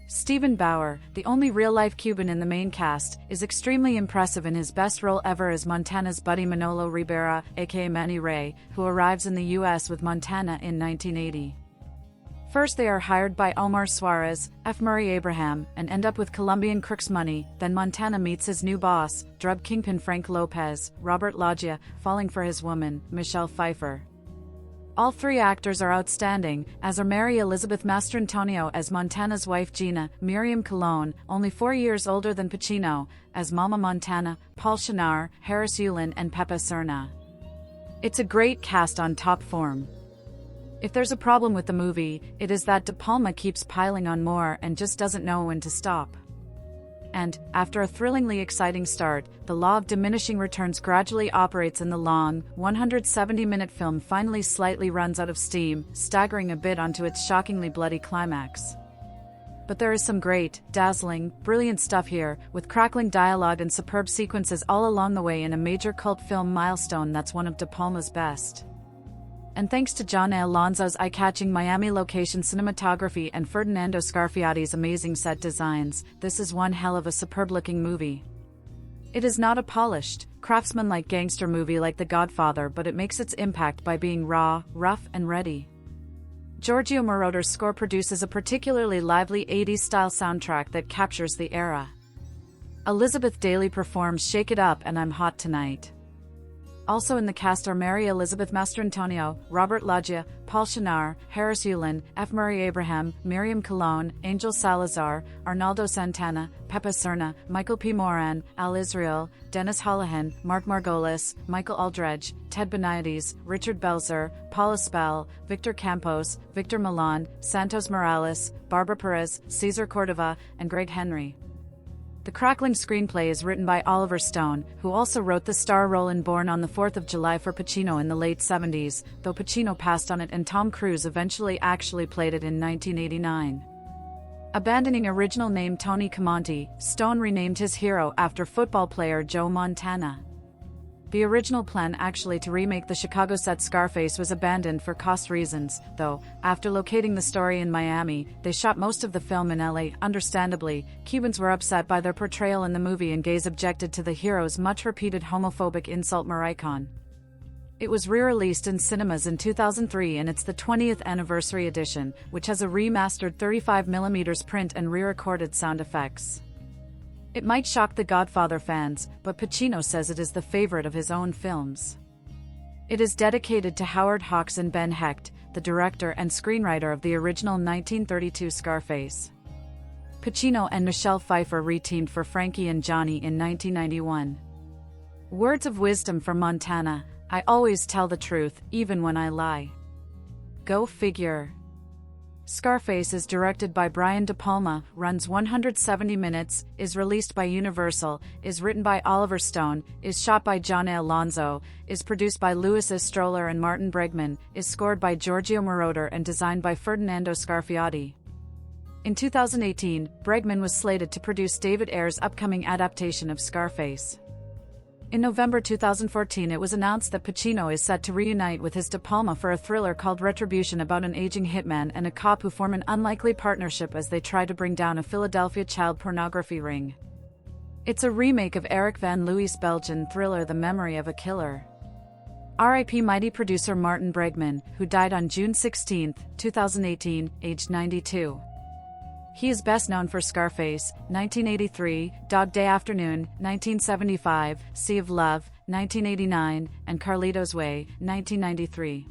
Stephen Bauer, the only real-life Cuban in the main cast, is extremely impressive in his best role ever as Montana's buddy Manolo Rivera, aka Manny Ray, who arrives in the US with Montana in 1980. First they are hired by Omar Suarez, F. Murray Abraham, and end up with Colombian crooks' money. Then Montana meets his new boss, drug kingpin Frank Lopez, Robert Loggia, falling for his woman, Michelle Pfeiffer. All three actors are outstanding, as are Mary Elizabeth Mastrantonio as Montana's wife Gina, Miriam Colon, only 4 years older than Pacino, as Mama Montana, Paul Shinar, Harris Yulin and Pepe Serna. It's a great cast on top form. If there's a problem with the movie, it is that De Palma keeps piling on more and just doesn't know when to stop. And, after a thrillingly exciting start, the law of diminishing returns gradually operates and the long, 170-minute film finally slightly runs out of steam, staggering a bit onto its shockingly bloody climax. But there is some great, dazzling, brilliant stuff here, with crackling dialogue and superb sequences all along the way in a major cult film milestone that's one of De Palma's best. And thanks to John Alonzo's eye-catching Miami location cinematography and Ferdinando Scarfiati's amazing set designs, this is one hell of a superb-looking movie. It is not a polished, craftsman-like gangster movie like The Godfather, but it makes its impact by being raw, rough, and ready. Giorgio Moroder's score produces a particularly lively 80s-style soundtrack that captures the era. Elizabeth Daily performs Shake It Up and I'm Hot Tonight. Also in the cast are Mary Elizabeth Mastrantonio, Robert Loggia, Paul Shinar, Harris Yulin, F. Murray Abraham, Miriam Colon, Angel Salazar, Arnaldo Santana, Pepe Serna, Michael P. Moran, Al Israel, Dennis Holohan, Mark Margolis, Michael Aldredge, Ted Benaides, Richard Belzer, Paula Spell, Victor Campos, Victor Milan, Santos Morales, Barbara Perez, Cesar Cordova, and Greg Henry. The crackling screenplay is written by Oliver Stone, who also wrote the star role in Born on the 4th of July for Pacino in the late 70s, though Pacino passed on it and Tom Cruise eventually actually played it in 1989. Abandoning original name Tony Camonte, Stone renamed his hero after football player Joe Montana. The original plan actually to remake the Chicago set Scarface was abandoned for cost reasons, though, after locating the story in Miami, they shot most of the film in LA. Understandably, Cubans were upset by their portrayal in the movie and gays objected to the hero's much-repeated homophobic insult Maricon. It was re-released in cinemas in 2003 and it's the 20th anniversary edition, which has a remastered 35mm print and re-recorded sound effects. It might shock The Godfather fans, but Pacino says it is the favorite of his own films. It is dedicated to Howard Hawks and Ben Hecht, the director and screenwriter of the original 1932 Scarface. Pacino and Michelle Pfeiffer re-teamed for Frankie and Johnny in 1991. Words of wisdom from Montana: I always tell the truth, even when I lie. Go figure. Scarface is directed by Brian De Palma, runs 170 minutes, is released by Universal, is written by Oliver Stone, is shot by John Alonzo, is produced by Louis Stroller and Martin Bregman, is scored by Giorgio Moroder and designed by Ferdinando Scarfiati. In 2018, Bregman was slated to produce David Ayer's upcoming adaptation of Scarface. In November 2014 it was announced that Pacino is set to reunite with his De Palma for a thriller called Retribution about an aging hitman and a cop who form an unlikely partnership as they try to bring down a Philadelphia child pornography ring. It's a remake of Eric Van Looy's Belgian thriller The Memory of a Killer. R.I.P. mighty producer Martin Bregman, who died on June 16, 2018, aged 92. He is best known for Scarface, 1983, Dog Day Afternoon, 1975, Sea of Love, 1989, and Carlito's Way, 1993.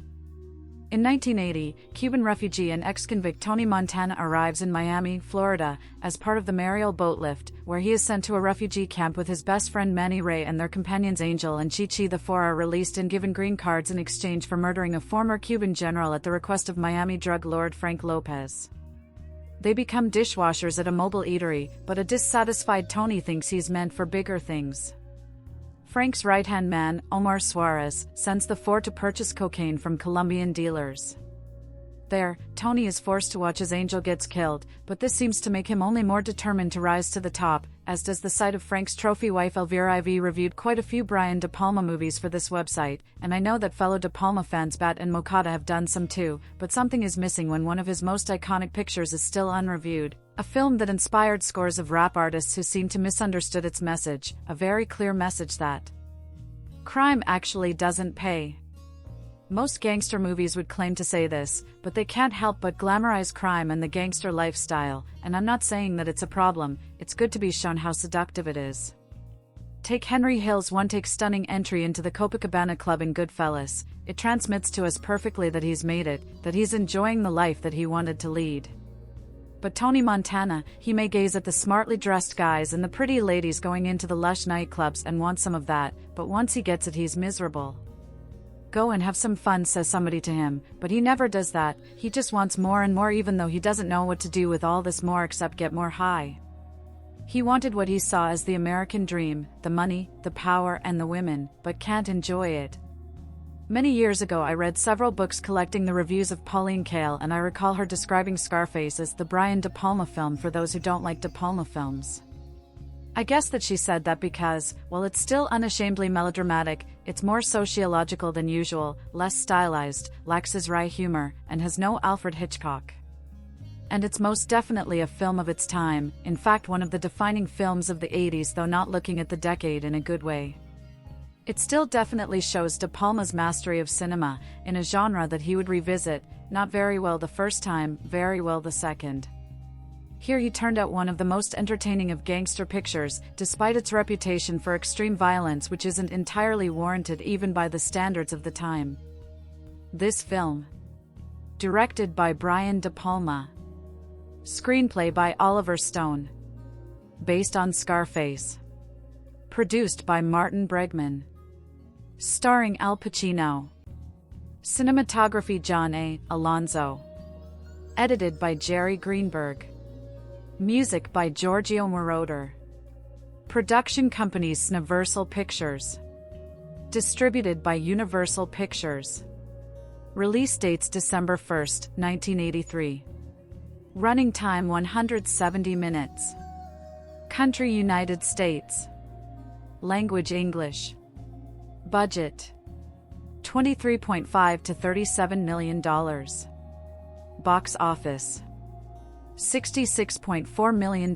In 1980, Cuban refugee and ex-convict Tony Montana arrives in Miami, Florida, as part of the Mariel boat lift, where he is sent to a refugee camp with his best friend Manny Ray and their companions Angel and Chi-Chi. The four are released and given green cards in exchange for murdering a former Cuban general at the request of Miami drug lord Frank Lopez. They become dishwashers at a mobile eatery, but a dissatisfied Tony thinks he's meant for bigger things. Frank's right-hand man, Omar Suarez, sends the four to purchase cocaine from Colombian dealers. There, Tony is forced to watch as Angel gets killed, but this seems to make him only more determined to rise to the top, as does the sight of Frank's trophy wife Elvira. I've reviewed quite a few Brian De Palma movies for this website, and I know that fellow De Palma fans Bat and Mokata have done some too, but something is missing when one of his most iconic pictures is still unreviewed. A film that inspired scores of rap artists who seem to misunderstood its message, a very clear message that crime actually doesn't pay. Most gangster movies would claim to say this, but they can't help but glamorize crime and the gangster lifestyle, and I'm not saying that it's a problem, it's good to be shown how seductive it is. Take Henry Hill's one-take stunning entry into the Copacabana Club in Goodfellas. It transmits to us perfectly that he's made it, that he's enjoying the life that he wanted to lead. But Tony Montana, he may gaze at the smartly dressed guys and the pretty ladies going into the lush nightclubs and want some of that, but once he gets it he's miserable. Go and have some fun, says somebody to him, but he never does that. He just wants more and more, even though he doesn't know what to do with all this more except get more high. He wanted what he saw as the American dream, the money, the power, and the women, but can't enjoy it. Many years ago I read several books collecting the reviews of Pauline Kael, and I recall her describing Scarface as the Brian De Palma film for those who don't like De Palma films. I guess that she said that because, while it's still unashamedly melodramatic, it's more sociological than usual, less stylized, lacks his wry humor, and has no Alfred Hitchcock. And it's most definitely a film of its time, in fact one of the defining films of the 80s, though not looking at the decade in a good way. It still definitely shows De Palma's mastery of cinema, in a genre that he would revisit, not very well the first time, very well the second. Here he turned out one of the most entertaining of gangster pictures, despite its reputation for extreme violence which isn't entirely warranted even by the standards of the time. This film. Directed by Brian De Palma. Screenplay by Oliver Stone. Based on Scarface. Produced by Martin Bregman. Starring Al Pacino. Cinematography John A. Alonzo. Edited by Jerry Greenberg. Music by Giorgio Moroder. Production companies Universal Pictures. Distributed by Universal Pictures. Release dates December 1, 1983. Running time 170 minutes. Country United States. Language English. Budget $23.5 to $37 million. Box office $66.4 million.